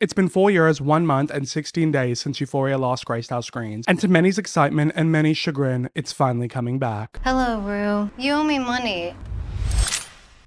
It's been 4 years, 1 month, and 16 days since Euphoria last graced our screens, and to many's excitement and many's chagrin, it's finally coming back. Hello, Rue. You owe me money.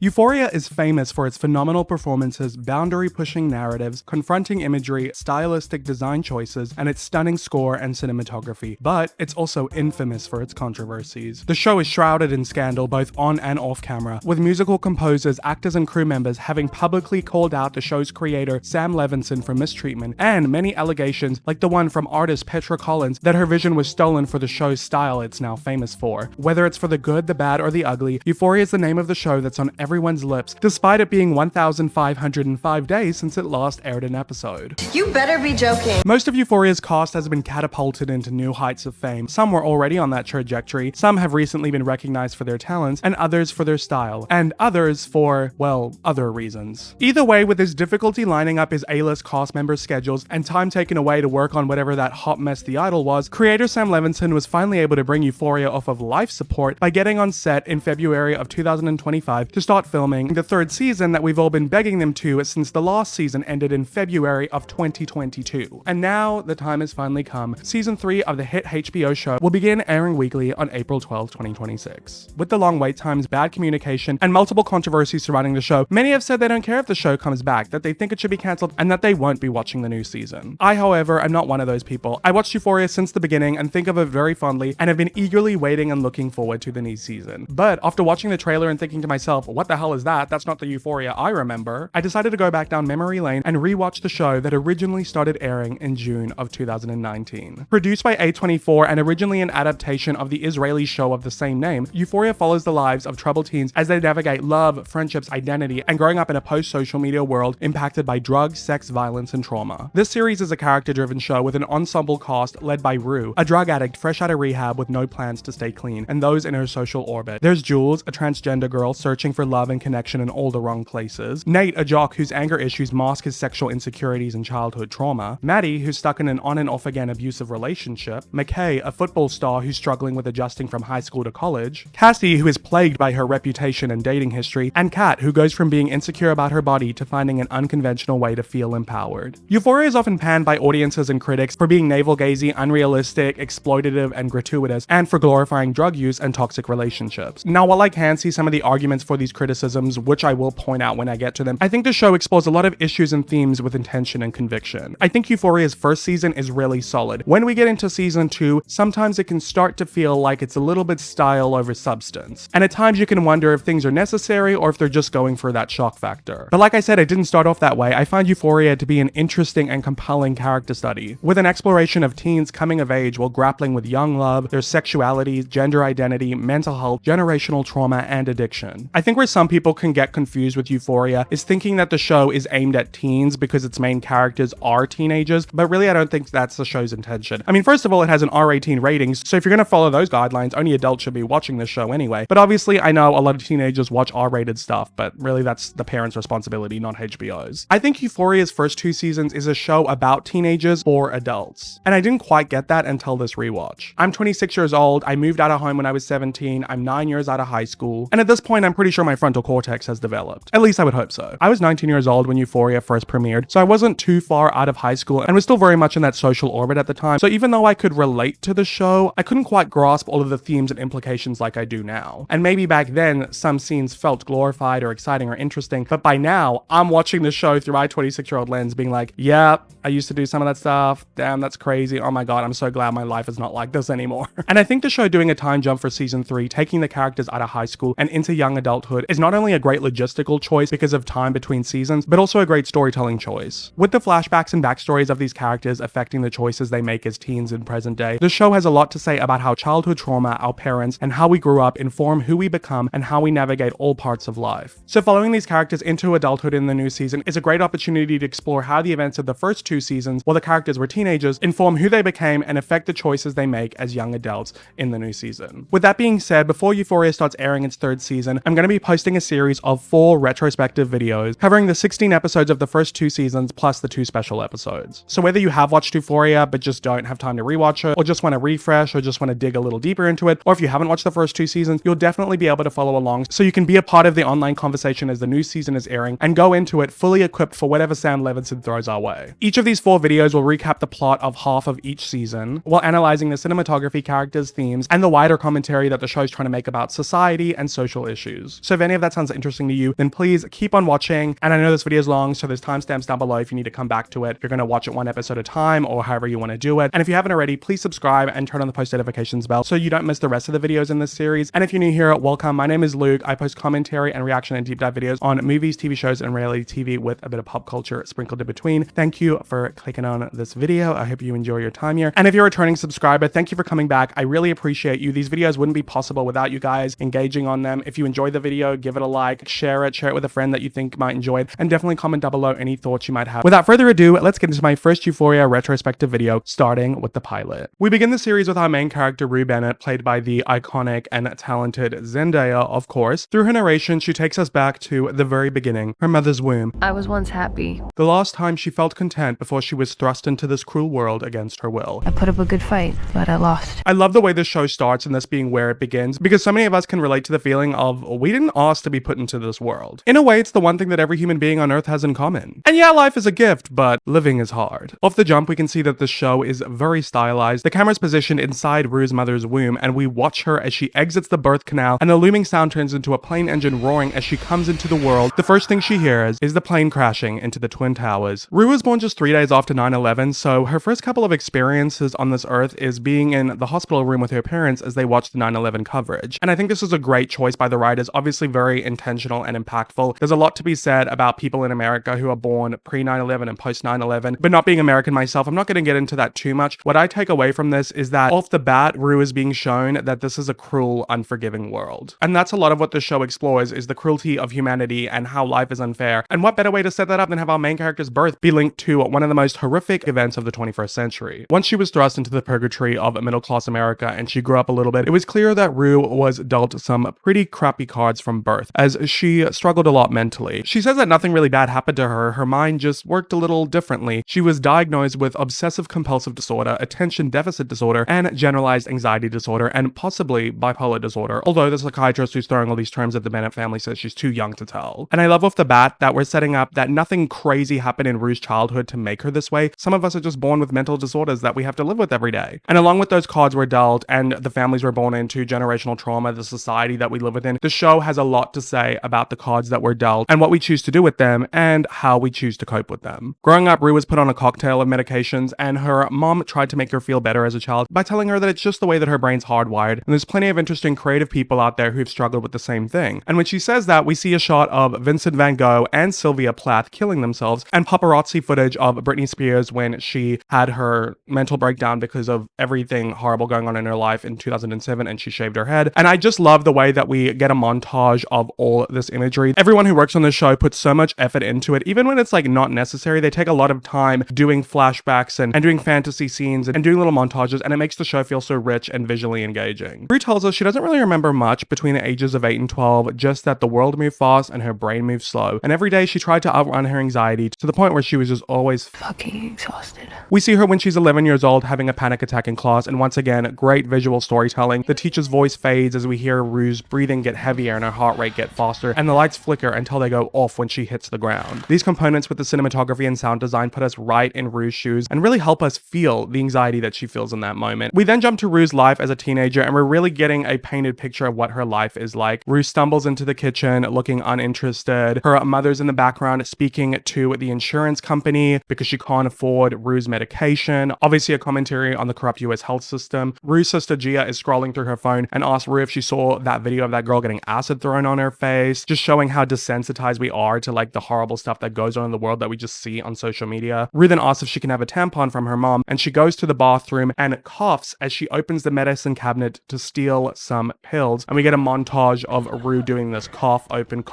Euphoria is famous for its phenomenal performances, boundary-pushing narratives, confronting imagery, stylistic design choices, and its stunning score and cinematography. But it's also infamous for its controversies. The show is shrouded in scandal both on and off camera, with musical composers, actors, and crew members having publicly called out the show's creator, Sam Levinson, for mistreatment, and many allegations, like the one from artist Petra Collins, that her vision was stolen for the show's style it's now famous for. Whether it's for the good, the bad, or the ugly, Euphoria is the name of the show that's on everyone's lips, despite it being 1,505 days since it last aired an episode. You better be joking. Most of Euphoria's cast has been catapulted into new heights of fame. Some were already on that trajectory, some have recently been recognized for their talents, and others for their style, and others for, well, other reasons. Either way, with his difficulty lining up his A-list cast members' schedules and time taken away to work on whatever that hot mess The Idol was, creator Sam Levinson was finally able to bring Euphoria off of life support by getting on set in February of 2025 to start filming the third season that we've all been begging them to since the last season ended in February of 2022. And now the time has finally come. Season 3 of the hit HBO show will begin airing weekly on April 12, 2026. With the long wait times, bad communication, and multiple controversies surrounding the show, many have said they don't care if the show comes back, that they think it should be cancelled, and that they won't be watching the new season. I, however, am not one of those people. I watched Euphoria since the beginning and think of it very fondly, and have been eagerly waiting and looking forward to the new season. But after watching the trailer and thinking to myself, what the hell is that? That's not the Euphoria I remember. I decided to go back down memory lane and rewatch the show that originally started airing in June of 2019. Produced by A24 and originally an adaptation of the Israeli show of the same name, Euphoria follows the lives of troubled teens as they navigate love, friendships, identity, and growing up in a post-social media world impacted by drugs, sex, violence, and trauma. This series is a character-driven show with an ensemble cast led by Rue, a drug addict fresh out of rehab with no plans to stay clean, and those in her social orbit. There's Jules, a transgender girl searching for love and connection in all the wrong places. Nate, a jock whose anger issues mask his sexual insecurities and childhood trauma. Maddy, who's stuck in an on and off again abusive relationship. McKay, a football star who's struggling with adjusting from high school to college. Cassie, who is plagued by her reputation and dating history. And Kat, who goes from being insecure about her body to finding an unconventional way to feel empowered. Euphoria is often panned by audiences and critics for being navel-gazing, unrealistic, exploitative, and gratuitous, and for glorifying drug use and toxic relationships. Now, while I can see some of the arguments for these criticisms, which I will point out when I get to them, I think the show explores a lot of issues and themes with intention and conviction. I think Euphoria's first season is really solid. When we get into season 2, sometimes it can start to feel like it's a little bit style over substance. And at times you can wonder if things are necessary or if they're just going for that shock factor. But like I said, it didn't start off that way. I find Euphoria to be an interesting and compelling character study, with an exploration of teens coming of age while grappling with young love, their sexuality, gender identity, mental health, generational trauma, and addiction. I think where some people can get confused with Euphoria is thinking that the show is aimed at teens because its main characters are teenagers, but really I don't think that's the show's intention. I mean, first of all, it has an R18 rating, so if you're gonna follow those guidelines, only adults should be watching this show anyway. But obviously, I know a lot of teenagers watch R-rated stuff, but really that's the parents' responsibility, not HBO's. I think Euphoria's first 2 seasons is a show about teenagers for adults, and I didn't quite get that until this rewatch. I'm 26 years old, I moved out of home when I was 17, I'm 9 years out of high school, and at this point I'm pretty sure my frontal cortex has developed. At least I would hope so. I was 19 years old when Euphoria first premiered, so I wasn't too far out of high school and was still very much in that social orbit at the time, so even though I could relate to the show, I couldn't quite grasp all of the themes and implications like I do now. And maybe back then, some scenes felt glorified or exciting or interesting, but by now, I'm watching the show through my 26-year-old lens being like, yeah, I used to do some of that stuff, damn, that's crazy, oh my god, I'm so glad my life is not like this anymore. And I think the show doing a time jump for season 3, taking the characters out of high school and into young adulthood, is not only a great logistical choice because of time between seasons, but also a great storytelling choice. With the flashbacks and backstories of these characters affecting the choices they make as teens in present day, the show has a lot to say about how childhood trauma, our parents, and how we grew up inform who we become and how we navigate all parts of life. So following these characters into adulthood in the new season is a great opportunity to explore how the events of the first 2 seasons, while the characters were teenagers, inform who they became and affect the choices they make as young adults in the new season. With that being said, before Euphoria starts airing its 3rd season, I'm going to be posting posting a series of 4 retrospective videos covering the 16 episodes of the first 2 seasons plus the 2 special episodes. So whether you have watched Euphoria but just don't have time to rewatch it, or just want to refresh, or just want to dig a little deeper into it, or if you haven't watched the first 2 seasons, you'll definitely be able to follow along so you can be a part of the online conversation as the new season is airing and go into it fully equipped for whatever Sam Levinson throws our way. Each of these 4 videos will recap the plot of half of each season while analyzing the cinematography, characters, themes, and the wider commentary that the show's trying to make about society and social issues. So if any of that sounds interesting to you, then please keep on watching. And I know this video is long, so there's timestamps down below if you need to come back to it. If you're going to watch it one episode at a time or however you want to do it. And if you haven't already, please subscribe and turn on the post notifications bell so you don't miss the rest of the videos in this series. And if you're new here, welcome. My name is Luke. I post commentary and reaction and deep dive videos on movies, TV shows, and reality TV with a bit of pop culture sprinkled in between. Thank you for clicking on this video. I hope you enjoy your time here. And if you're a returning subscriber, thank you for coming back. I really appreciate you. These videos wouldn't be possible without you guys engaging on them. If you enjoyed the video, give it a like, share it with a friend that you think might enjoy it, and definitely comment down below any thoughts you might have. Without further ado, let's get into my first Euphoria retrospective video, starting with the pilot. We begin the series with our main character, Rue Bennett, played by the iconic and talented Zendaya, of course. Through her narration, she takes us back to the very beginning, her mother's womb. I was once happy. The last time she felt content before she was thrust into this cruel world against her will. I put up a good fight, but I lost. I love the way this show starts and this being where it begins, because so many of us can relate to the feeling of, we didn't ask to be put into this world. In a way, it's the one thing that every human being on Earth has in common. And yeah, life is a gift, but living is hard. Off the jump, we can see that the show is very stylized. The camera's positioned inside Rue's mother's womb, and we watch her as she exits the birth canal, and the looming sound turns into a plane engine roaring as she comes into the world. The first thing she hears is the plane crashing into the Twin Towers. Rue was born just 3 days after 9/11, so her first couple of experiences on this earth is being in the hospital room with her parents as they watch the 9/11 coverage. And I think this is a great choice by the writers, obviously very intentional and impactful. There's a lot to be said about people in America who are born pre-9/11 and post-9/11, but not being American myself, I'm not going to get into that too much. What I take away from this is that off the bat, Rue is being shown that this is a cruel, unforgiving world. And that's a lot of what the show explores, is the cruelty of humanity and how life is unfair. And what better way to set that up than have our main character's birth be linked to one of the most horrific events of the 21st century. Once she was thrust into the purgatory of middle-class America and she grew up a little bit, it was clear that Rue was dealt some pretty crappy cards from birth, as she struggled a lot mentally. She says that nothing really bad happened to her, her mind just worked a little differently. She was diagnosed with obsessive compulsive disorder, attention deficit disorder, and generalized anxiety disorder, and possibly bipolar disorder, although the psychiatrist who's throwing all these terms at the Bennett family says she's too young to tell. And I love off the bat that we're setting up that nothing crazy happened in Rue's childhood to make her this way. Some of us are just born with mental disorders that we have to live with every day. And along with those cards we're dealt and the families we're born into, generational trauma, the society that we live within, the show has a lot to say about the cards that we're dealt and what we choose to do with them and how we choose to cope with them. Growing up, Rue was put on a cocktail of medications, and her mom tried to make her feel better as a child by telling her that it's just the way that her brain's hardwired, and there's plenty of interesting creative people out there who've struggled with the same thing. And when she says that, we see a shot of Vincent van Gogh and Sylvia Plath killing themselves, and paparazzi footage of Britney Spears when she had her mental breakdown because of everything horrible going on in her life in 2007 and she shaved her head. And I just love the way that we get a montage of all this imagery. Everyone who works on the show puts so much effort into it, even when it's like not necessary. They take a lot of time doing flashbacks and doing fantasy scenes and doing little montages, and it makes the show feel so rich and visually engaging. Rue tells us she doesn't really remember much between the ages of 8 and 12, just that the world moved fast and her brain moved slow. And every day she tried to outrun her anxiety to the point where she was just always Fucking exhausted. We see her when she's 11 years old having a panic attack in class, and once again, great visual storytelling. The teacher's voice fades as we hear Rue's breathing get heavier and her heart rate get faster, and the lights flicker until they go off when she hits the ground. These components with the cinematography and sound design put us right in Rue's shoes and really help us feel the anxiety that she feels in that moment. We then jump to Rue's life as a teenager, and we're really getting a painted picture of what her life is like. Rue stumbles into the kitchen looking uninterested. Her mother's in the background speaking to the insurance company because she can't afford Rue's medication. Obviously a commentary on the corrupt US health system. Rue's sister Gia is scrolling through her phone and asks Rue if she saw that video of that girl getting acid thrown on her face, just showing how desensitized we are to like the horrible stuff that goes on in the world that we just see on social media. Rue then asks if she can have a tampon from her mom, and she goes to the bathroom and coughs as she opens the medicine cabinet to steal some pills, and we get a montage of Rue doing this cough open,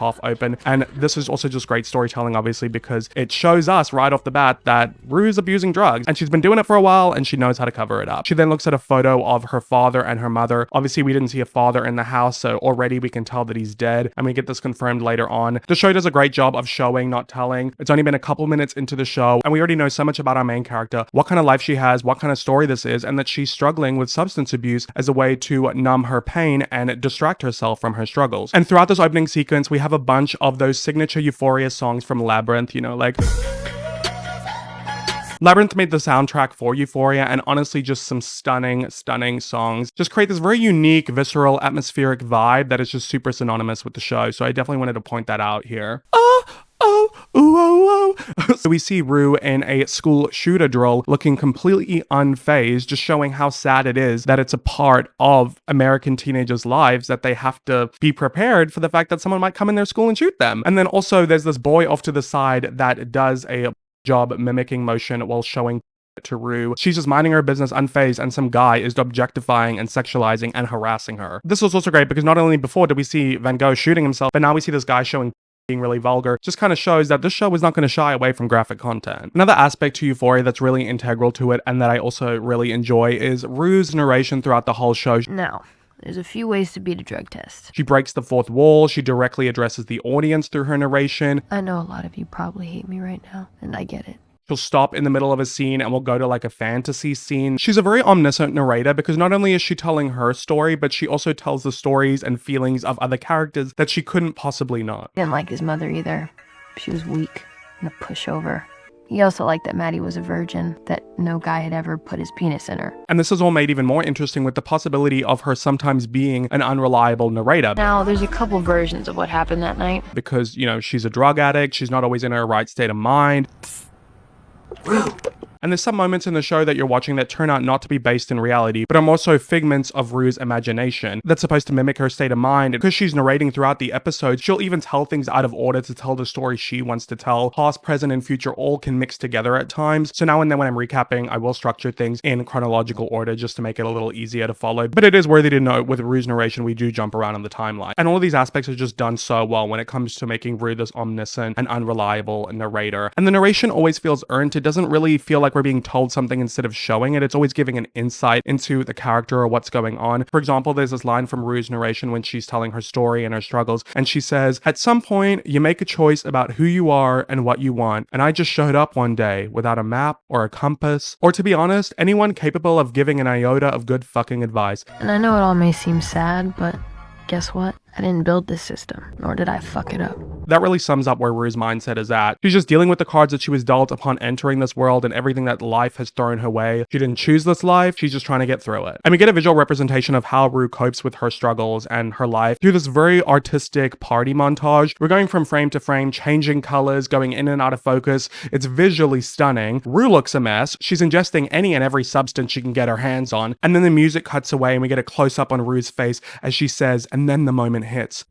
and this is also just great storytelling, obviously, because it shows us right off the bat that Rue's abusing drugs, and she's been doing it for a while, and she knows how to cover it up. She then looks at a photo of her father and her mother. Obviously, we didn't see a father in the house, so already we can tell that he's dead, and we get this confirmed later on. The show does a great job of showing, not telling. It's only been a couple minutes into the show, and we already know so much about our main character, what kind of life she has, what kind of story this is, and that she's struggling with substance abuse as a way to numb her pain and distract herself from her struggles. And throughout this opening sequence, we have a bunch of those signature Euphoria songs from Labyrinth, you know, like... Labyrinth made the soundtrack for Euphoria, and honestly just some stunning songs. Just create this very unique, visceral, atmospheric vibe that is just super synonymous with the show, so I definitely wanted to point that out here. So we see Rue in a school shooter drill looking completely unfazed, just showing how sad it is that it's a part of American teenagers' lives that they have to be prepared for the fact that someone might come in their school and shoot them. And then also there's this boy off to the side that does a job mimicking motion while showing to Rue. She's just minding her business unfazed, and some guy is objectifying and sexualizing and harassing her. This was also great because not only before did we see Van Gogh shooting himself, but now we see this guy showing being really vulgar. Just kind of shows that this show is not going to shy away from graphic content. Another aspect to Euphoria that's really integral to it and that I also really enjoy is Rue's narration throughout the whole show. Now, there's a few ways to beat a drug test. She breaks the fourth wall. She directly addresses the audience through her narration. I know a lot of you probably hate me right now, and I get it. She'll stop in the middle of a scene and we'll go to like a fantasy scene. She's a very omniscient narrator because not only is she telling her story, but she also tells the stories and feelings of other characters that she couldn't possibly not. He didn't like his mother either. She was weak and a pushover. He also liked that Maddy was a virgin, that no guy had ever put his penis in her. And this is all made even more interesting with the possibility of her sometimes being an unreliable narrator. Now, there's a couple versions of what happened that night. Because, you know, she's a drug addict, she's not always in her right state of mind. And there's some moments in the show that you're watching that turn out not to be based in reality, but are more so figments of Rue's imagination that's supposed to mimic her state of mind. Because she's narrating throughout the episodes, she'll even tell things out of order to tell the story she wants to tell. Past, present, and future all can mix together at times. So now and then when I'm recapping, I will structure things in chronological order just to make it a little easier to follow. But it is worthy to note with Rue's narration, we do jump around on the timeline. And all of these aspects are just done so well when it comes to making Rue this omniscient and unreliable narrator. And the narration always feels earned. It doesn't really feel like we're being told something instead of showing it. It's always giving an insight into the character or what's going on. For example, there's this line from Rue's narration when she's telling her story and her struggles, and she says, "At some point, you make a choice about who you are and what you want, and I just showed up one day without a map or a compass, or to be honest, anyone capable of giving an iota of good fucking advice." And I know it all may seem sad, but guess what? I didn't build this system, nor did I fuck it up. That really sums up where Rue's mindset is at. She's just dealing with the cards that she was dealt upon entering this world and everything that life has thrown her way. She didn't choose this life, she's just trying to get through it. And we get a visual representation of how Rue copes with her struggles and her life through this very artistic party montage. We're going from frame to frame, changing colors, going in and out of focus. It's visually stunning. Rue looks a mess. She's ingesting any and every substance she can get her hands on. And then the music cuts away and we get a close-up on Rue's face as she says, and then the moment hits.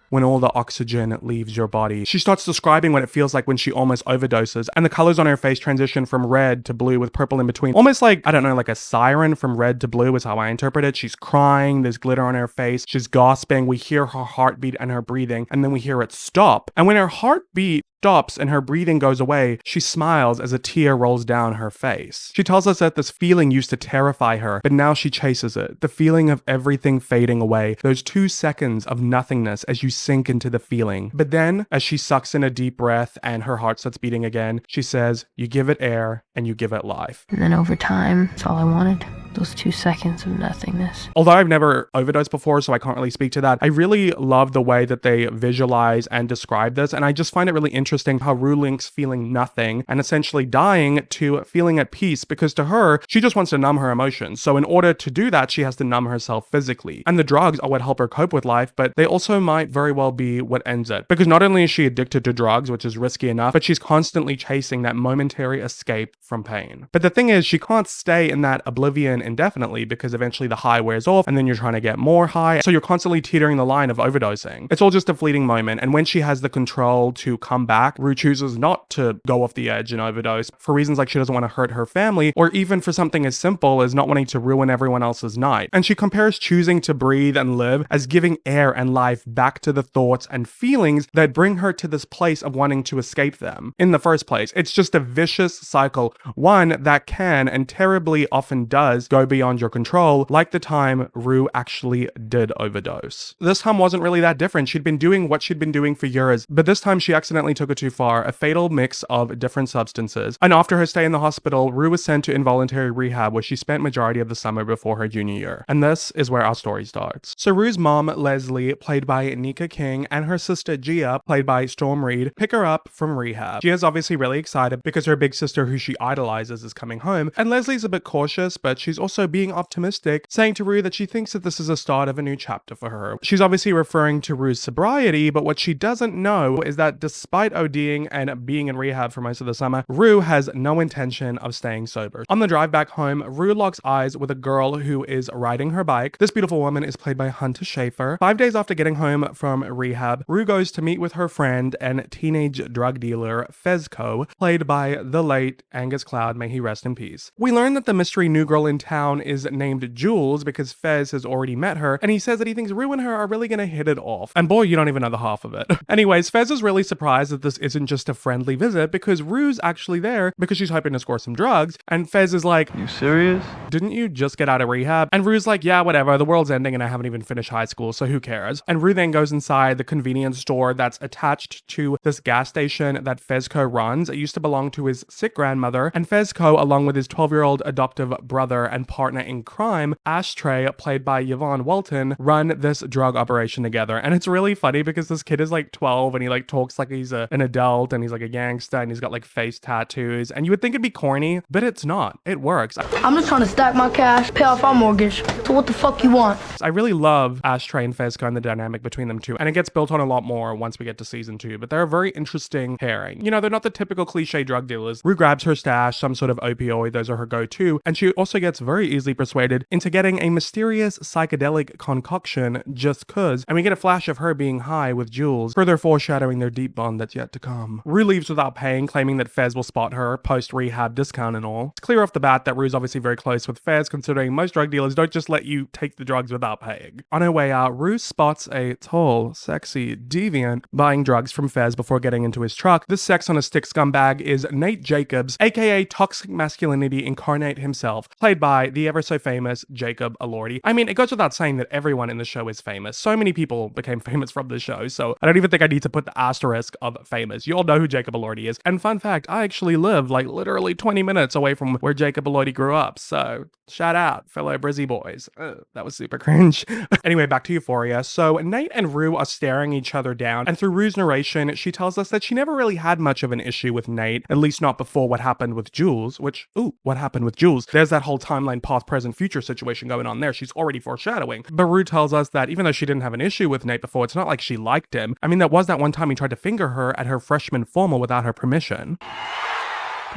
When all the oxygen leaves your body. She starts describing what it feels like when she almost overdoses, and the colors on her face transition from red to blue with purple in between. Almost like, I don't know, like a siren from red to blue is how I interpret it. She's crying, there's glitter on her face, she's gasping, we hear her heartbeat and her breathing, and then we hear it stop. And when her heartbeat stops and her breathing goes away, she smiles as a tear rolls down her face. She tells us that this feeling used to terrify her, but now she chases it. The feeling of everything fading away. Those 2 seconds of nothingness as you sink into the feeling. But then, as she sucks in a deep breath and her heart starts beating again, she says, you give it air and you give it life. And then over time, that's all I wanted. Those 2 seconds of nothingness. Although I've never overdosed before, so I can't really speak to that, I really love the way that they visualize and describe this, and I just find it really interesting how Rue links feeling nothing and essentially dying to feeling at peace, because to her, she just wants to numb her emotions. So in order to do that, she has to numb herself physically. And the drugs are what help her cope with life, but they also might very well be what ends it. Because not only is she addicted to drugs, which is risky enough, but she's constantly chasing that momentary escape from pain. But the thing is, she can't stay in that oblivion indefinitely because eventually the high wears off and then you're trying to get more high. So you're constantly teetering the line of overdosing. It's all just a fleeting moment. And when she has the control to come back, Rue chooses not to go off the edge and overdose for reasons like she doesn't want to hurt her family, or even for something as simple as not wanting to ruin everyone else's night. And she compares choosing to breathe and live as giving air and life back to the thoughts and feelings that bring her to this place of wanting to escape them in the first place. It's just a vicious cycle, one that can and terribly often does go beyond your control, like the time Rue actually did overdose. This time wasn't really that different. She'd been doing what she'd been doing for years, but this time she accidentally took it too far, a fatal mix of different substances. And after her stay in the hospital, Rue was sent to involuntary rehab where she spent majority of the summer before her junior year. And this is where our story starts. So Rue's mom, Leslie, played by Nika King, and her sister Gia, played by Storm Reed, pick her up from rehab. Gia's obviously really excited because her big sister, who she idolizes, is coming home, and Leslie's a bit cautious, but she's also being optimistic, saying to Rue that she thinks that this is a start of a new chapter for her. She's obviously referring to Rue's sobriety, but what she doesn't know is that despite ODing and being in rehab for most of the summer, Rue has no intention of staying sober. On the drive back home, Rue locks eyes with a girl who is riding her bike. This beautiful woman is played by Hunter Schafer. 5 days after getting home from rehab, Rue goes to meet with her friend and teenage drug dealer Fezco, played by the late Angus Cloud, may he rest in peace. We learn that the mystery new girl in town is named Jules because Fez has already met her, and he says that he thinks Rue and her are really gonna hit it off. And boy, you don't even know the half of it. Anyways, Fez is really surprised that this isn't just a friendly visit because Rue's actually there because she's hoping to score some drugs, and Fez is like, You serious? didn't you just get out of rehab? And Rue's like, yeah, whatever, the world's ending and I haven't even finished high school, so who cares? And Rue then goes inside the convenience store that's attached to this gas station that Fezco runs. It used to belong to his sick grandmother, and Fezco, along with his 12-year-old adoptive brother and partner in crime, Ashtray, played by Yvonne Walton, run this drug operation together. And it's really funny because this kid is like 12 and he like talks like he's an adult and he's like a gangster and he's got like face tattoos, and you would think it'd be corny, but it's not. It works. I'm just trying to stack my cash, pay off our mortgage. So what the fuck you want? I really love Ashtray and Fezco and the dynamic between them two, and it gets built on a lot more once we get to season 2, but they're a very interesting pairing. You know, they're not the typical cliche drug dealers. Rue grabs her stash, some sort of opioid, those are her go-to, and she also gets very easily persuaded into getting a mysterious psychedelic concoction just cause, and we get a flash of her being high with Jules, further foreshadowing their deep bond that's yet to come. Rue leaves without paying, claiming that Fez will spot her, post-rehab discount and all. It's clear off the bat that Rue's obviously very close with Fez, considering most drug dealers don't just let you take the drugs without paying. On her way out, Rue spots a tall, sexy deviant buying drugs from Fez before getting into his truck. This sex on a stick scumbag is Nate Jacobs, aka toxic masculinity incarnate himself, played by the ever so famous Jacob Elordi. I mean, it goes without saying that everyone in the show is famous. So many people became famous from the show, so I don't even think I need to put the asterisk of famous. You all know who Jacob Elordi is. And fun fact, I actually live like literally 20 minutes away from where Jacob Elordi grew up, so shout out, fellow Brizzy boys. That was super cringe. Anyway, back to Euphoria. So Nate and Rue are staring each other down, and through Rue's narration, she tells us that she never really had much of an issue with Nate, at least not before what happened with Jules, which, ooh, what happened with Jules? There's that whole timeline past, present, future situation going on there. She's already foreshadowing. But Rue tells us that even though she didn't have an issue with Nate before, it's not like she liked him. I mean, there was that one time he tried to finger her at her freshman formal without her permission.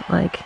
Like,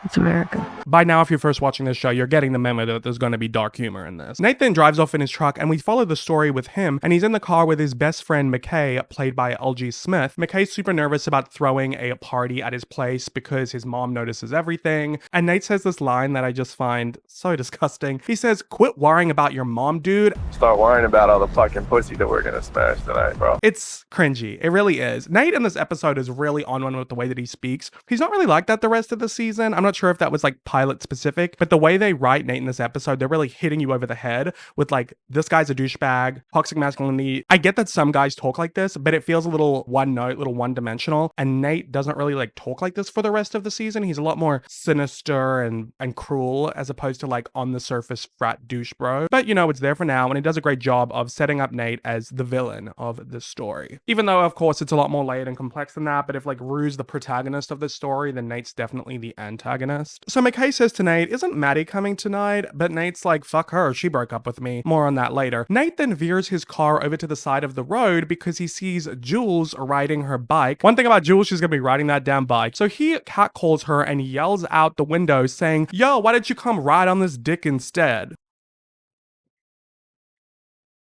it's America. By now, if you're first watching this show, you're getting the memo that there's going to be dark humor in this. Nate then drives off in his truck, and we follow the story with him, and he's in the car with his best friend McKay, played by LG Smith. McKay's super nervous about throwing a party at his place because his mom notices everything, and Nate says this line that I just find so disgusting. He says, "Quit worrying about your mom, dude." Start worrying about all the fucking pussy that we're gonna smash tonight, bro. It's cringy. It really is. Nate in this episode is really on one with the way that he speaks. He's not really like that the rest of the season. I'm not sure if that was like pilot specific, but the way they write Nate in this episode, they're really hitting you over the head with like, this guy's a douchebag, toxic masculinity. I get that some guys talk like this, but it feels a little one note, little one dimensional. And Nate doesn't really like talk like this for the rest of the season. He's a lot more sinister and cruel as opposed to like on the surface frat douche bro. But you know, it's there for now, and it does a great job of setting up Nate as the villain of this story. Even though of course it's a lot more layered and complex than that, but if like Rue's the protagonist of this story, then Nate's definitely the antagonist. So McKay says to Nate, "Isn't Maddy coming tonight?" But Nate's like, "Fuck her, she broke up with me." More on that later. Nate then veers his car over to the side of the road because he sees Jules riding her bike. One thing about Jules, she's gonna be riding that damn bike. So he catcalls her and yells out the window saying, "Yo, why didn't you come ride on this dick instead?"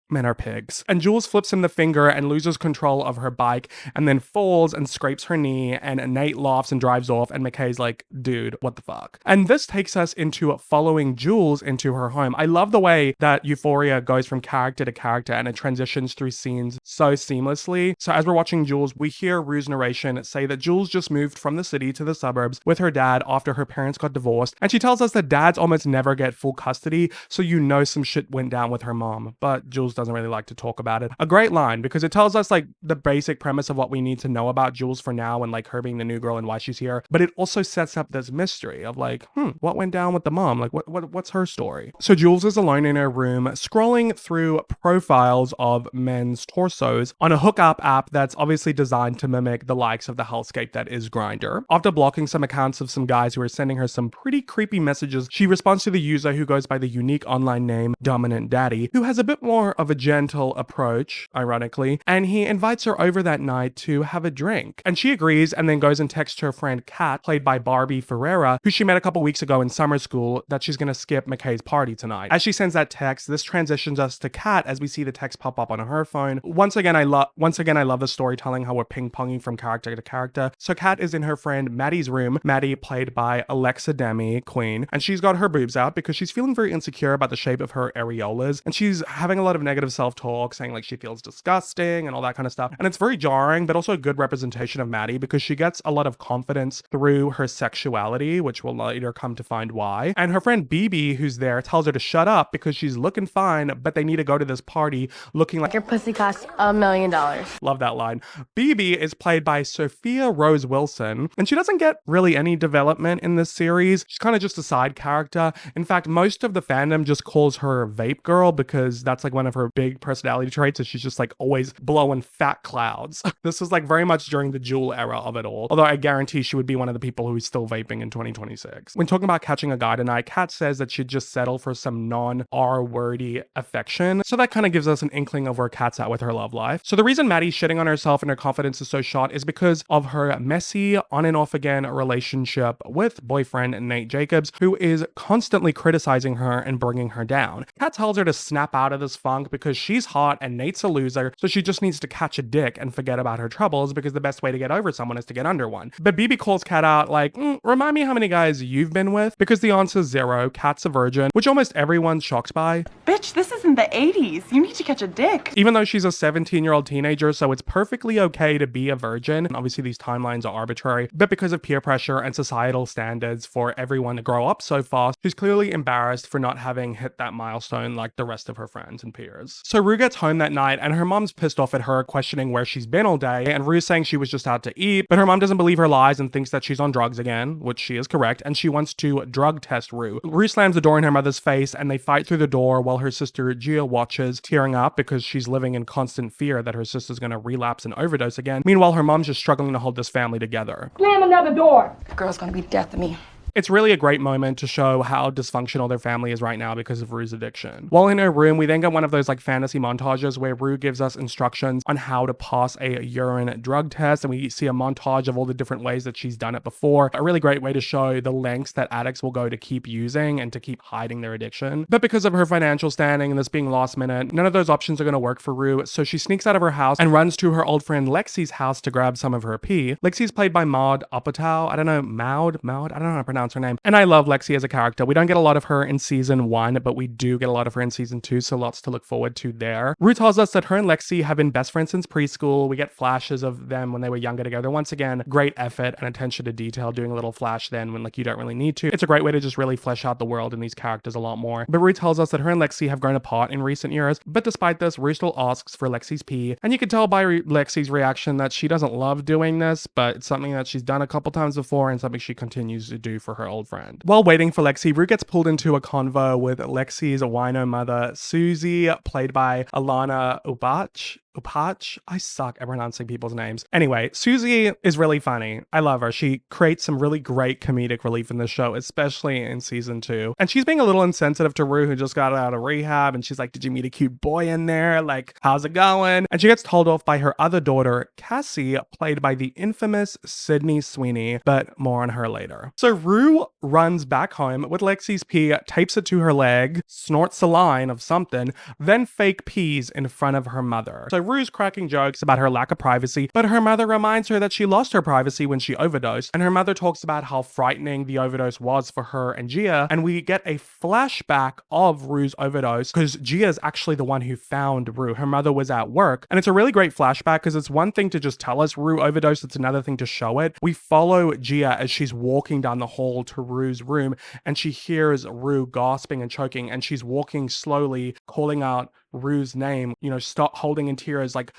Men are pigs. And Jules flips him the finger and loses control of her bike and then falls and scrapes her knee, and Nate laughs and drives off, and McKay's like, dude, what the fuck? And this takes us into following Jules into her home. I love the way that Euphoria goes from character to character and it transitions through scenes so seamlessly. So as we're watching Jules, we hear Rue's narration say that Jules just moved from the city to the suburbs with her dad after her parents got divorced, and she tells us that dads almost never get full custody, so you know some shit went down with her mom, but Jules doesn't really like to talk about it. A great line, because it tells us like the basic premise of what we need to know about Jules for now and like her being the new girl and why she's here, but it also sets up this mystery of like, what went down with the mom? Like what's her story? So Jules is alone in her room scrolling through profiles of men's torsos on a hookup app that's obviously designed to mimic the likes of the hellscape that is Grindr. After blocking some accounts of some guys who are sending her some pretty creepy messages, she responds to the user who goes by the unique online name Dominant Daddy, who has a bit more of a gentle approach, ironically, and he invites her over that night to have a drink. And she agrees and then goes and texts her friend Kat, played by Barbie Ferreira, who she met a couple weeks ago in summer school, that she's gonna skip McKay's party tonight. As she sends that text, this transitions us to Kat as we see the text pop up on her phone. Once again, I love the storytelling, how we're ping-ponging from character to character. So Kat is in her friend Maddie's room, Maddie played by Alexa Demi, Queen, and she's got her boobs out because she's feeling very insecure about the shape of her areolas, and she's having a lot of negative self-talk, saying like she feels disgusting and all that kind of stuff. And it's very jarring, but also a good representation of Maddie because she gets a lot of confidence through her sexuality, which we'll later come to find why. And her friend BB, who's there, tells her to shut up because she's looking fine, but they need to go to this party looking like Your pussy costs $1 million. love that line. BB is played by Sophia Rose Wilson, and she doesn't get really any development in this series. She's kind of just a side character. In fact, most of the fandom just calls her Vape Girl because that's like one of her big personality traits, is she's just like always blowing fat clouds. This is like very much during the Jewel era of it all, although I guarantee she would be one of the people who's still vaping in 2026. When talking about catching a guy tonight, Kat says that she'd just settle for some non-R-wordy affection, so that kind of gives us an inkling of where Kat's at with her love life. So the reason Maddie's shitting on herself and her confidence is so shot is because of her messy, on and off again relationship with boyfriend Nate Jacobs, who is constantly criticizing her and bringing her down. Kat tells her to snap out of this funk because she's hot and Nate's a loser, so she just needs to catch a dick and forget about her troubles because the best way to get over someone is to get under one. But BB calls Kat out like, remind me how many guys you've been with? Because the answer's 0. Kat's a virgin, which almost everyone's shocked by. Bitch, this isn't the 80s. You need to catch a dick. Even though she's a 17-year-old teenager, so it's perfectly okay to be a virgin. And obviously these timelines are arbitrary, but because of peer pressure and societal standards for everyone to grow up so fast, she's clearly embarrassed for not having hit that milestone like the rest of her friends and peers. So Rue gets home that night and her mom's pissed off at her, questioning where she's been all day, and Rue's saying she was just out to eat, but her mom doesn't believe her lies and thinks that she's on drugs again, which she is correct, and she wants to drug test Rue. Rue slams the door in her mother's face and they fight through the door while her sister Gia watches, tearing up because she's living in constant fear that her sister's gonna relapse and overdose again. Meanwhile, her mom's just struggling to hold this family together. Slam another door. The girl's gonna be death to me. It's really a great moment to show how dysfunctional their family is right now because of Rue's addiction. While in her room, we then get one of those like fantasy montages where Rue gives us instructions on how to pass a urine drug test, and we see a montage of all the different ways that she's done it before. A really great way to show the lengths that addicts will go to keep using and to keep hiding their addiction. But because of her financial standing and this being last minute, none of those options are going to work for Rue, so she sneaks out of her house and runs to her old friend Lexi's house to grab some of her pee. Lexi's played by Maud Apatow. I don't know how to pronounce her name. And I love Lexi as a character. We don't get a lot of her in season 1, but we do get a lot of her in season 2, so lots to look forward to there. Rue tells us that her and Lexi have been best friends since preschool. We get flashes of them when they were younger together. Once again, great effort and attention to detail, doing a little flash then when like you don't really need to. It's a great way to just really flesh out the world and these characters a lot more. But Rue tells us that her and Lexi have grown apart in recent years, but despite this, Rue still asks for Lexi's pee, and you can tell by Lexi's reaction that she doesn't love doing this, but it's something that she's done a couple times before and something she continues to do for her old friend. While waiting for Lexi, Rue gets pulled into a convo with Lexi's wino mother, Susie, played by Alana Ubach. Upach? I suck at pronouncing people's names. Anyway, Susie is really funny. I love her. She creates some really great comedic relief in the show, especially in season 2. And she's being a little insensitive to Rue, who just got out of rehab, and she's like, did you meet a cute boy in there? Like, how's it going? And she gets told off by her other daughter, Cassie, played by the infamous Sydney Sweeney, but more on her later. So Rue runs back home with Lexi's pee, tapes it to her leg, snorts a line of something, then fake pees in front of her mother. So Rue's cracking jokes about her lack of privacy, but her mother reminds her that she lost her privacy when she overdosed, and her mother talks about how frightening the overdose was for her and Gia, and we get a flashback of Rue's overdose because Gia is actually the one who found Rue. Her mother was at work, and it's a really great flashback because it's one thing to just tell us Rue overdosed, it's another thing to show it. We follow Gia as she's walking down the hall to Rue's room, and she hears Rue gasping and choking, and she's walking slowly, calling out Rue's name, stop holding in tears, like,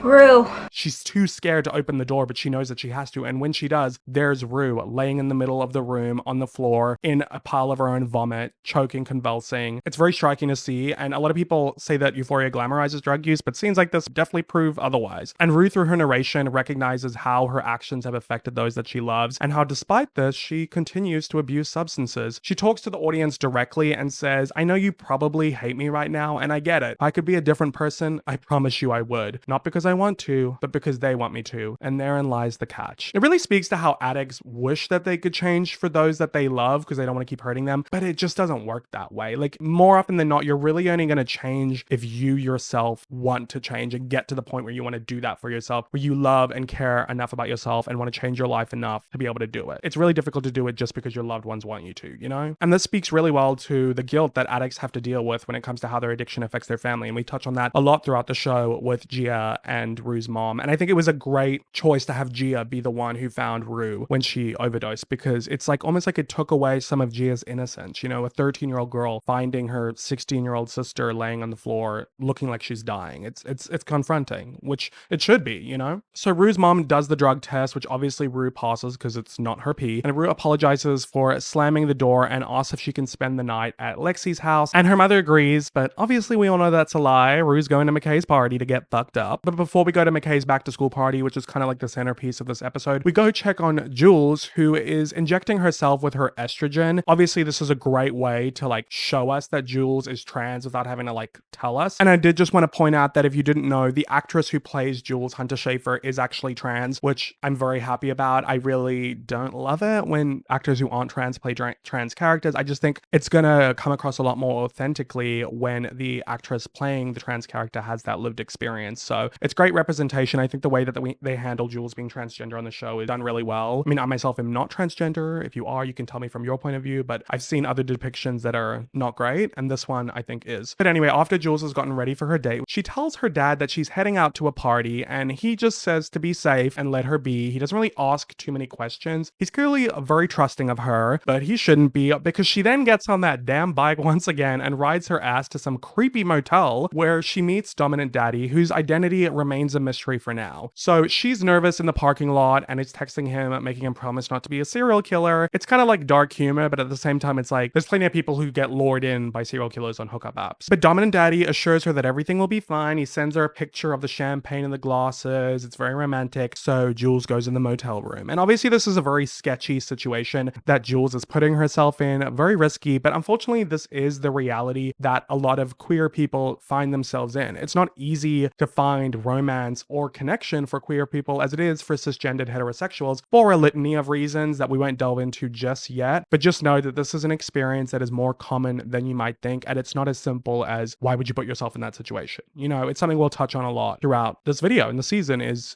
Rue. she's too scared to open the door, but she knows that she has to. And when she does, there's Rue laying in the middle of the room on the floor in a pile of her own vomit, choking, convulsing. It's very striking to see. And a lot of people say that Euphoria glamorizes drug use, but scenes like this definitely prove otherwise. And Rue, through her narration, recognizes how her actions have affected those that she loves, and how despite this, she continues to abuse substances. She talks to the audience directly and says, I know you probably hate me right now, and I get it. If I could be a different person, I promise you I would. Not because I want to, but because they want me to. And therein lies the catch. It really speaks to how addicts wish that they could change for those that they love because they don't want to keep hurting them, but it just doesn't work that way. Like, more often than not, you're really only going to change if you yourself want to change and get to the point where you want to do that for yourself, where you love and care enough about yourself and want to change your life enough to be able to do it. It's really difficult to do it just because your loved ones want you to, And this speaks really well to the guilt that addicts have to deal with when it comes to how their addiction affects their family. And we touch on that a lot throughout the show with Gia and Rue's mom. And I think it was a great choice to have Gia be the one who found Rue when she overdosed, because it's like almost like it took away some of Gia's innocence. A 13-year-old girl finding her 16-year-old sister laying on the floor looking like she's dying. It's confronting, which it should be, So Rue's mom does the drug test, which obviously Rue passes because it's not her pee. And Rue apologizes for slamming the door and asks if she can spend the night at Lexi's house. And her mother agrees, but obviously we all know that's a lie. Rue's going to McKay's party to get fucked up. But before we go to McKay's back to school party, which is kind of like the centerpiece of this episode, we go check on Jules, who is injecting herself with her estrogen. Obviously, this is a great way to show us that Jules is trans without having to tell us. And I did just want to point out that if you didn't know, the actress who plays Jules, Hunter Schafer, is actually trans, which I'm very happy about. I really don't love it when actors who aren't trans play trans characters. I just think it's gonna come across a lot more authentically when the actress playing the trans character has that lived experience. So it's great representation. I think the way that they handle Jules being transgender on the show is done really well. I mean, I myself am not transgender. If you are, you can tell me from your point of view, but I've seen other depictions that are not great, and this one I think is. But anyway, after Jules has gotten ready for her date, she tells her dad that she's heading out to a party, and he just says to be safe and let her be. He doesn't really ask too many questions. He's clearly very trusting of her, but he shouldn't be, because she then gets on that damn bike once again and rides her ass to some creepy motel where she meets Dominant Daddy, whose identity remains a mystery for now. So she's nervous in the parking lot and is texting him, making him promise not to be a serial killer. It's kind of like dark humor, but at the same time, it's like there's plenty of people who get lured in by serial killers on hookup apps. But Dominant Daddy assures her that everything will be fine. He sends her a picture of the champagne and the glasses. It's very romantic. So Jules goes in the motel room. And obviously this is a very sketchy situation that Jules is putting herself in, very risky, but unfortunately this is the reality that a lot of queer people find themselves in. It's not easy to find romance or connection for queer people as it is for cisgendered heterosexuals for a litany of reasons that we won't delve into just yet. But just know that this is an experience that is more common than you might think, and it's not as simple as why would you put yourself in that situation? It's something we'll touch on a lot throughout this video and the season is,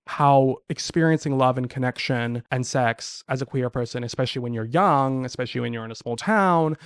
how experiencing love and connection and sex as a queer person, especially when you're young, especially when you're in a small town,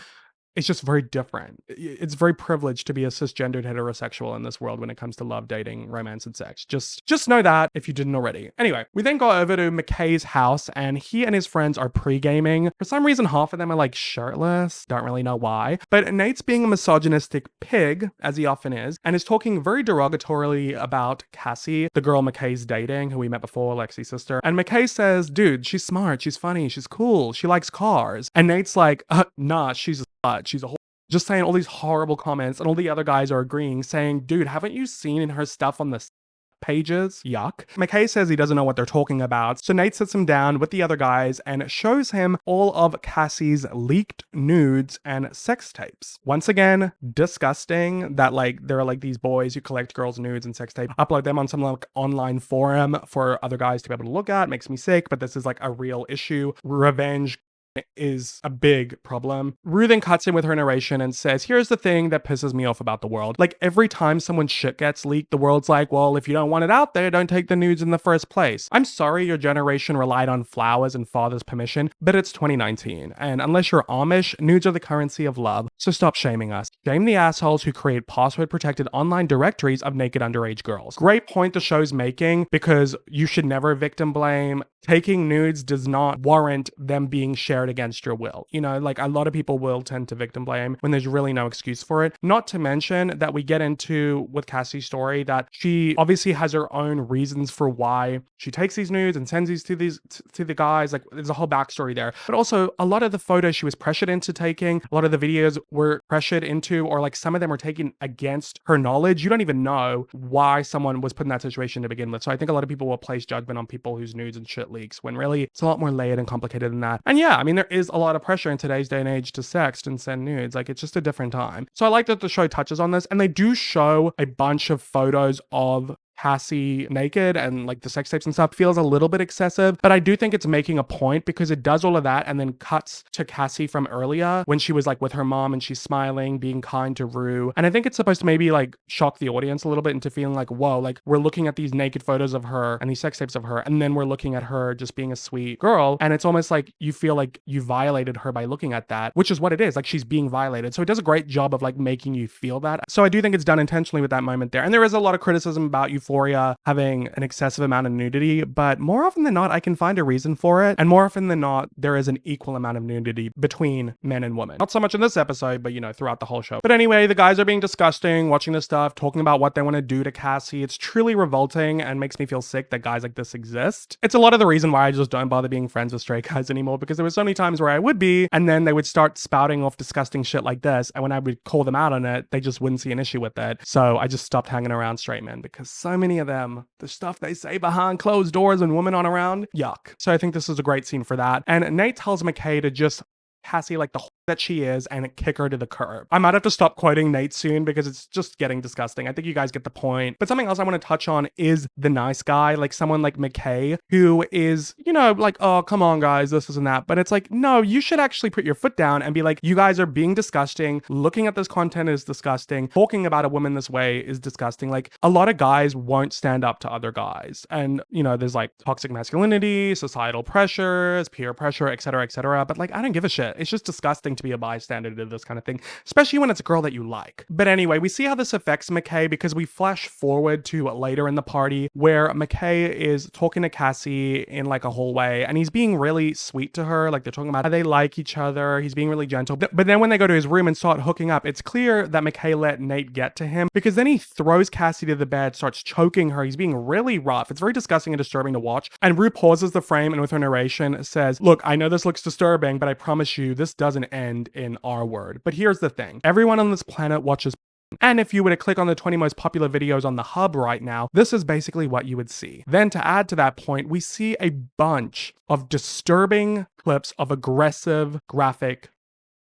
it's just very different. It's very privileged to be a cisgendered heterosexual in this world when it comes to love, dating, romance, and sex. Just know that if you didn't already. Anyway, we then go over to McKay's house and he and his friends are pre-gaming. For some reason, half of them are shirtless. Don't really know why. But Nate's being a misogynistic pig, as he often is, and is talking very derogatorily about Cassie, the girl McKay's dating, who we met before, Lexi's sister. And McKay says, dude, she's smart, she's funny, she's cool, she likes cars. And Nate's like, nah, she's a slut. She's a whole just saying all these horrible comments, and all the other guys are agreeing, saying, dude, haven't you seen her stuff on the pages? Yuck. McKay says he doesn't know what they're talking about, so Nate sits him down with the other guys and shows him all of Cassie's leaked nudes and sex tapes. Once again, disgusting that like there are like these boys who collect girls' nudes and sex tapes, upload them on some like online forum for other guys to be able to look at. Makes me sick, but this is like a real issue. Revenge is a big problem. Rue then cuts in with her narration and says, here's the thing that pisses me off about the world. Like every time someone's shit gets leaked, the world's like, well, if you don't want it out there, don't take the nudes in the first place. I'm sorry your generation relied on flowers and father's permission, but it's 2019. And unless you're Amish, nudes are the currency of love. So stop shaming us. Shame the assholes who create password protected online directories of naked underage girls. Great point the show's making, because you should never victim blame. Taking nudes does not warrant them being shared against your will. You know, like a lot of people will tend to victim blame when there's really no excuse for it. Not to mention that we get into with Cassie's story that she obviously has her own reasons for why she takes these nudes and sends these to the guys. Like there's a whole backstory there. But also a lot of the photos she was pressured into taking, a lot of the videos were pressured into, or like some of them were taken against her knowledge. You don't even know why someone was put in that situation to begin with. So I think a lot of people will place judgment on people whose nudes and shit leaks when really it's a lot more layered and complicated than that. And yeah, I mean, there is a lot of pressure in today's day and age to sext and send nudes. Like it's just a different time. So I like that the show touches on this, and they do show a bunch of photos of Cassie naked and like the sex tapes and stuff. Feels a little bit excessive, but I do think it's making a point because it does all of that and then cuts to Cassie from earlier when she was like with her mom and she's smiling, being kind to Rue. And I think it's supposed to maybe like shock the audience a little bit into feeling like, whoa, like we're looking at these naked photos of her and these sex tapes of her, and then we're looking at her just being a sweet girl. And it's almost like you feel like you violated her by looking at that, which is what it is. Like she's being violated. So it does a great job of like making you feel that. So I do think it's done intentionally with that moment there. And there is a lot of criticism about Euphoria having an excessive amount of nudity, but more often than not, I can find a reason for it. And more often than not, there is an equal amount of nudity between men and women. Not so much in this episode, but you know, throughout the whole show. But anyway, the guys are being disgusting, watching this stuff, talking about what they want to do to Cassie. It's truly revolting and makes me feel sick that guys like this exist. It's a lot of the reason why I just don't bother being friends with straight guys anymore, because there were so many times where I would be, and then they would start spouting off disgusting shit like this, and when I would call them out on it, they just wouldn't see an issue with it. So I just stopped hanging around straight men, because so many of them, the stuff they say behind closed doors and women on around, yuck. So I think this is a great scene for that. And Nate tells McKay to just Cassie like the that she is and kick her to the curb. I might have to stop quoting Nate soon because it's just getting disgusting. I think you guys get the point. But something else I want to touch on is the nice guy, like someone like McKay, who is, you know, like, oh, come on guys, this and that. But it's like, no, you should actually put your foot down and be like, you guys are being disgusting. Looking at this content is disgusting. Talking about a woman this way is disgusting. Like a lot of guys won't stand up to other guys. And, you know, there's like toxic masculinity, societal pressures, peer pressure, etc., etc. But like, I don't give a shit. It's just disgusting to be a bystander to this kind of thing, especially when it's a girl that you like. But anyway, we see how this affects McKay because we flash forward to later in the party where McKay is talking to Cassie in like a hallway and he's being really sweet to her. Like they're talking about how they like each other. He's being really gentle. But then when they go to his room and start hooking up, it's clear that McKay let Nate get to him because then he throws Cassie to the bed, starts choking her. He's being really rough. It's very disgusting and disturbing to watch. And Rue pauses the frame and with her narration says, look, I know this looks disturbing, but I promise you this doesn't end in R word. But here's the thing. Everyone on this planet watches, and if you were to click on the 20 most popular videos on the hub right now, this is basically what you would see. Then to add to that point, we see a bunch of disturbing clips of aggressive graphic.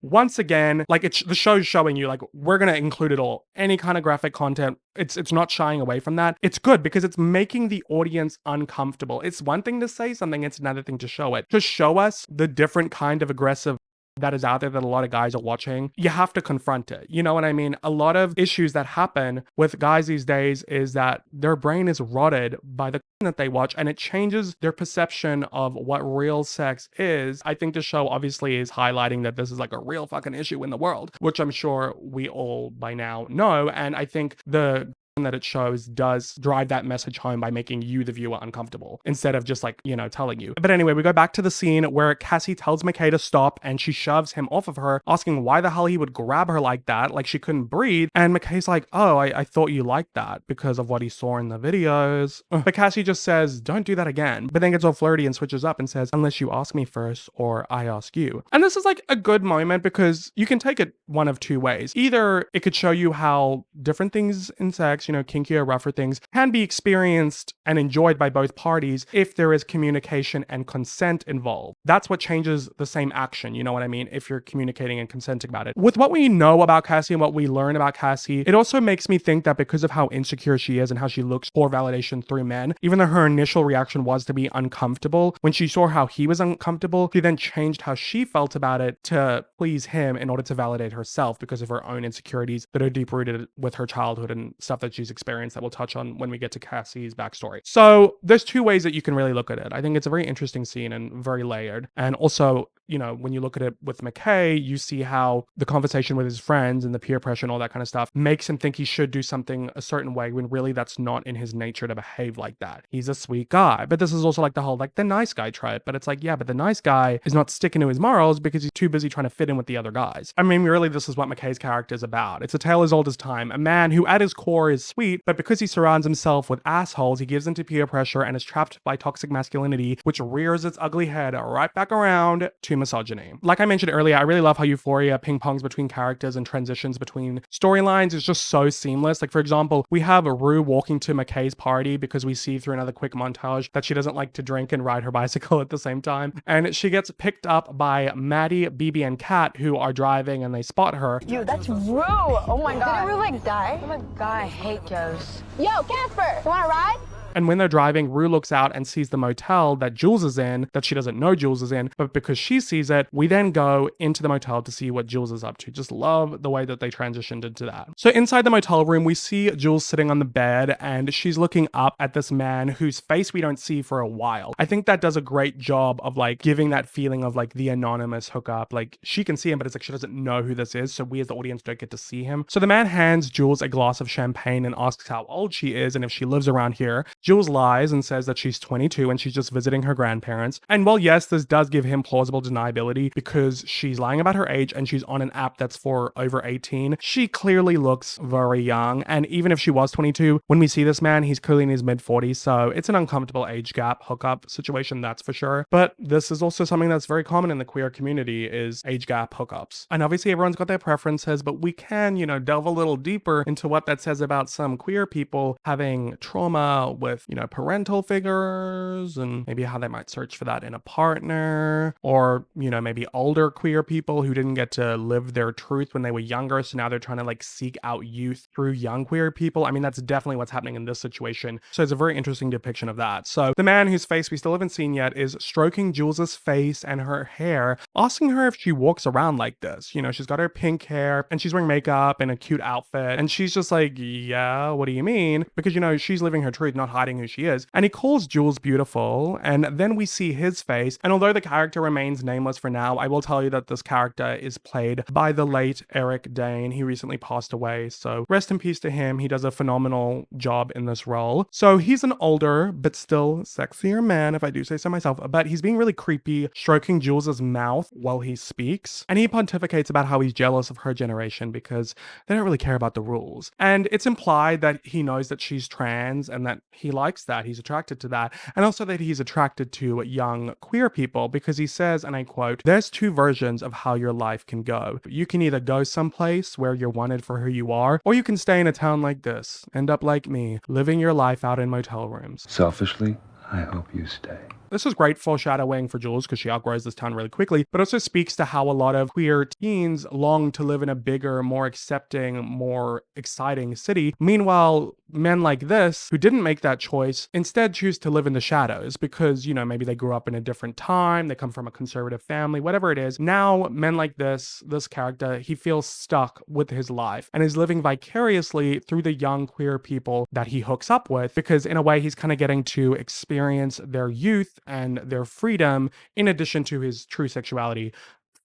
Once again, like the show's showing you, like, we're going to include it all. Any kind of graphic content, it's not shying away from that. It's good because it's making the audience uncomfortable. It's one thing to say something, it's another thing to show it. To show us the different kind of aggressive that is out there that a lot of guys are watching, you have to confront it. You know what I mean? A lot of issues that happen with guys these days is that their brain is rotted by the that they watch and it changes their perception of what real sex is. I think the show obviously is highlighting that this is like a real fucking issue in the world, which I'm sure we all by now know. And I think the that it shows does drive that message home by making you, the viewer, uncomfortable instead of just like, telling you. But anyway, we go back to the scene where Cassie tells McKay to stop and she shoves him off of her, asking why the hell he would grab her like that, like she couldn't breathe. And McKay's like, oh, I thought you liked that because of what he saw in the videos. But Cassie just says, don't do that again. But then gets all flirty and switches up and says, unless you ask me first or I ask you. And this is like a good moment because you can take it one of two ways. Either it could show you how different things in sex, kinkier, rougher things, can be experienced and enjoyed by both parties if there is communication and consent involved. That's what changes the same action, you know what I mean? If you're communicating and consenting about it. With what we know about Cassie and what we learn about Cassie, it also makes me think that because of how insecure she is and how she looks for validation through men, even though her initial reaction was to be uncomfortable, when she saw how he was uncomfortable, she then changed how she felt about it to please him in order to validate herself because of her own insecurities that are deep rooted with her childhood and stuff that she's experienced that we'll touch on when we get to Cassie's backstory. So there's two ways that you can really look at it. I think it's a very interesting scene and very layered. And also, when you look at it with McKay, you see how the conversation with his friends and the peer pressure and all that kind of stuff makes him think he should do something a certain way when really that's not in his nature to behave like that. He's a sweet guy. But this is also like the whole, the nice guy trope. But it's like, yeah, but the nice guy is not sticking to his morals because he's too busy trying to fit in with the other guys. I mean, really, this is what McKay's character is about. It's a tale as old as time. A man who at his core is sweet, but because he surrounds himself with assholes, he gives into peer pressure and is trapped by toxic masculinity, which rears its ugly head right back around to misogyny. Like I mentioned earlier, I really love how Euphoria ping-pongs between characters and transitions between storylines. It's just so seamless. Like, for example, we have Rue walking to McKay's party because we see through another quick montage that she doesn't like to drink and ride her bicycle at the same time. And she gets picked up by Maddy, BB, and Kat, who are driving, and they spot her. Yo, that's Rue. Oh my god. Didn't Rue die? Oh my god, I hate Joes. Yo, Casper, you wanna ride? And when they're driving, Rue looks out and sees the motel that Jules is in, that she doesn't know Jules is in, but because she sees it, we then go into the motel to see what Jules is up to. Just love the way that they transitioned into that. So inside the motel room, we see Jules sitting on the bed and she's looking up at this man whose face we don't see for a while. I think that does a great job of giving that feeling of the anonymous hookup. She can see him, but it's she doesn't know who this is. So we as the audience don't get to see him. So the man hands Jules a glass of champagne and asks how old she is and if she lives around here. Jules lies and says that she's 22 and she's just visiting her grandparents. And while yes, this does give him plausible deniability because she's lying about her age and she's on an app that's for over 18, she clearly looks very young. And even if she was 22, when we see this man, he's clearly in his mid-40s. So it's an uncomfortable age gap hookup situation, that's for sure. But this is also something that's very common in the queer community is age gap hookups. And obviously everyone's got their preferences, but we can, delve a little deeper into what that says about some queer people having trauma with, parental figures and maybe how they might search for that in a partner, or maybe older queer people who didn't get to live their truth when they were younger, so now they're trying to seek out youth through young queer people. I mean, that's definitely what's happening in this situation. So it's a very interesting depiction of that. So the man whose face we still haven't seen yet is stroking Jules's face and her hair, asking her if she walks around like this. She's got her pink hair and she's wearing makeup and a cute outfit, and she's just like, yeah, what do you mean? Because she's living her truth, not hiding who she is. And he calls Jules beautiful, and then we see his face. And although the character remains nameless for now, I will tell you that this character is played by the late Eric Dane. He recently passed away, so rest in peace to him. He does a phenomenal job in this role. So he's an older but still sexier man, if I do say so myself, but he's being really creepy, stroking Jules's mouth while he speaks, and he pontificates about how he's jealous of her generation because they don't really care about the rules. And it's implied that he knows that she's trans and that he likes that, he's attracted to that, and also that he's attracted to young queer people because he says, and I quote, "There's two versions of how your life can go. You can either go someplace where you're wanted for who you are, or you can stay in a town like this, end up like me, living your life out in motel rooms." Selfishly, I hope you stay. This is great foreshadowing for Jules because she outgrows this town really quickly, but also speaks to how a lot of queer teens long to live in a bigger, more accepting, more exciting city. Meanwhile, men like this, who didn't make that choice, instead choose to live in the shadows because, maybe they grew up in a different time, they come from a conservative family, whatever it is. Now, men like this character, he feels stuck with his life and is living vicariously through the young queer people that he hooks up with because in a way, he's kind of getting to experience their youth and their freedom in addition to his true sexuality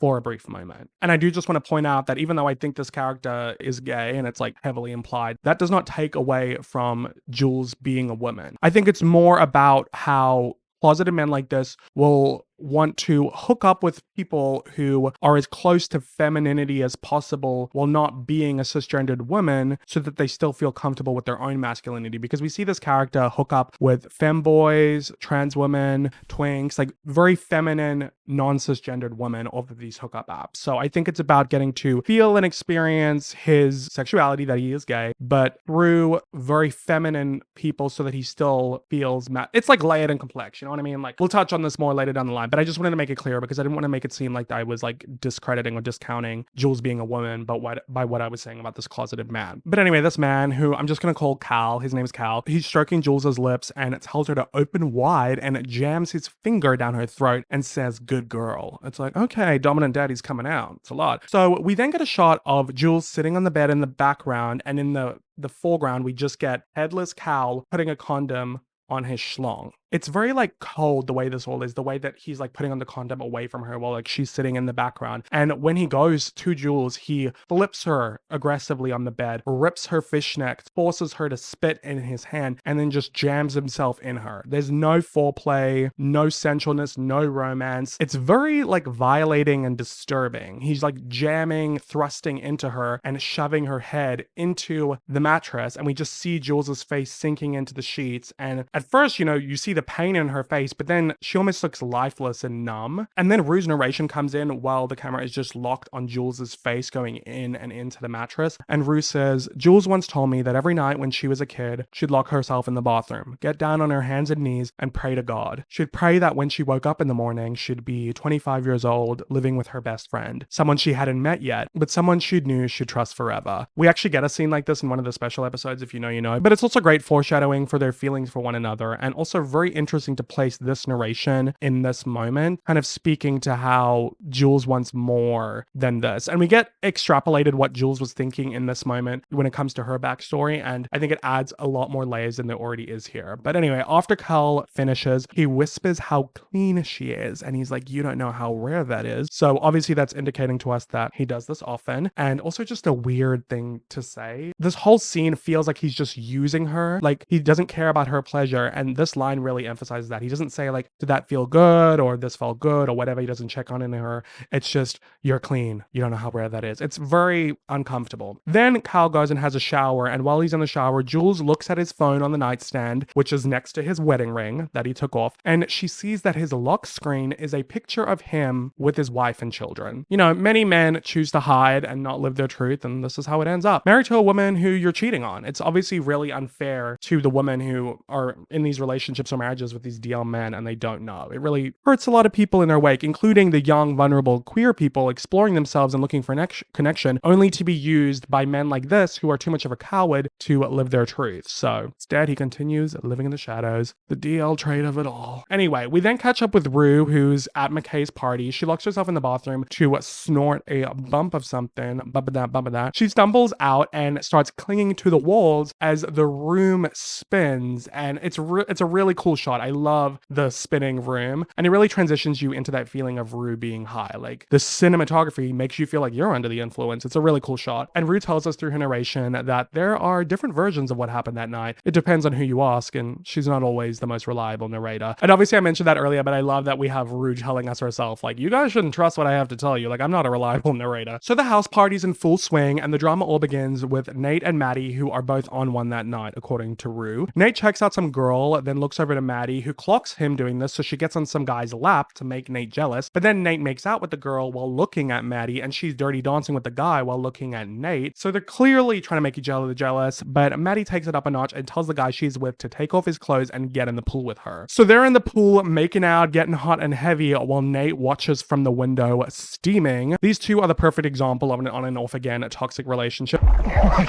for a brief moment. And I do just want to point out that even though I think this character is gay and it's like heavily implied, that does not take away from Jules being a woman. I think it's more about how closeted men like this will want to hook up with people who are as close to femininity as possible while not being a cisgendered woman, so that they still feel comfortable with their own masculinity. Because we see this character hook up with femboys, trans women, twinks, like very feminine, non-cisgendered women off of these hookup apps. So I think it's about getting to feel and experience his sexuality, that he is gay, but through very feminine people, so that he still feels it's like layered and complex, you know what I mean? Like, we'll touch on this more later down the line, but I just wanted to make it clear because I didn't want to make it seem like I was like discrediting or discounting Jules being a woman, but by what I was saying about this closeted man. But anyway, this man, who I'm just gonna call Cal, his name is Cal, he's stroking Jules's lips and it tells her to open wide, and it jams his finger down her throat and says, "Good girl." It's like, okay, dominant daddy's coming out. It's a lot. So we then get a shot of Jules sitting on the bed in the background, and in the foreground we just get headless Cal putting a condom on his schlong. It's very like cold the way this all is, the way that he's like putting on the condom away from her while like she's sitting in the background. And when he goes to Jules, he flips her aggressively on the bed, rips her fishnet, forces her to spit in his hand, and then just jams himself in her. There's no foreplay, no sensualness, no romance. It's very like violating and disturbing. He's like jamming, thrusting into her and shoving her head into the mattress, and we just see Jules's face sinking into the sheets. And at first, you know, you see the pain in her face, but then she almost looks lifeless and numb. And then Rue's narration comes in while the camera is just locked on Jules's face going in and into the mattress. And Rue says, "Jules once told me that every night when she was a kid, she'd lock herself in the bathroom, get down on her hands and knees and pray to God. She'd pray that when she woke up in the morning, she'd be 25 years old, living with her best friend, someone she hadn't met yet, but someone she knew she'd trust forever." We actually get a scene like this in one of the special episodes, if you know, you know. But it's also great foreshadowing for their feelings for one another, and also very interesting to place this narration in this moment, kind of speaking to how Jules wants more than this. And we get extrapolated what Jules was thinking in this moment when it comes to her backstory, and I think it adds a lot more layers than there already is here. But anyway, after Cal finishes, he whispers how clean she is, and he's like, "You don't know how rare that is." So obviously that's indicating to us that he does this often, and also just a weird thing to say. This whole scene feels like he's just using her, like he doesn't care about her pleasure, and this line really emphasizes that. He doesn't say like, "Did that feel good?" or "This felt good," or whatever. He doesn't check on in her. It's just, "You're clean. You don't know how rare that is." It's very uncomfortable. Then Cal goes and has a shower, and while he's in the shower, Jules looks at his phone on the nightstand, which is next to his wedding ring that he took off, and she sees that his lock screen is a picture of him with his wife and children. You know, many men choose to hide and not live their truth, and this is how it ends up. Married to a woman who you're cheating on. It's obviously really unfair to the women who are in these relationships or marriages with these DL men and they don't know. It really hurts a lot of people in their wake, including the young, vulnerable queer people exploring themselves and looking for connection, only to be used by men like this who are too much of a coward to live their truth. So instead, he continues living in the shadows, the DL trait of it all. Anyway, we then catch up with Rue, who's at McKay's party. She locks herself in the bathroom to snort a bump of something, bump of that, bump of that. She stumbles out and starts clinging to the walls as the room spins, and it's a really cool shot. I love the spinning room, and it really transitions you into that feeling of Rue being high. Like, the cinematography makes you feel like you're under the influence. It's a really cool shot. And Rue tells us through her narration that there are different versions of what happened that night. It depends on who you ask, and she's not always the most reliable narrator. And obviously I mentioned that earlier, but I love that we have Rue telling us herself, like, "You guys shouldn't trust what I have to tell you. Like, I'm not a reliable narrator." So the house party's in full swing, and the drama all begins with Nate and Maddy, who are both on one that night, according to Rue. Nate checks out some girl, then looks over to Maddy, who clocks him doing this, so she gets on some guy's lap to make Nate jealous. But then Nate makes out with the girl while looking at Maddy, and she's dirty dancing with the guy while looking at Nate. So they're clearly trying to make each other jealous, but Maddy takes it up a notch and tells the guy she's with to take off his clothes and get in the pool with her. So they're in the pool, making out, getting hot and heavy, while Nate watches from the window, steaming. These two are the perfect example of an on and off again toxic relationship.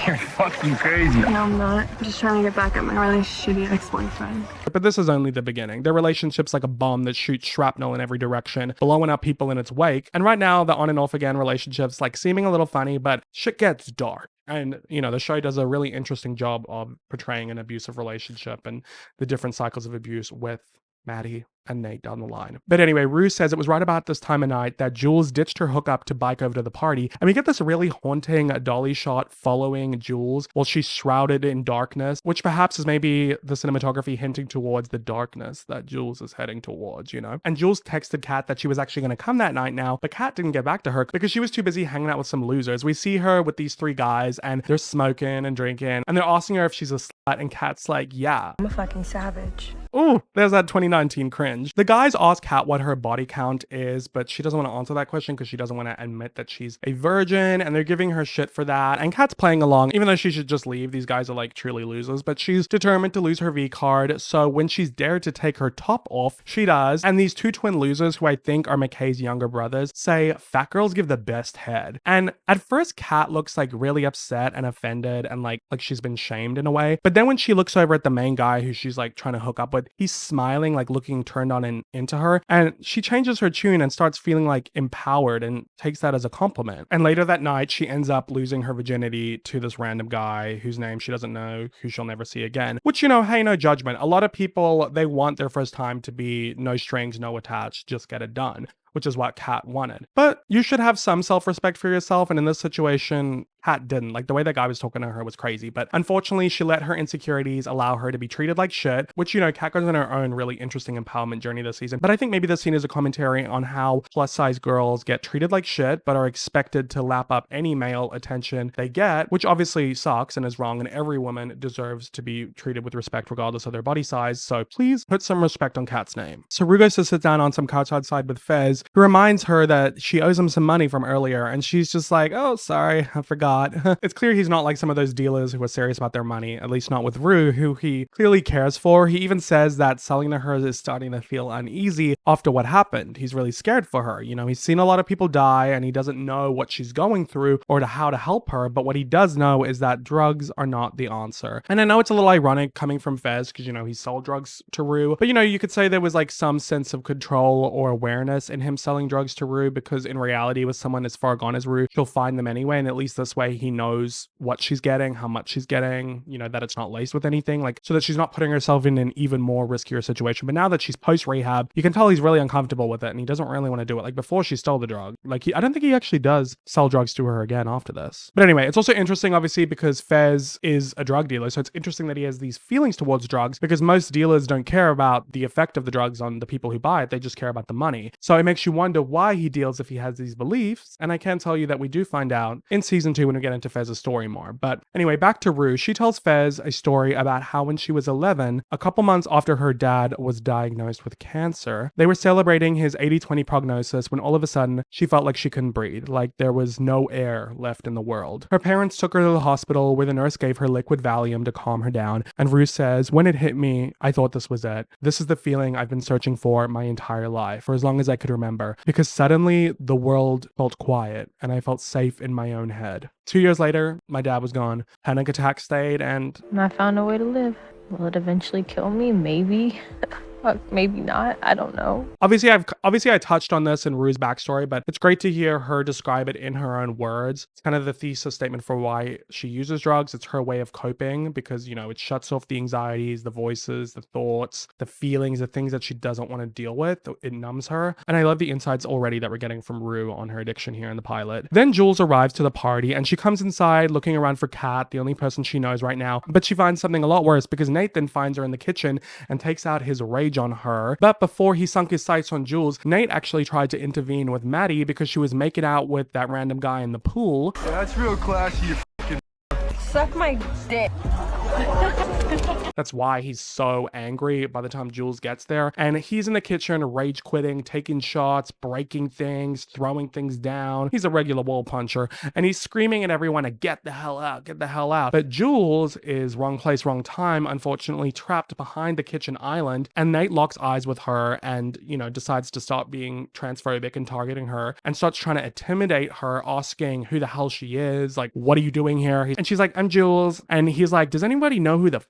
You're fucking crazy. No, I'm not. I'm just trying to get back at my really shitty ex-boyfriend. But this is only the beginning. Their relationship's like a bomb that shoots shrapnel in every direction, blowing up people in its wake. And right now, the on and off again relationship's like seeming a little funny, but shit gets dark. And, you know, the show does a really interesting job of portraying an abusive relationship and the different cycles of abuse with Maddy and Nate down the line. But anyway, Rue says it was right about this time of night that Jules ditched her hookup to bike over to the party, and we get this really haunting dolly shot following Jules while she's shrouded in darkness, which perhaps is maybe the cinematography hinting towards the darkness that Jules is heading towards, you know? And Jules texted Kat that she was actually going to come that night now, but Kat didn't get back to her because she was too busy hanging out with some losers. We see her with these 3 guys, and they're smoking and drinking, and they're asking her if she's a slut, and Kat's like, yeah. I'm a fucking savage. Ooh, there's that 2019 cringe. The guys ask Kat what her body count is, but she doesn't want to answer that question because she doesn't want to admit that she's a virgin, and they're giving her shit for that. And Kat's playing along, even though she should just leave. These guys are like truly losers, but she's determined to lose her V card. So when she's dared to take her top off, she does. And these 2 twin losers, who I think are McKay's younger brothers, say fat girls give the best head. And at first, Kat looks like really upset and offended and like she's been shamed in a way. But then when she looks over at the main guy who she's like trying to hook up with, he's smiling, like looking turned on and into her, and she changes her tune and starts feeling like empowered and takes that as a compliment. And later that night, she ends up losing her virginity to this random guy whose name she doesn't know, who she'll never see again. Which, you know, hey, no judgment. A lot of people, they want their first time to be no strings, no attached, just get it done, which is what Kat wanted. But you should have some self-respect for yourself, and in this situation, Kat didn't. Like, the way that guy was talking to her was crazy, but unfortunately, she let her insecurities allow her to be treated like shit, which, you know, Kat goes on her own really interesting empowerment journey this season. But I think maybe this scene is a commentary on how plus-size girls get treated like shit, but are expected to lap up any male attention they get, which obviously sucks and is wrong, and every woman deserves to be treated with respect regardless of their body size, so please put some respect on Kat's name. So Rue goes to sit down on some couch outside with Fez, who reminds her that she owes him some money from earlier, and she's just like, oh, sorry, I forgot. It's clear he's not like some of those dealers who are serious about their money, at least not with Rue, who he clearly cares for. He even says that selling to her is starting to feel uneasy after what happened. He's really scared for her. You know, he's seen a lot of people die, and he doesn't know what she's going through or how to help her, but what he does know is that drugs are not the answer. And I know it's a little ironic coming from Fez, because, you know, he sold drugs to Rue, but, you know, you could say there was like some sense of control or awareness in him selling drugs to Rue, because in reality, with someone as far gone as Rue, she'll find them anyway, and at least this way he knows what she's getting, how much she's getting, you know, that it's not laced with anything, like, so that she's not putting herself in an even more riskier situation. But now that she's post rehab, you can tell he's really uncomfortable with it, and he doesn't really want to do it. Like, before she stole the drug, like, I don't think he actually does sell drugs to her again after this. But anyway, it's also interesting, obviously, because Fez is a drug dealer, so it's interesting that he has these feelings towards drugs, because most dealers don't care about the effect of the drugs on the people who buy it, they just care about the money. So it makes you wonder why he deals if he has these beliefs, and I can tell you that we do find out in season 2 when we get into Fez's story more. But anyway, back to Rue. She tells Fez a story about how when she was 11, a couple months after her dad was diagnosed with cancer, they were celebrating his 80-20 prognosis when all of a sudden she felt like she couldn't breathe, like there was no air left in the world. Her parents took her to the hospital where the nurse gave her liquid Valium to calm her down, and Rue says, when it hit me, I thought this was it. This is the feeling I've been searching for my entire life, for as long as I could remember, because suddenly the world felt quiet and I felt safe in my own head. 2 years later, my dad was gone. Panic attack stayed, and I found a way to live. Will it eventually kill me? Maybe. Maybe not. I don't know. Obviously, I touched on this in Rue's backstory, but it's great to hear her describe it in her own words. It's kind of the thesis statement for why she uses drugs. It's her way of coping because, you know, it shuts off the anxieties, the voices, the thoughts, the feelings, the things that she doesn't want to deal with. It numbs her. And I love the insights already that we're getting from Rue on her addiction here in the pilot. Then Jules arrives to the party and she comes inside looking around for Kat, the only person she knows right now. But she finds something a lot worse because Nate then finds her in the kitchen and takes out his rage on her. But before he sunk his sights on Jules, Nate actually tried to intervene with Maddy because she was making out with that random guy in the pool. Yeah, that's real classy, you fucking. Suck my dick. That's why he's so angry by the time Jules gets there. And he's in the kitchen, rage quitting, taking shots, breaking things, throwing things down. He's a regular wall puncher. And he's screaming at everyone to get the hell out, get the hell out. But Jules is wrong place, wrong time, unfortunately trapped behind the kitchen island. And Nate locks eyes with her and, you know, decides to stop being transphobic and targeting her and starts trying to intimidate her, asking who the hell she is. Like, what are you doing here? And she's like, I'm Jules. And he's like, does anybody know who the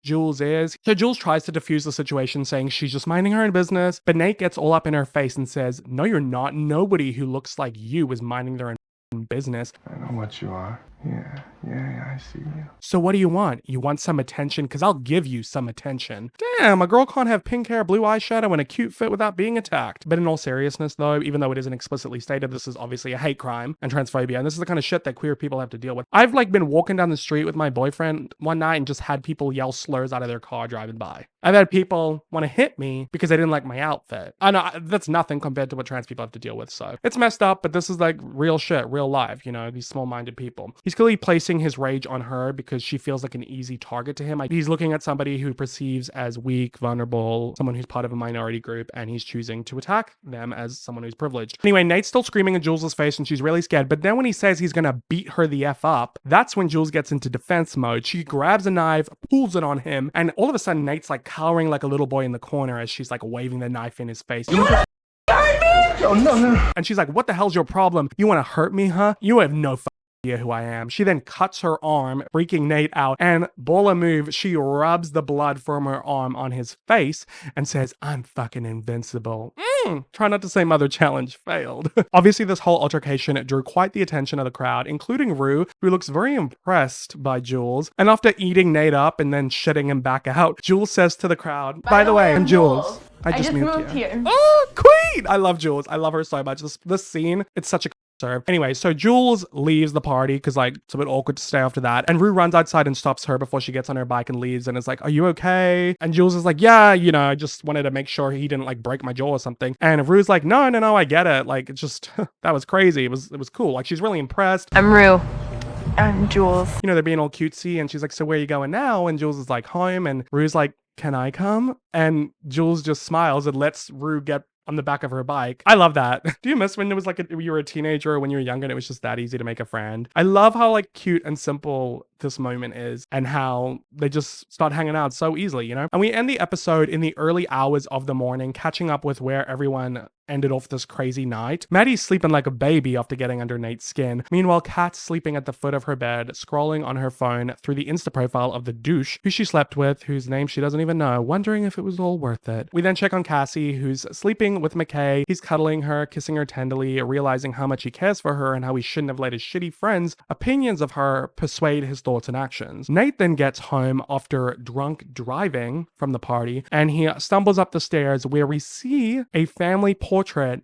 Jules is? So Jules tries to defuse the situation, saying she's just minding her own business, but Nate gets all up in her face and says, no, you're not. Nobody who looks like you is minding their own business. I know what you are. Yeah, I see you. So what do you want? You want some attention? Because I'll give you some attention. Damn, a girl can't have pink hair, blue eyeshadow, and a cute fit without being attacked. But in all seriousness though, even though it isn't explicitly stated, this is obviously a hate crime and transphobia, and this is the kind of shit that queer people have to deal with. I've like been walking down the street with my boyfriend one night and just had people yell slurs out of their car driving by. I've had people want to hit me because they didn't like my outfit. I know that's nothing compared to what trans people have to deal with, so it's messed up, but this is like real shit, real life, you know, these small-minded people. He's clearly placing his rage on her because she feels like an easy target to him. He's looking at somebody who perceives as weak, vulnerable, someone who's part of a minority group, and he's choosing to attack them as someone who's privileged. Anyway, Nate's still screaming in Jules' face and she's really scared, but then when he says he's gonna beat her the F up, that's when Jules gets into defense mode. She grabs a knife, pulls it on him, and all of a sudden Nate's like cowering like a little boy in the corner as she's like waving the knife in his face. Oh, no. And she's like, what the hell's your problem? You want to hurt me, huh? You have no idea who I am. She then cuts her arm, freaking Nate out, and baller move, she rubs the blood from her arm on his face and says, I'm fucking invincible. Try not to say mother challenge failed. Obviously, this whole altercation drew quite the attention of the crowd, including Rue, who looks very impressed by Jules. And after eating Nate up and then shitting him back out, Jules says to the crowd, by the way, I'm Jules. I just moved here. Oh, queen! I love Jules. I love her so much. This scene, it's such a serve. Anyway, so Jules leaves the party because like it's a bit awkward to stay after that, and Rue runs outside and stops her before she gets on her bike and leaves and is like, are you okay? And Jules is like, yeah, you know, I just wanted to make sure he didn't like break my jaw or something. And Rue's like, no, I get it. Like, it's just that was crazy. It was cool. Like, she's really impressed. I'm Rue. I'm Jules. You know, they're being all cutesy and she's like, so where are you going now? And Jules is like, home. And Rue's like, can I come? And Jules just smiles and lets Rue get on the back of her bike. I love that. Do you miss when it was like you were a teenager or when you were younger and it was just that easy to make a friend? I love how like cute and simple this moment is and how they just start hanging out so easily, you know? And we end the episode in the early hours of the morning, catching up with where everyone ended off this crazy night. Maddie's sleeping like a baby after getting under Nate's skin. Meanwhile, Kat's sleeping at the foot of her bed, scrolling on her phone through the Insta profile of the douche who she slept with, whose name she doesn't even know, wondering if it was all worth it. We then check on Cassie, who's sleeping with McKay. He's cuddling her, kissing her tenderly, realizing how much he cares for her and how he shouldn't have let his shitty friends' opinions of her persuade his thoughts and actions. Nate then gets home after drunk driving from the party, and he stumbles up the stairs where we see a family portrait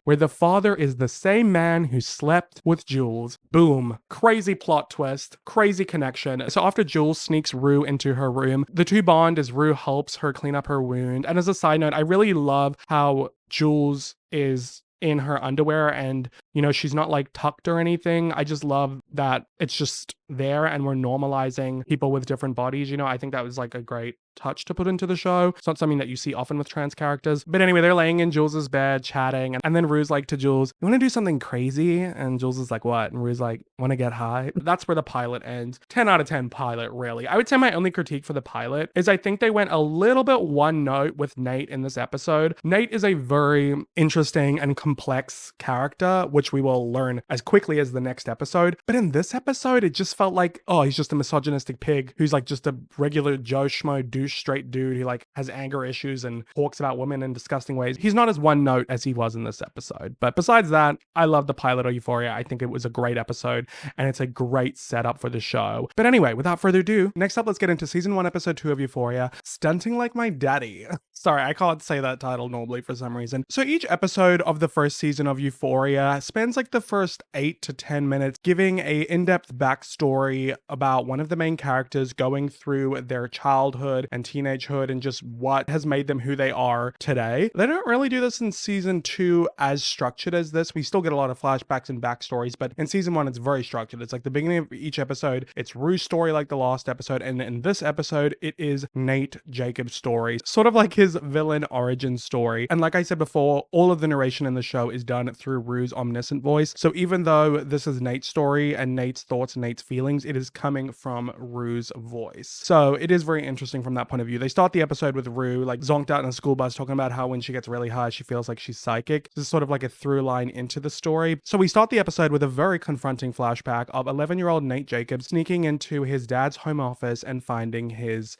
where the father is the same man who slept with Jules. Boom. Crazy plot twist. Crazy connection. So after Jules sneaks Rue into her room, the two bond as Rue helps her clean up her wound. And as a side note, I really love how Jules is in her underwear and, you know, she's not like tucked or anything. I just love that it's just there and we're normalizing people with different bodies. You know, I think that was like a great touch to put into the show. It's not something that you see often with trans characters. But anyway, they're laying in Jules's bed chatting, and then Rue's like to Jules, you want to do something crazy? And Jules is like, what? And Rue's like, want to get high? That's where the pilot ends. 10 out of 10 pilot, really. I would say my only critique for the pilot is I think they went a little bit one note with Nate in this episode. Nate is a very interesting and complex character, which we will learn as quickly as the next episode. But in this episode, it just felt like, oh, he's just a misogynistic pig who's like just a regular Joe Schmo douche straight dude who like has anger issues and talks about women in disgusting ways. He's not as one note as he was in this episode. But besides that, I love the pilot of Euphoria. I think it was a great episode and it's a great setup for the show. But anyway, without further ado, next up, let's get into season 1, episode 2 of Euphoria, Stunting Like My Daddy. Sorry, I can't say that title normally for some reason. So each episode of the first season of Euphoria spends like the first 8 to 10 minutes giving a in-depth backstory about one of the main characters going through their childhood and teenagehood and just what has made them who they are today. They don't really do this in season 2 as structured as this. We still get a lot of flashbacks and backstories, but in season 1 it's very structured. It's like the beginning of each episode, it's Rue's story like the last episode, and in this episode it is Nate Jacobs' story, sort of like his villain origin story. And like I said before, all of the narration in the show is done through Rue's omniscient voice. So even though this is Nate's story and Nate's thoughts and Nate's feelings, it is coming from Rue's voice. So it is very interesting from that point of view. They start the episode with Rue like zonked out in a school bus talking about how when she gets really high, she feels like she's psychic. This is sort of like a through line into the story. So we start the episode with a very confronting flashback of 11-year-old Nate Jacobs sneaking into his dad's home office and finding his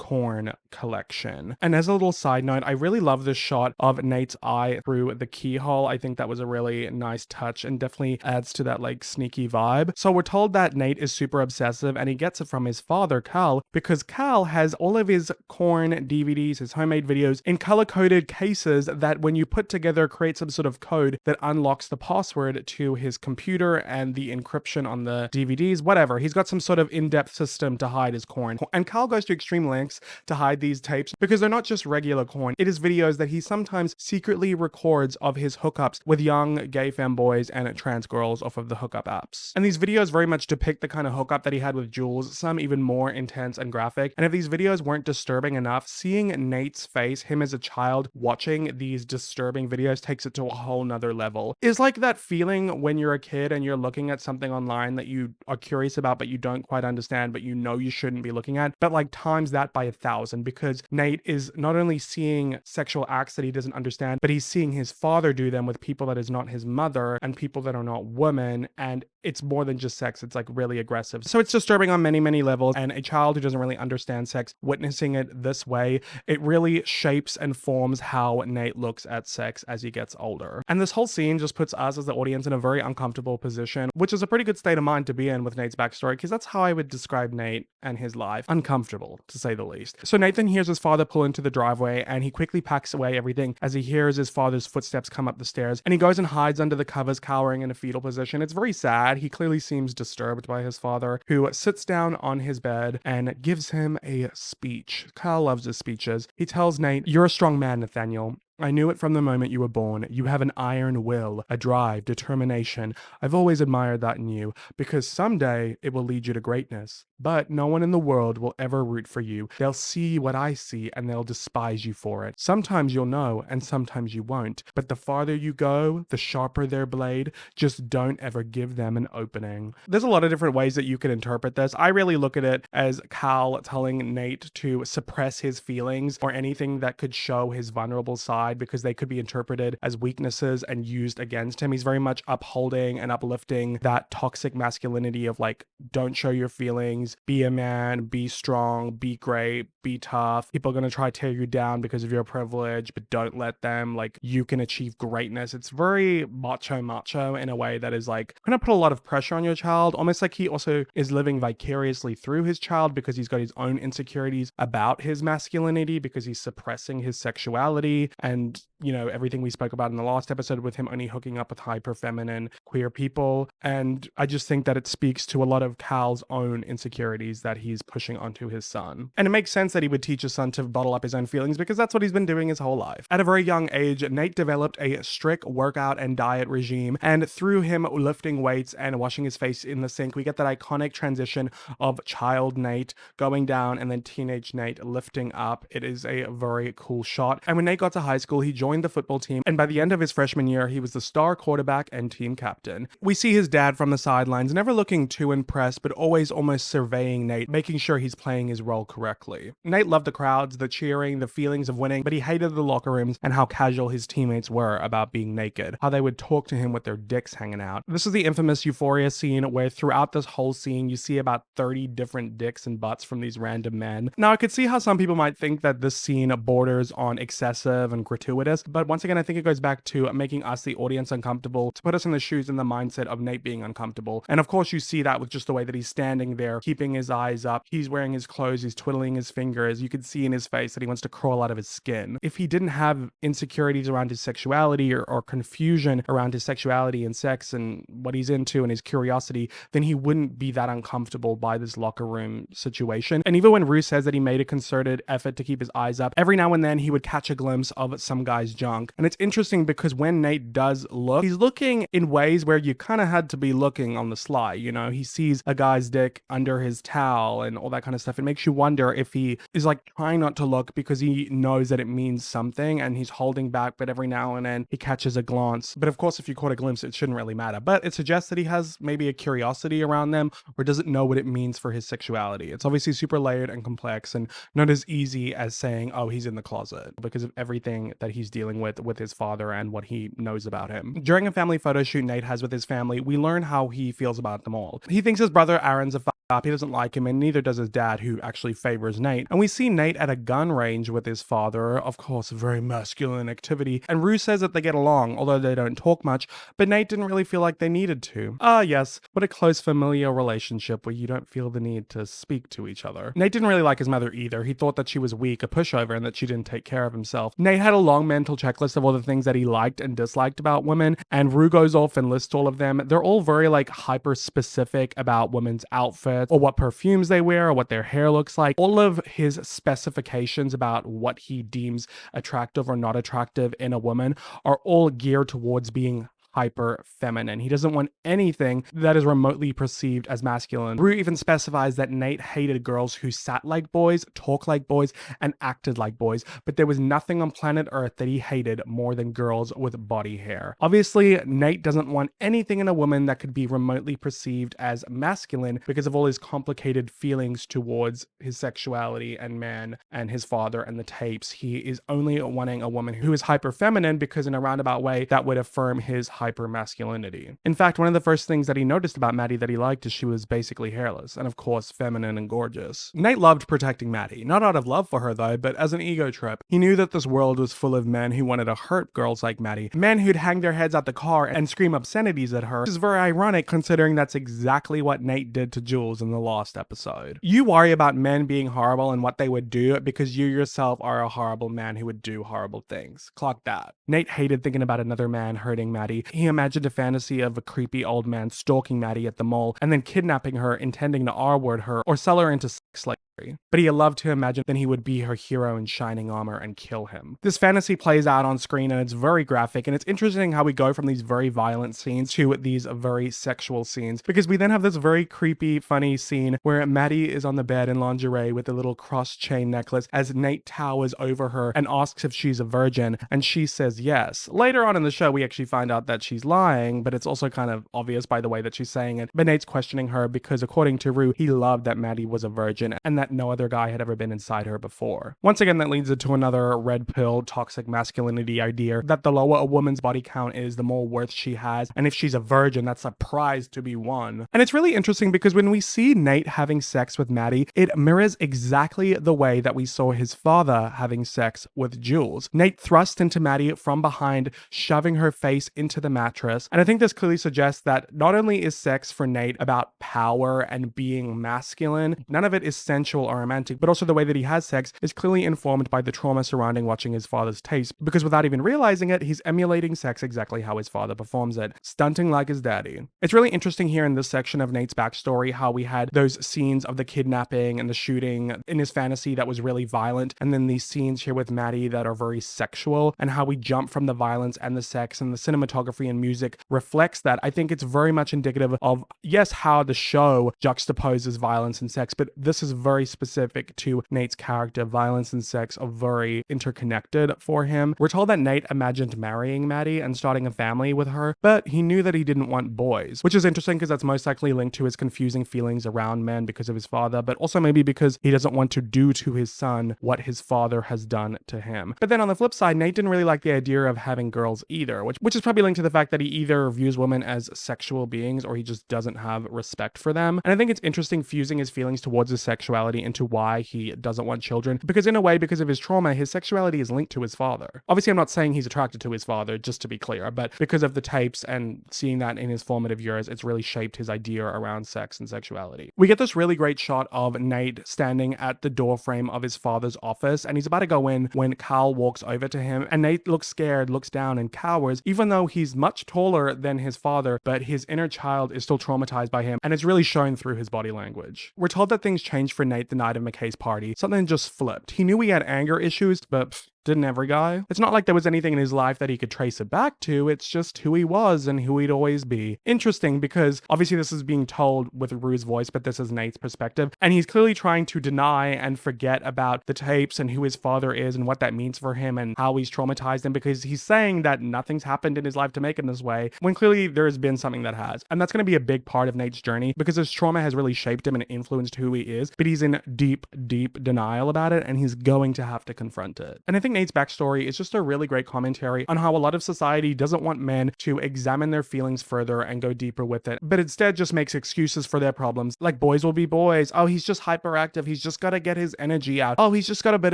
corn collection. And as a little side note, I really love this shot of Nate's eye through the keyhole. I think that was a really nice touch and definitely adds to that like sneaky vibe. So we're told that Nate is super obsessive and he gets it from his father, Cal, because Cal has all of his corn DVDs, his homemade videos in color-coded cases that when you put together create some sort of code that unlocks the password to his computer and the encryption on the DVDs, whatever. He's got some sort of in-depth system to hide his corn. And Cal goes to extreme lengths to hide these tapes because they're not just regular corn. It is videos that he sometimes secretly records of his hookups with young gay femboys and trans girls off of the hookup apps. And these videos very much depict the kind of hookup that he had with Jules, some even more intense and graphic. And if these videos weren't disturbing enough, seeing Nate's face, him as a child watching these disturbing videos, takes it to a whole nother level. It's like that feeling when you're a kid and you're looking at something online that you are curious about but you don't quite understand, but you know you shouldn't be looking at, but like times that by 1,000, because Nate is not only seeing sexual acts that he doesn't understand, but he's seeing his father do them with people that is not his mother and people that are not women, and it's more than just sex, it's like really aggressive. So it's disturbing on many, many levels, and a child who doesn't really understand sex, witnessing it this way, it really shapes and forms how Nate looks at sex as he gets older. And this whole scene just puts us as the audience in a very uncomfortable position, which is a pretty good state of mind to be in with Nate's backstory, because that's how I would describe Nate and his life. Uncomfortable, to say the least. So Nathan hears his father pull into the driveway, and he quickly packs away everything as he hears his father's footsteps come up the stairs, and he goes and hides under the covers, cowering in a fetal position. It's very sad. He clearly seems disturbed by his father, who sits down on his bed and gives him a speech. Kyle loves his speeches. He tells Nate, "You're a strong man, Nathaniel. I knew it from the moment you were born. You have an iron will, a drive, determination. I've always admired that in you, because someday it will lead you to greatness. But no one in the world will ever root for you. They'll see what I see and they'll despise you for it. Sometimes you'll know and sometimes you won't. But the farther you go, the sharper their blade. Just don't ever give them an opening." There's a lot of different ways that you can interpret this. I really look at it as Cal telling Nate to suppress his feelings or anything that could show his vulnerable side, because they could be interpreted as weaknesses and used against him. He's very much upholding and uplifting that toxic masculinity of like, don't show your feelings, be a man, be strong, be great, be tough. People are going to try to tear you down because of your privilege, but don't let them. Like, you can achieve greatness. It's very macho in a way that is like going to put a lot of pressure on your child, almost like he also is living vicariously through his child because he's got his own insecurities about his masculinity, because he's suppressing his sexuality and, you know, everything we spoke about in the last episode with him only hooking up with hyper feminine queer people. And I just think that it speaks to a lot of Cal's own insecurities that he's pushing onto his son. And it makes sense that he would teach his son to bottle up his own feelings, because that's what he's been doing his whole life. At a very young age, Nate developed a strict workout and diet regime, and through him lifting weights and washing his face in the sink, we get that iconic transition of child Nate going down and then teenage Nate lifting up. It is a very cool shot. And when Nate got to high school, he joined the football team, and by the end of his freshman year, he was the star quarterback and team captain. We see his dad from the sidelines, never looking too impressed, but always almost surveying Nate, making sure he's playing his role correctly. Nate loved the crowds, the cheering, the feelings of winning, but he hated the locker rooms and how casual his teammates were about being naked, how they would talk to him with their dicks hanging out. This is the infamous Euphoria scene where throughout this whole scene, you see about 30 different dicks and butts from these random men. Now, I could see how some people might think that this scene borders on excessive and gratuitous, but once again, I think it goes back to making us, the audience, uncomfortable, to put us in the shoes and the mindset of Nate being uncomfortable. And of course, you see that with just the way that he's standing there, keeping his eyes up. He's wearing his clothes, he's twiddling his fingers. You can see in his face that he wants to crawl out of his skin. If he didn't have insecurities around his sexuality or confusion around his sexuality and sex and what he's into and his curiosity, then he wouldn't be that uncomfortable by this locker room situation. And even when Rue says that he made a concerted effort to keep his eyes up, every now and then he would catch a glimpse of some guy's junk. And it's interesting because when Nate does look, he's looking in ways where you kind of had to be looking on the sly. You know, he sees a guy's dick under his towel and all that kind of stuff. It makes you wonder if he is like trying not to look because he knows that it means something and he's holding back, but every now and then he catches a glance. But of course, if you caught a glimpse, it shouldn't really matter. But it suggests that he has maybe a curiosity around them or doesn't know what it means for his sexuality. It's obviously super layered and complex and not as easy as saying, oh, he's in the closet, because of everything that he's dealing with his father and what he knows about him. During a family photo shoot Nate has with his family, we learn how he feels about them all. He thinks his brother Aaron's a up. He doesn't like him, and neither does his dad, who actually favors Nate. And we see Nate at a gun range with his father, of course, very masculine activity, and Rue says that they get along, although they don't talk much, but Nate didn't really feel like they needed to. Ah, yes, what a close familial relationship where you don't feel the need to speak to each other. Nate didn't really like his mother either. He thought that she was weak, a pushover, and that she didn't take care of himself. Nate had a long mental checklist of all the things that he liked and disliked about women, and Rue goes off and lists all of them. They're all very like hyper specific about women's outfits or what perfumes they wear or what their hair looks like. All of his specifications about what he deems attractive or not attractive in a woman are all geared towards being hyper feminine. He doesn't want anything that is remotely perceived as masculine. Rue even specifies that Nate hated girls who sat like boys, talked like boys, and acted like boys, but there was nothing on planet Earth that he hated more than girls with body hair. Obviously, Nate doesn't want anything in a woman that could be remotely perceived as masculine because of all his complicated feelings towards his sexuality and man and his father and the tapes. He is only wanting a woman who is hyper feminine because in a roundabout way that would affirm his hyper masculinity. In fact, one of the first things that he noticed about Maddy that he liked is she was basically hairless and of course feminine and gorgeous. Nate loved protecting Maddy, not out of love for her though, but as an ego trip. He knew that this world was full of men who wanted to hurt girls like Maddy, men who'd hang their heads out the car and scream obscenities at her, which is very ironic considering that's exactly what Nate did to Jules in the last episode. You worry about men being horrible and what they would do because you yourself are a horrible man who would do horrible things. Clock that. Nate hated thinking about another man hurting Maddy. He imagined a fantasy of a creepy old man stalking Maddy at the mall and then kidnapping her, intending to R-word her or sell her into sex slavery. But he loved to imagine that he would be her hero in shining armor and kill him. This fantasy plays out on screen and it's very graphic, and it's interesting how we go from these very violent scenes to these very sexual scenes, because we then have this very creepy, funny scene where Maddy is on the bed in lingerie with a little cross chain necklace as Nate towers over her and asks if she's a virgin, and she says yes. Later on in the show, we actually find out that she's lying, but it's also kind of obvious by the way that she's saying it. But Nate's questioning her because according to Rue, he loved that Maddy was a virgin and that no other guy had ever been inside her before. Once again, that leads into another red pill toxic masculinity idea that the lower a woman's body count is, the more worth she has, and if she's a virgin, that's a prize to be won. And it's really interesting because when we see Nate having sex with Maddy, it mirrors exactly the way that we saw his father having sex with Jules. Nate thrust into Maddy from behind, shoving her face into the mattress, and I think this clearly suggests that not only is sex for Nate about power and being masculine, none of it is sensual or romantic, but also the way that he has sex is clearly informed by the trauma surrounding watching his father's tapes, because without even realizing it, he's emulating sex exactly how his father performs it, stunting like his daddy. It's really interesting here in this section of Nate's backstory how we had those scenes of the kidnapping and the shooting in his fantasy that was really violent, and then these scenes here with Maddy that are very sexual, and how we jump from the violence and the sex, and the cinematography and music reflects that. I think it's very much indicative of, yes, how the show juxtaposes violence and sex, but this is very specific to Nate's character. Violence and sex are very interconnected for him. We're told that Nate imagined marrying Maddy and starting a family with her, but he knew that he didn't want boys, which is interesting because that's most likely linked to his confusing feelings around men because of his father, but also maybe because he doesn't want to do to his son what his father has done to him. But then on the flip side, Nate didn't really like the idea of having girls either, which is probably linked to the fact that he either views women as sexual beings or he just doesn't have respect for them. And I think it's interesting fusing his feelings towards his sexuality into why he doesn't want children, because in a way, because of his trauma, his sexuality is linked to his father. Obviously, I'm not saying he's attracted to his father, just to be clear, but because of the tapes and seeing that in his formative years, it's really shaped his idea around sex and sexuality. We get this really great shot of Nate standing at the door frame of his father's office, and he's about to go in when Cal walks over to him, and Nate looks scared, looks down and cowers, even though he's much taller than his father, but his inner child is still traumatized by him, and it's really shown through his body language. We're told that things changed for Nate the night of McKay's party. Something just flipped. He knew he had anger issues, but didn't every guy? It's not like there was anything in his life that he could trace it back to, it's just who he was and who he'd always be. Interesting, because obviously this is being told with Rue's voice, but this is Nate's perspective, and he's clearly trying to deny and forget about the tapes and who his father is and what that means for him and how he's traumatized him, because he's saying that nothing's happened in his life to make him this way, when clearly there has been something that has. And that's going to be a big part of Nate's journey, because his trauma has really shaped him and influenced who he is, but he's in deep, deep denial about it, and he's going to have to confront it. And I think think Nate's backstory is just a really great commentary on how a lot of society doesn't want men to examine their feelings further and go deeper with it, but instead just makes excuses for their problems. Like, boys will be boys. Oh, he's just hyperactive. He's just got to get his energy out. Oh, he's just got a bit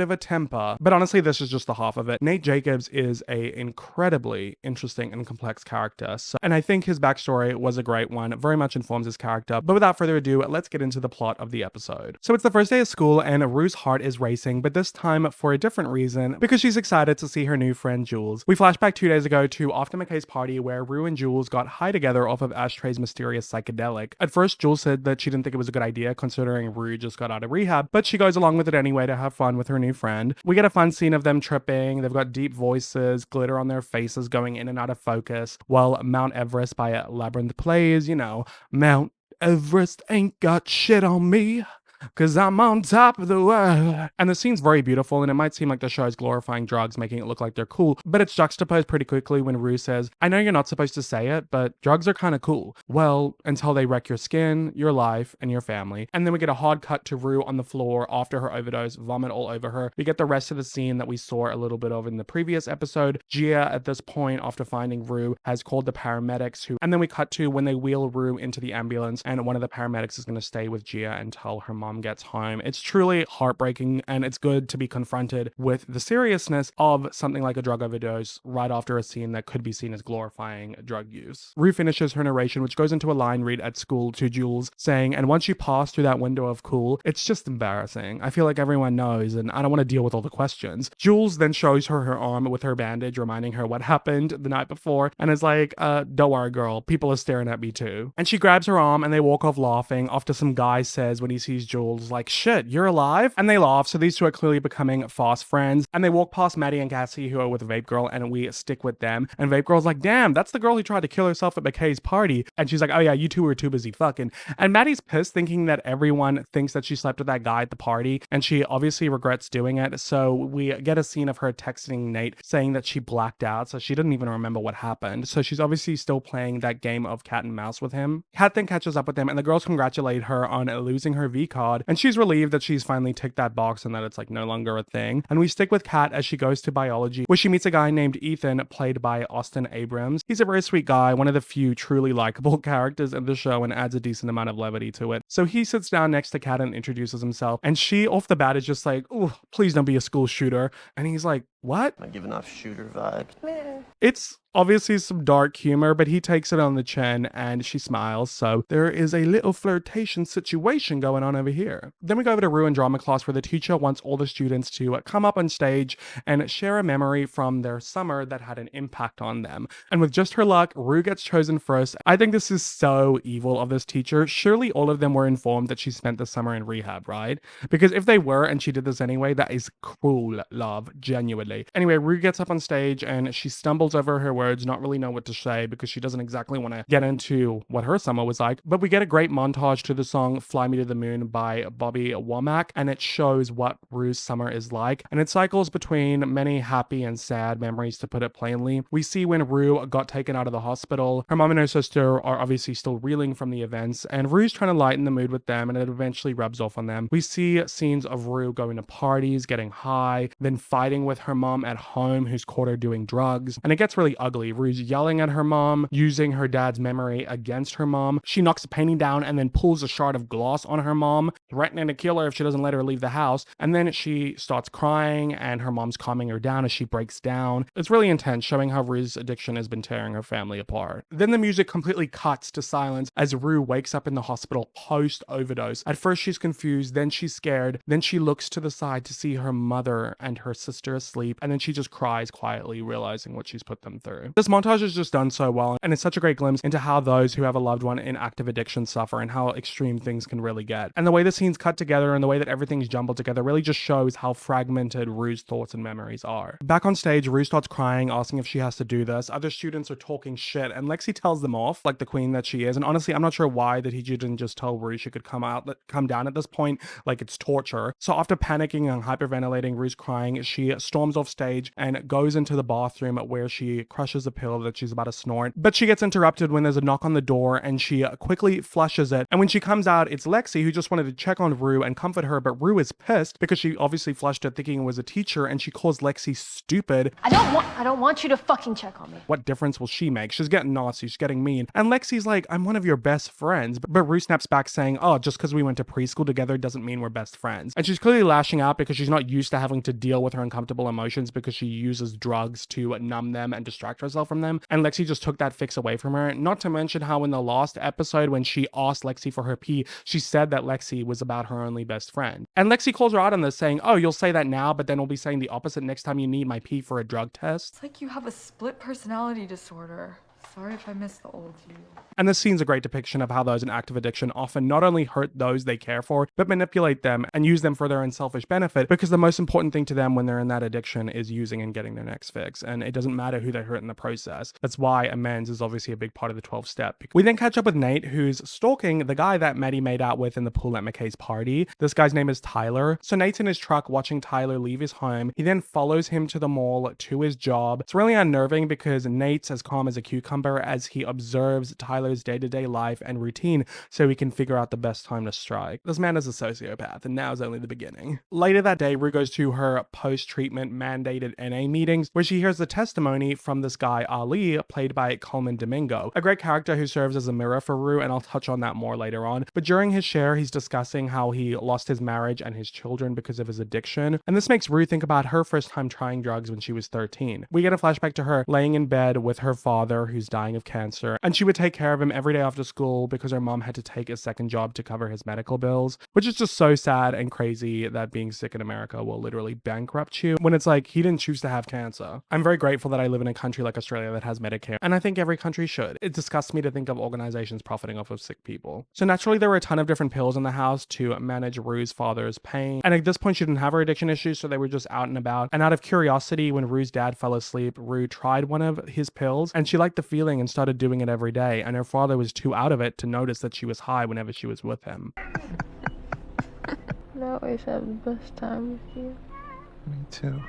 of a temper. But honestly, this is just the half of it. Nate Jacobs is a incredibly interesting and complex character. And I think his backstory was a great one. It very much informs his character. But without further ado, let's get into the plot of the episode. So it's the first day of school and Rue's heart is racing, but this time for a different reason, because she's excited to see her new friend Jules. We flash back 2 days ago to after McKay's party where Rue and Jules got high together off of Ashtray's mysterious psychedelic. At first, Jules said that she didn't think it was a good idea considering Rue just got out of rehab, but she goes along with it anyway to have fun with her new friend. We get a fun scene of them tripping. They've got deep voices, glitter on their faces going in and out of focus, while Mount Everest by Labyrinth plays, you know, Mount Everest ain't got shit on me, 'cause I'm on top of the world. And the scene's very beautiful, and it might seem like the show is glorifying drugs, making it look like they're cool, but it's juxtaposed pretty quickly when Rue says, I know you're not supposed to say it, but drugs are kind of cool. Well, until they wreck your skin, your life, and your family. And then we get a hard cut to Rue on the floor after her overdose, vomit all over her. We get the rest of the scene that we saw a little bit of in the previous episode. Gia, at this point, after finding Rue, has called the paramedics and then we cut to when they wheel Rue into the ambulance, and one of the paramedics is going to stay with Gia until her mom gets home. It's truly heartbreaking, and it's good to be confronted with the seriousness of something like a drug overdose right after a scene that could be seen as glorifying drug use. Rue finishes her narration, which goes into a line read at school to Jules, saying, and once you pass through that window of cool, it's just embarrassing. I feel like everyone knows, and I don't want to deal with all the questions. Jules then shows her arm with her bandage, reminding her what happened the night before, and is like, don't worry, girl, people are staring at me too. And she grabs her arm, and they walk off laughing after some guy says when he sees Jules, like, shit, you're alive? And they laugh, so these two are clearly becoming fast friends. And they walk past Maddie and Cassie, who are with Vape Girl, and we stick with them. And Vape Girl's like, damn, that's the girl who tried to kill herself at McKay's party. And she's like, oh yeah, you two were too busy fucking. And Maddie's pissed, thinking that everyone thinks that she slept with that guy at the party, and she obviously regrets doing it. So we get a scene of her texting Nate, saying that she blacked out, so she didn't even remember what happened. So she's obviously still playing that game of cat and mouse with him. Kat then catches up with them, and the girls congratulate her on losing her V card, and she's relieved that she's finally ticked that box and that it's like no longer a thing. And we stick with Kat as she goes to biology, where she meets a guy named Ethan, played by Austin Abrams. He's a very sweet guy, one of the few truly likable characters in the show, and adds a decent amount of levity to it. So he sits down next to Kat and introduces himself, and she off the bat is just like, oh, please don't be a school shooter. And he's like, what? Am I giving off shooter vibes? It's obviously some dark humor, but he takes it on the chin and she smiles. So there is a little flirtation situation going on over here. Then we go over to Rue in drama class, where the teacher wants all the students to come up on stage and share a memory from their summer that had an impact on them. And with just her luck, Rue gets chosen first. I think this is so evil of this teacher. Surely all of them were informed that she spent the summer in rehab, right? Because if they were and she did this anyway, that is cruel love, genuinely. Anyway, Rue gets up on stage and she stumbles over her words, not really know what to say because she doesn't exactly want to get into what her summer was like. But we get a great montage to the song Fly Me to the Moon by Bobby Womack, and it shows what Rue's summer is like. And it cycles between many happy and sad memories, to put it plainly. We see when Rue got taken out of the hospital. Her mom and her sister are obviously still reeling from the events, and Rue's trying to lighten the mood with them, and it eventually rubs off on them. We see scenes of Rue going to parties, getting high, then fighting with her mom at home, who's caught her doing drugs, and it gets really ugly. Rue's yelling at her mom, using her dad's memory against her mom. She knocks a painting down and then pulls a shard of gloss on her mom, threatening to kill her if she doesn't let her leave the house. And then she starts crying, and her mom's calming her down as she breaks down. It's really intense, showing how Rue's addiction has been tearing her family apart. Then the music completely cuts to silence as Rue wakes up in the hospital post-overdose. At first she's confused, then she's scared, then she looks to the side to see her mother and her sister asleep, and then she just cries quietly, realizing what she's put them through. This montage is just done so well, and it's such a great glimpse into how those who have a loved one in active addiction suffer and how extreme things can really get. And the way the scenes cut together and the way that everything's jumbled together really just shows how fragmented Rue's thoughts and memories are. Back on stage, Rue starts crying, asking if she has to do this. Other students are talking shit, and Lexi tells them off like the queen that she is. And honestly, I'm not sure why that he didn't just tell Rue she could come down at this point, like it's torture. So after panicking and hyperventilating, Rue's crying, she storms off stage and goes into the bathroom where she crushes a pill that she's about to snort. But she gets interrupted when there's a knock on the door and she quickly flushes it. And when she comes out, it's Lexi, who just wanted to check on Rue and comfort her, but Rue is pissed because she obviously flushed it thinking it was a teacher, and she calls Lexi stupid. I don't want you to fucking check on me. What difference will she make? She's getting nasty, she's getting mean. And Lexi's like, I'm one of your best friends. But Rue snaps back saying, oh, just because we went to preschool together doesn't mean we're best friends. And she's clearly lashing out because she's not used to having to deal with her uncomfortable emotions because she uses drugs to numb them and distract herself from them. And Lexi just took that fix away from her. Not to mention how in the last episode when she asked Lexi for her pee, she said that Lexi was about her only best friend. And Lexi calls her out on this saying, oh, you'll say that now, but then we'll be saying the opposite next time you need my pee for a drug test. It's like you have a split personality disorder. Sorry if I missed the old you. And this scene's a great depiction of how those in active addiction often not only hurt those they care for, but manipulate them and use them for their own selfish benefit, because the most important thing to them when they're in that addiction is using and getting their next fix. And it doesn't matter who they hurt in the process. That's why amends is obviously a big part of the 12-step. We then catch up with Nate, who's stalking the guy that Maddy made out with in the pool at McKay's party. This guy's name is Tyler. So Nate's in his truck watching Tyler leave his home. He then follows him to the mall to his job. It's really unnerving because Nate's as calm as a cucumber as he observes Tyler's day-to-day life and routine so he can figure out the best time to strike. This man is a sociopath, and now is only the beginning. Later that day, Rue goes to her post-treatment mandated NA meetings where she hears the testimony from this guy Ali, played by Coleman Domingo, a great character who serves as a mirror for Rue, and I'll touch on that more later on. But during his share, he's discussing how he lost his marriage and his children because of his addiction, and this makes Rue think about her first time trying drugs when she was 13. We get a flashback to her laying in bed with her father who's dying of cancer, and she would take care of him every day after school because her mom had to take a second job to cover his medical bills, which is just so sad and crazy that being sick in America will literally bankrupt you when it's like he didn't choose to have cancer. I'm very grateful that I live in a country like Australia that has Medicare, and I think every country should. It disgusts me to think of organizations profiting off of sick people. So naturally there were a ton of different pills in the house to manage Rue's father's pain, and at this point she didn't have her addiction issues, so they were just out and about. And out of curiosity, when Rue's dad fell asleep, Rue tried one of his pills and she liked the feeling and started doing it every day, and her father was too out of it to notice that she was high whenever she was with him. I always have the best time with you. Me too.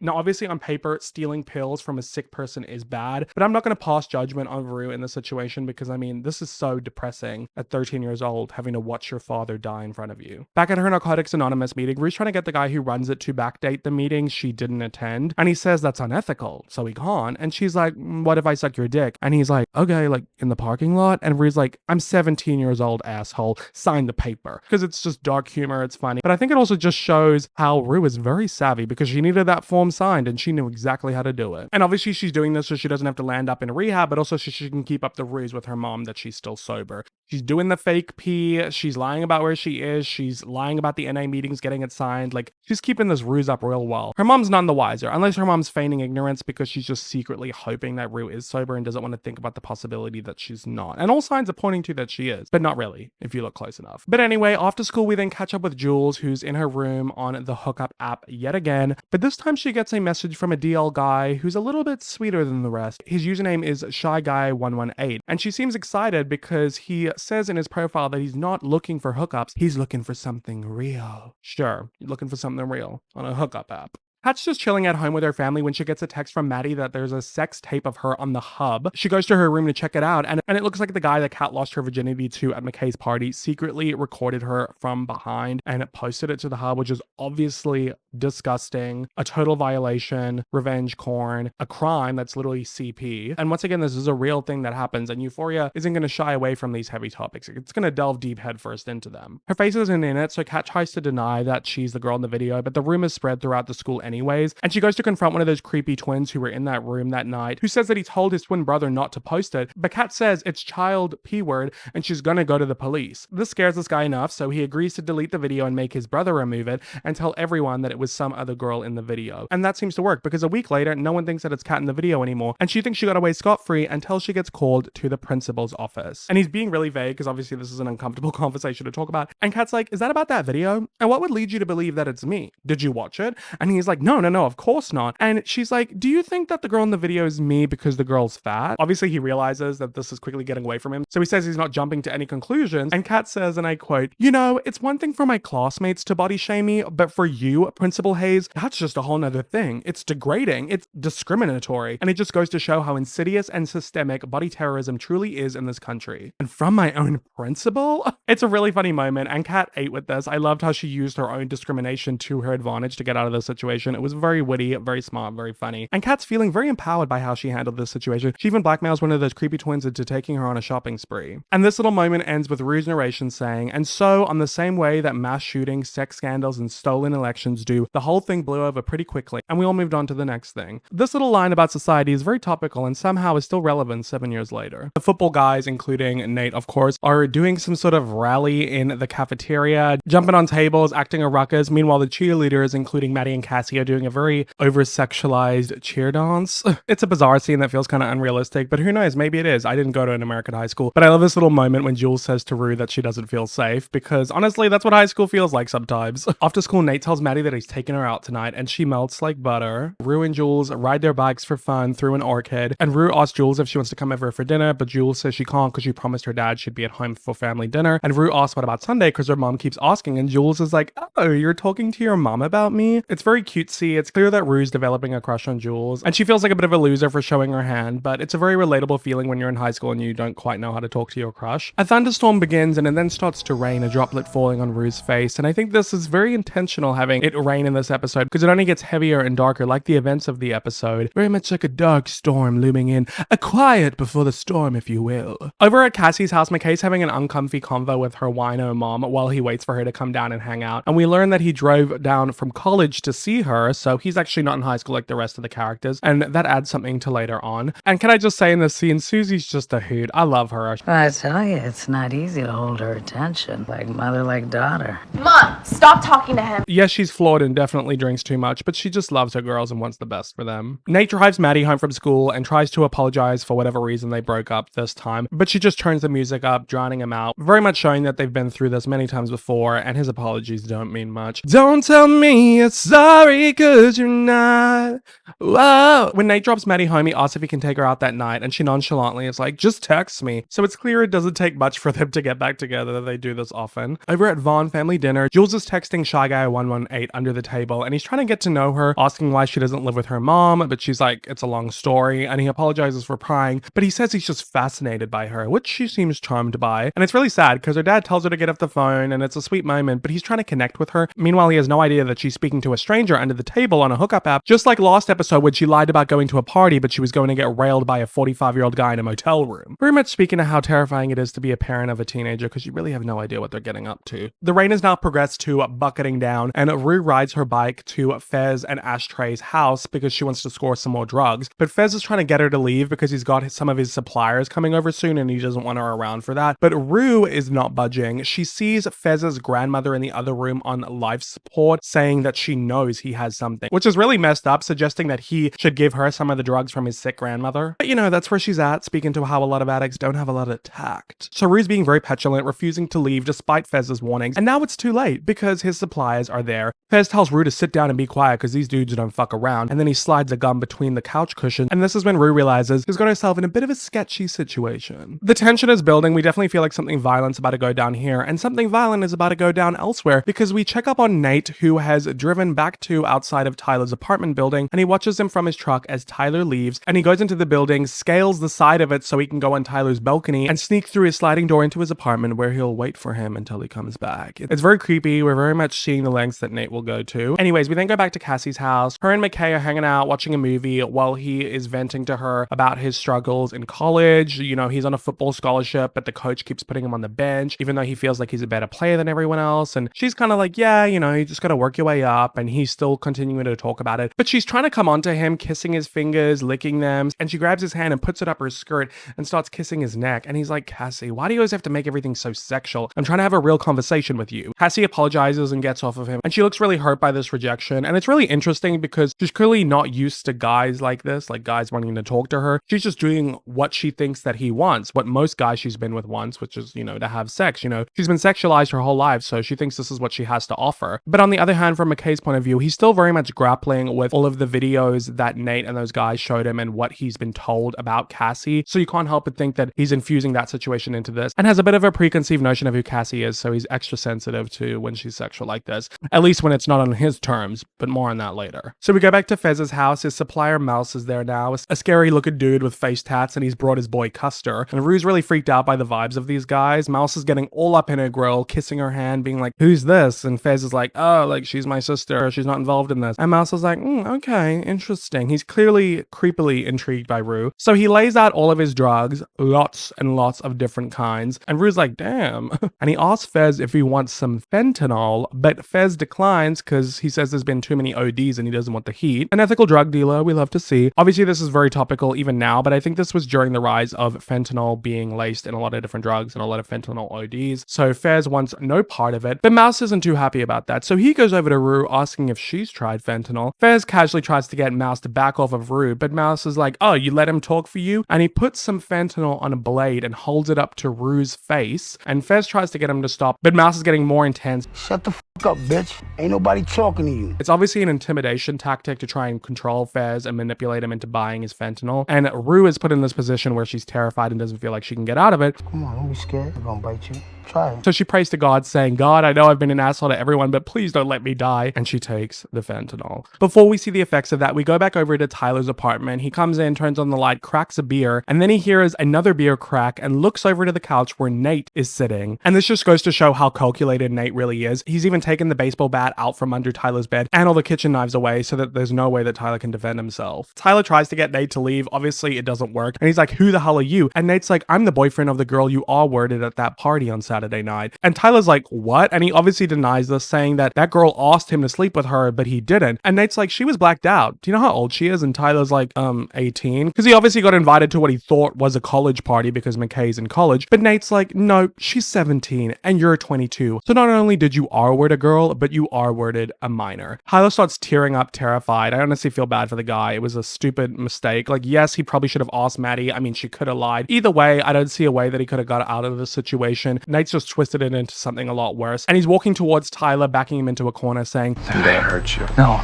Now, obviously on paper, stealing pills from a sick person is bad, but I'm not going to pass judgment on Rue in this situation because, I mean, this is so depressing at 13 years old, having to watch your father die in front of you. Back at her Narcotics Anonymous meeting, Rue's trying to get the guy who runs it to backdate the meeting she didn't attend, and he says that's unethical, so he can't. And she's like, what if I suck your dick? And he's like, okay, like in the parking lot? And Rue's like, I'm 17 years old, asshole. Sign the paper. Because it's just dark humor, it's funny. But I think it also just shows how Rue is very savvy because she needed that form signed and she knew exactly how to do it. And obviously she's doing this so she doesn't have to land up in rehab, but also so she can keep up the ruse with her mom that she's still sober. She's doing the fake pee, she's lying about where she is, she's lying about the NA meetings getting it signed, like she's keeping this ruse up real well. Her mom's none the wiser, unless her mom's feigning ignorance because she's just secretly hoping that Rue is sober and doesn't want to think about the possibility that she's not. And all signs are pointing to that she is, but not really, if you look close enough. But anyway, after school we then catch up with Jules, who's in her room on the hookup app yet again, but this time she gets a message from a DL guy who's a little bit sweeter than the rest. His username is ShyGuy118, and she seems excited because he says in his profile that he's not looking for hookups, he's looking for something real. Sure, you're looking for something real on a hookup app. Kat's just chilling at home with her family when she gets a text from Maddy that there's a sex tape of her on the hub. She goes to her room to check it out, and it looks like the guy that Kat lost her virginity to at McKay's party secretly recorded her from behind and posted it to the hub, which is obviously disgusting, a total violation, revenge porn, a crime that's literally CP. And once again, this is a real thing that happens, and Euphoria isn't going to shy away from these heavy topics. It's going to delve deep headfirst into them. Her face isn't in it, so Kat tries to deny that she's the girl in the video, but the rumors spread throughout the school anyways, and she goes to confront one of those creepy twins who were in that room that night, who says that he told his twin brother not to post it, but Kat says it's child P-word and she's gonna go to the police. This scares this guy enough, so he agrees to delete the video and make his brother remove it and tell everyone that it was some other girl in the video. And that seems to work because a week later, no one thinks that it's Kat in the video anymore, and she thinks she got away scot-free until she gets called to the principal's office. And he's being really vague because obviously this is an uncomfortable conversation to talk about. And Kat's like, is that about that video? And what would lead you to believe that it's me? Did you watch it? And he's like, no, of course not. And she's like, do you think that the girl in the video is me because the girl's fat? Obviously he realizes that this is quickly getting away from him, so he says he's not jumping to any conclusions. And Kat says, and I quote, you know, it's one thing for my classmates to body shame me, but for you, Principal principal haze, that's just a whole nother thing. It's degrading, it's discriminatory, and it just goes to show how insidious and systemic body terrorism truly is in this country. And from my own principal? It's a really funny moment, and Kat ate with this. I loved how she used her own discrimination to her advantage to get out of this situation. It was very witty, very smart, very funny. And Kat's feeling very empowered by how she handled this situation. She even blackmails one of those creepy twins into taking her on a shopping spree. And this little moment ends with Rue's narration saying, "And so, on the same way that mass shootings, sex scandals, and stolen elections do, the whole thing blew over pretty quickly, and we all moved on to the next thing." This little line about society is very topical and somehow is still relevant 7 years later. The football guys, including Nate, of course, are doing some sort of rally in the cafeteria, jumping on tables, acting a ruckus. Meanwhile, the cheerleaders, including Maddy and Cassie, are doing a very over-sexualized cheer dance. It's a bizarre scene that feels kind of unrealistic, but who knows, maybe it is. I didn't go to an American high school, but I love this little moment when Jules says to Rue that she doesn't feel safe, because honestly, that's what high school feels like sometimes. After school, Nate tells Maddy that he's taking her out tonight, and she melts like butter. Rue and Jules ride their bikes for fun through an orchid, and Rue asks Jules if she wants to come over for dinner, but Jules says she can't because she promised her dad she'd be at home for family dinner, and Rue asks what about Sunday because her mom keeps asking, and Jules is like, "Oh, you're talking to your mom about me?" It's very cutesy. It's clear that Rue's developing a crush on Jules, and she feels like a bit of a loser for showing her hand, but it's a very relatable feeling when you're in high school and you don't quite know how to talk to your crush. A thunderstorm begins, and it then starts to rain, a droplet falling on Rue's face, and I think this is very intentional having it rain in this episode, because it only gets heavier and darker, like the events of the episode. Very much like a dark storm looming in, a quiet before the storm, if you will. Over at Cassie's house, McKay's having an uncomfy convo with her wino mom while he waits for her to come down and hang out, and we learn that he drove down from college to see her, so he's actually not in high school like the rest of the characters, and that adds something to later on. And can I just say, in this scene, Susie's just a hoot. I love her. I tell you, it's not easy to hold her attention, like mother, like daughter. Mom, stop talking to him. Yes, she's flawed and definitely drinks too much, but she just loves her girls and wants the best for them. Nate drives Maddy home from school and tries to apologize for whatever reason they broke up this time, but she just turns the music up, drowning him out, very much showing that they've been through this many times before, and his apologies don't mean much. Don't tell me you're sorry, cause you're not. Whoa. When Nate drops Maddy home, he asks if he can take her out that night, and she nonchalantly is like, "Just text me." So it's clear it doesn't take much for them to get back together. They do this often. Over at Vaughn family dinner, Jules is texting Shy Guy 118 under the table, and he's trying to get to know her, asking why she doesn't live with her mom, but she's like, it's a long story, and he apologizes for prying, but he says he's just fascinated by her, which she seems charmed by. And it's really sad because her dad tells her to get off the phone, and it's a sweet moment, but he's trying to connect with her. Meanwhile, he has no idea that she's speaking to a stranger under the table on a hookup app, just like last episode when she lied about going to a party, but she was going to get railed by a 45-year-old guy in a motel room. Very much speaking of how terrifying it is to be a parent of a teenager, because you really have no idea what they're getting up to. The rain has now progressed to bucketing down, and Rue rides her bike to Fez and Ashtray's house because she wants to score some more drugs, but Fez is trying to get her to leave because he's got some of his suppliers coming over soon and he doesn't want her around for that. But Rue is not budging. She sees Fez's grandmother in the other room on life support, saying that she knows he has something, which is really messed up, suggesting that he should give her some of the drugs from his sick grandmother. But you know, that's where she's at, speaking to how a lot of addicts don't have a lot of tact. So Rue's being very petulant, refusing to leave despite Fez's warnings, and now it's too late because his suppliers are there. Fez tells Rue to sit down and be quiet because these dudes don't fuck around, and then he slides a gun between the couch cushions, and this is when Rue realizes she's got herself in a bit of a sketchy situation. The tension is building. We definitely feel like something violent's about to go down here, and something violent is about to go down elsewhere, because we check up on Nate, who has driven back to outside of Tyler's apartment building, and he watches him from his truck as Tyler leaves, and he goes into the building, scales the side of it so he can go on Tyler's balcony, and sneak through his sliding door into his apartment where he'll wait for him until he comes back. It's very creepy. We're very much seeing the lengths that Nate will go to. Anyways, we then go back to Cassie's house. Her and McKay are hanging out, watching a movie while he is venting to her about his struggles in college. You know, he's on a football scholarship, but the coach keeps putting him on the bench, even though he feels like he's a better player than everyone else. And she's kind of like, yeah, you know, you just got to work your way up. And he's still continuing to talk about it. But she's trying to come onto him, kissing his fingers, licking them. And she grabs his hand and puts it up her skirt and starts kissing his neck. And he's like, Cassie, why do you always have to make everything so sexual? I'm trying to have a real conversation with you. Cassie apologizes and gets off of him. And she looks really hurt by this rejection. And it's really interesting because she's clearly not used to guys like this, like guys wanting to talk to her. She's just doing what she thinks that he wants, what most guys she's been with wants, which is, you know, to have sex. You know, she's been sexualized her whole life, so she thinks this is what she has to offer. But on the other hand, from McKay's point of view, he's still very much grappling with all of the videos that Nate and those guys showed him and what he's been told about Cassie. So you can't help but think that he's infusing that situation into this and has a bit of a preconceived notion of who Cassie is, so he's extra sensitive to when she's sexual like this, at least when it's not on his terms, but more on that later. So we go back to Fez's house. His supplier Mouse is there now, a scary looking dude with face tats, and he's brought his boy Custer. And Rue's really freaked out by the vibes of these guys. Mouse is getting all up in her grill, kissing her hand, being like, who's this? And Fez is like, oh, like she's my sister, she's not involved in this. And Mouse is like, okay, interesting. He's clearly creepily intrigued by Rue. So he lays out all of his drugs, lots and lots of different kinds. And Rue's like, damn. And he asks Fez if he wants some fentanyl, but Fez declines because he says there's been too many ODs and he doesn't want the heat. An ethical drug dealer, we love to see. Obviously, this is very topical even now, but I think this was during the rise of fentanyl being laced in a lot of different drugs and a lot of fentanyl ODs. So Fez wants no part of it, but Mouse isn't too happy about that. So he goes over to Rue asking if she's tried fentanyl. Fez casually tries to get Mouse to back off of Rue, but Mouse is like, oh, you let him talk for you? And he puts some fentanyl on a blade and holds it up to Rue's face. And Fez tries to get him to stop, but Mouse is getting more intense. Shut the fuck up, bitch. Ain't nobody talking to you. It's obviously an intimidation tactic to try and control Fez and manipulate him into buying his fentanyl. And Rue is put in this position where she's terrified and doesn't feel like she can get out of it. Come on, don't be scared. I'm gonna bite you. Try it. So she prays to God, saying, God, I know I've been an asshole to everyone, but please don't let me die. And she takes the fentanyl. Before we see the effects of that, we go back over to Tyler's apartment. He comes in, turns on the light, cracks a beer, and then he hears another beer crack and looks over to the couch where Nate is sitting. And this just goes to show how calculated Nate really is. He's even taken the baseball bat out from under Tyler's bed and all the kitchen knives away so that there's no way that Tyler can defend himself. Tyler tries to get Nate to leave. Obviously, it doesn't work. And he's like, who the hell are you? And Nate's like, I'm the boyfriend of the girl you R-worded at that party on Saturday night. And Tyler's like, what? And he obviously denies this, saying that that girl asked him to sleep with her, but he didn't. And Nate's like, she was blacked out. Do you know how old she is? And Tyler's like, 18. Because he obviously got invited to what he thought was a college party because McKay's in college. But Nate's like, no, she's 17 and you're 22. So not only did you R-word a girl, but you R-worded a minor. Tyler starts tearing up, terrified. I honestly feel bad for the guy. It was a stupid mistake. Like, yes, he probably should have asked Maddy. I mean, she could have lied. Either way, I don't see a way that he could have got out of the situation. Nate's just twisted it into something a lot worse. And he's walking towards Tyler, backing him into a corner, saying, Zendaya hurt you. No.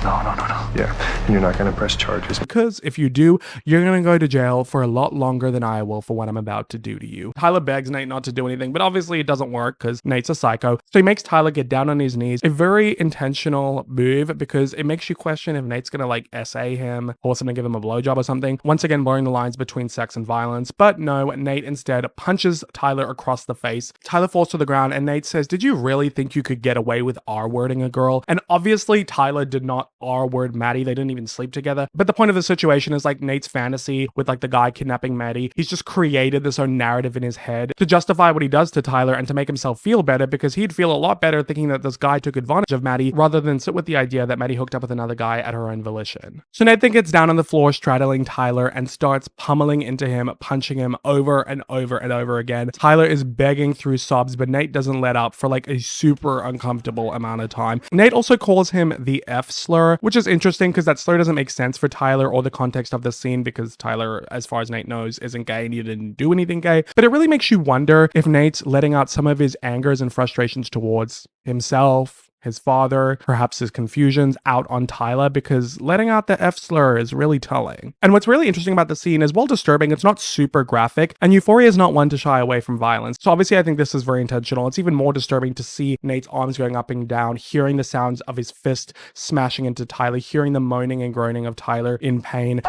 Yeah, and you're not gonna press charges. because if you do, you're gonna go to jail for a lot longer than I will for what I'm about to do to you. Tyler begs Nate not to do anything, but obviously it doesn't work because Nate's a psycho. So he makes Tyler get down on his knees. A very intentional move because it makes you question if Nate's gonna like SA him, force him to give him a blowjob or something. Once again, blurring the lines between sex and violence. But no, Nate instead punches Tyler across the face. Tyler falls to the ground and Nate says, did you really think you could get away with R-wording a girl? And obviously Tyler did not R-word Maddy. They didn't even sleep together. But the point of the situation is like Nate's fantasy with like the guy kidnapping Maddy. He's just created this own narrative in his head to justify what he does to Tyler and to make himself feel better, because he'd feel a lot better thinking that this guy took advantage of Maddy rather than sit with the idea that Maddy hooked up with another guy at her own volition. So Nate then gets down on the floor straddling Tyler and starts pummeling into him, punching him over and over and over again. Tyler is begging through sobs, but Nate doesn't let up for like a super uncomfortable amount of time. Nate also calls him the F slur, which is interesting because that slur doesn't make sense for Tyler or the context of the scene, because Tyler, as far as Nate knows, isn't gay and he didn't do anything gay. But it really makes you wonder if Nate's letting out some of his angers and frustrations towards himself, his father, perhaps his confusions out on Tyler, because letting out the F slur is really telling. And what's really interesting about the scene is, while disturbing, it's not super graphic, and Euphoria is not one to shy away from violence. So obviously I think this is very intentional. It's even more disturbing to see Nate's arms going up and down, hearing the sounds of his fist smashing into Tyler, hearing the moaning and groaning of Tyler in pain.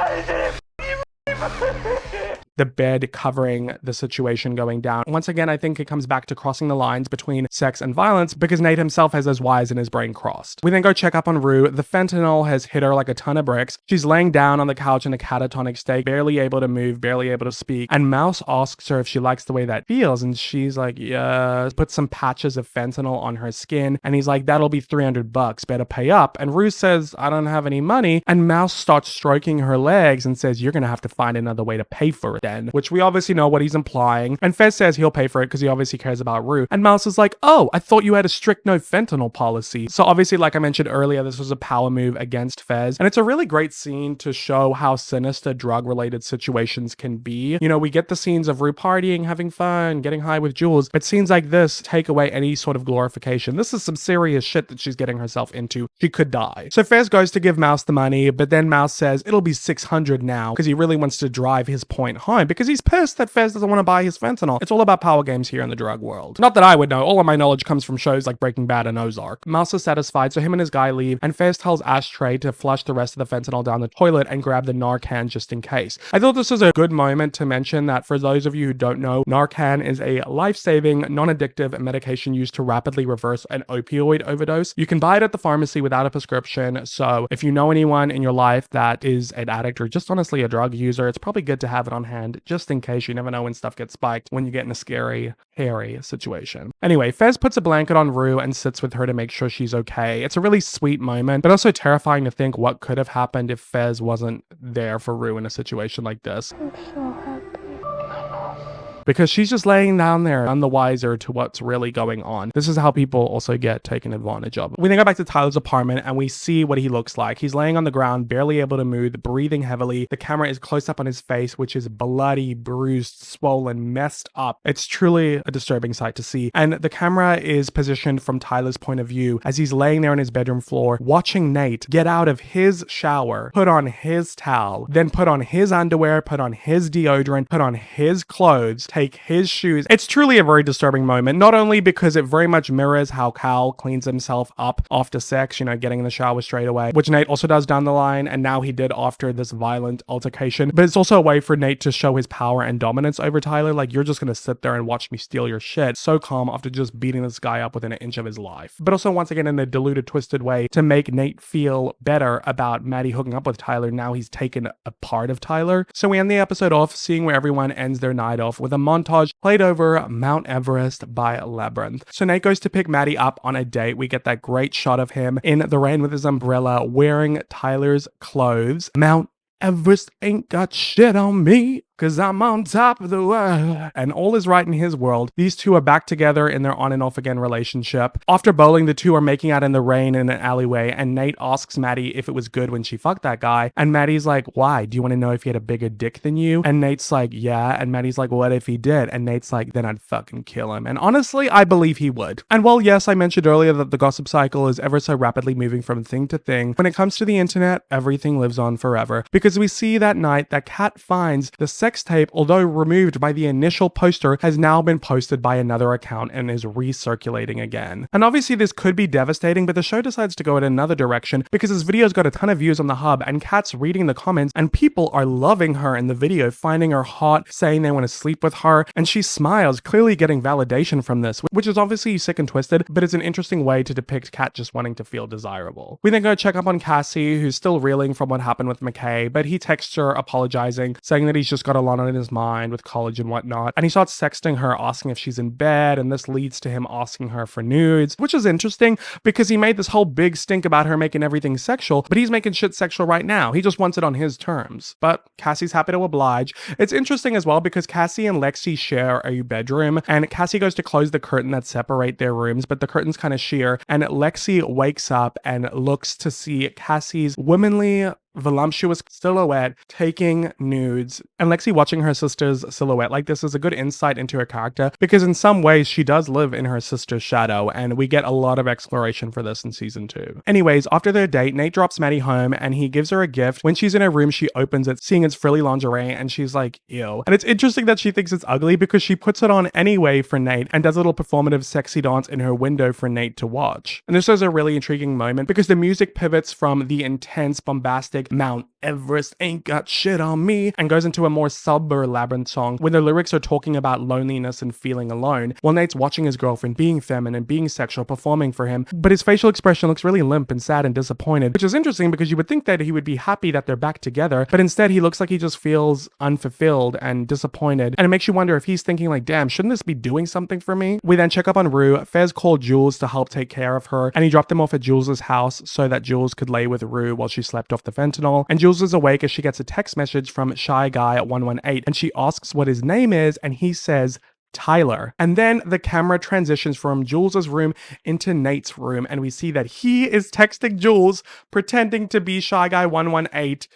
The bed covering the situation going down. Once again, I think it comes back to crossing the lines between sex and violence, because Nate himself has those wires in his brain crossed. We then go check up on Rue. The fentanyl has hit her like a ton of bricks. She's laying down on the couch in a catatonic state, barely able to move, barely able to speak. And Mouse asks her if she likes the way that feels, and she's like, yeah. Puts some patches of fentanyl on her skin, and he's like, that'll be $300, better pay up. And Rue says, I don't have any money. And Mouse starts stroking her legs and says, you're gonna have to find another way to pay for it then, which we obviously know what he's implying. And Fez says he'll pay for it because he obviously cares about Rue. And Mouse is like, oh, I thought you had a strict no fentanyl policy. So obviously, like I mentioned earlier, this was a power move against Fez. And it's a really great scene to show how sinister drug-related situations can be. You know, we get the scenes of Rue partying, having fun, getting high with Jules, but scenes like this take away any sort of glorification. This is some serious shit that she's getting herself into. She could die. So Fez goes to give Mouse the money, but then Mouse says it'll be $600 now because he really wants to drive his point home. home because he's pissed that Fez doesn't want to buy his fentanyl. It's all about power games here in the drug world. Not that I would know, all of my knowledge comes from shows like Breaking Bad and Ozark. Mouse is satisfied, so him and his guy leave, and Fez tells Ashtray to flush the rest of the fentanyl down the toilet and grab the Narcan just in case. I thought this was a good moment to mention that for those of you who don't know, Narcan is a life-saving, non-addictive medication used to rapidly reverse an opioid overdose. You can buy it at the pharmacy without a prescription, so if you know anyone in your life that is an addict or just honestly a drug user, it's probably good to have it on hand just in case. You never know when stuff gets spiked when you get in a scary, hairy situation. Anyway, Fez puts a blanket on Rue and sits with her to make sure she's okay. It's a really sweet moment, but also terrifying to think what could have happened if Fez wasn't there for Rue in a situation like this. I'm so happy. Because she's just laying down there, none the wiser to what's really going on. This is how people also get taken advantage of. We then go back to Tyler's apartment and we see what he looks like. He's laying on the ground, barely able to move, breathing heavily. The camera is close up on his face, which is bloody, bruised, swollen, messed up. It's truly a disturbing sight to see. And the camera is positioned from Tyler's point of view as he's laying there on his bedroom floor, watching Nate get out of his shower, put on his towel, then put on his underwear, put on his deodorant, put on his clothes, take his shoes. It's truly a very disturbing moment, not only because it very much mirrors how Cal cleans himself up after sex, you know, getting in the shower straight away, which Nate also does down the line, and now he did after this violent altercation, but it's also a way for Nate to show his power and dominance over Tyler, like, you're just gonna sit there and watch me steal your shit. So calm after just beating this guy up within an inch of his life. But also, once again, in a diluted, twisted way to make Nate feel better about Maddy hooking up with Tyler. Now he's taken a part of Tyler. So we end the episode off seeing where everyone ends their night off with a montage played over Mount Everest by Labyrinth. So Nate goes to pick Maddy up on a date. We get that great shot of him in the rain with his umbrella wearing Tyler's clothes. Mount Everest ain't got shit on me, 'cause I'm on top of the world. And all is right in his world. These two are back together in their on and off again relationship. After bowling, the two are making out in the rain in an alleyway, and Nate asks Maddy if it was good when she fucked that guy. And Maddie's like, why? Do you want to know if he had a bigger dick than you? And Nate's like, yeah. And Maddie's like, what if he did? And Nate's like, then I'd fucking kill him. And honestly, I believe he would. And while yes, I mentioned earlier that the gossip cycle is ever so rapidly moving from thing to thing, when it comes to the internet, everything lives on forever. Because we see that night that Kat finds the sex tape, although removed by the initial poster, has now been posted by another account and is recirculating again. And obviously this could be devastating, but the show decides to go in another direction because this video's got a ton of views on the hub, and Kat's reading the comments and people are loving her in the video, finding her hot, saying they want to sleep with her, and she smiles, clearly getting validation from this, which is obviously sick and twisted, but it's an interesting way to depict Kat just wanting to feel desirable. We then go check up on Cassie, who's still reeling from what happened with McKay, but he texts her apologizing, saying that he's just got a lot on his mind with college and whatnot, and he starts sexting her, asking if she's in bed, and this leads to him asking her for nudes, which is interesting because he made this whole big stink about her making everything sexual, but he's making shit sexual right now. He just wants it on his terms. But Cassie's happy to oblige. It's interesting as well because Cassie and Lexi share a bedroom, and Cassie goes to close the curtain that separate their rooms, but the curtain's kind of sheer, and Lexi wakes up and looks to see Cassie's womanly, voluptuous silhouette taking nudes, and Lexi watching her sister's silhouette like this is a good insight into her character because in some ways she does live in her sister's shadow, and we get a lot of exploration for this in season 2. Anyways, after their date, Nate drops Maddy home and he gives her a gift. When she's in her room, she opens it, seeing it's frilly lingerie, and she's like, ew. And it's interesting that she thinks it's ugly because she puts it on anyway for Nate and does a little performative sexy dance in her window for Nate to watch. And this is a really intriguing moment because the music pivots from the intense, bombastic Mount Everest ain't got shit on me and goes into a more sober Labyrinth song where the lyrics are talking about loneliness and feeling alone, while Nate's watching his girlfriend being feminine, being sexual, performing for him, but his facial expression looks really limp and sad and disappointed, which is interesting because you would think that he would be happy that they're back together, but instead he looks like he just feels unfulfilled and disappointed, and it makes you wonder if he's thinking like, damn, shouldn't this be doing something for me? We then check up on Rue. Fez called Jules to help take care of her, and he dropped them off at Jules's house so that Jules could lay with Rue while she slept off the fentanyl, and Jules is awake as she gets a text message from Shy Guy at 118, and she asks what his name is, and he says Tyler. And then the camera transitions from Jules's room into Nate's room, and we see that he is texting Jules, pretending to be Shy Guy 118,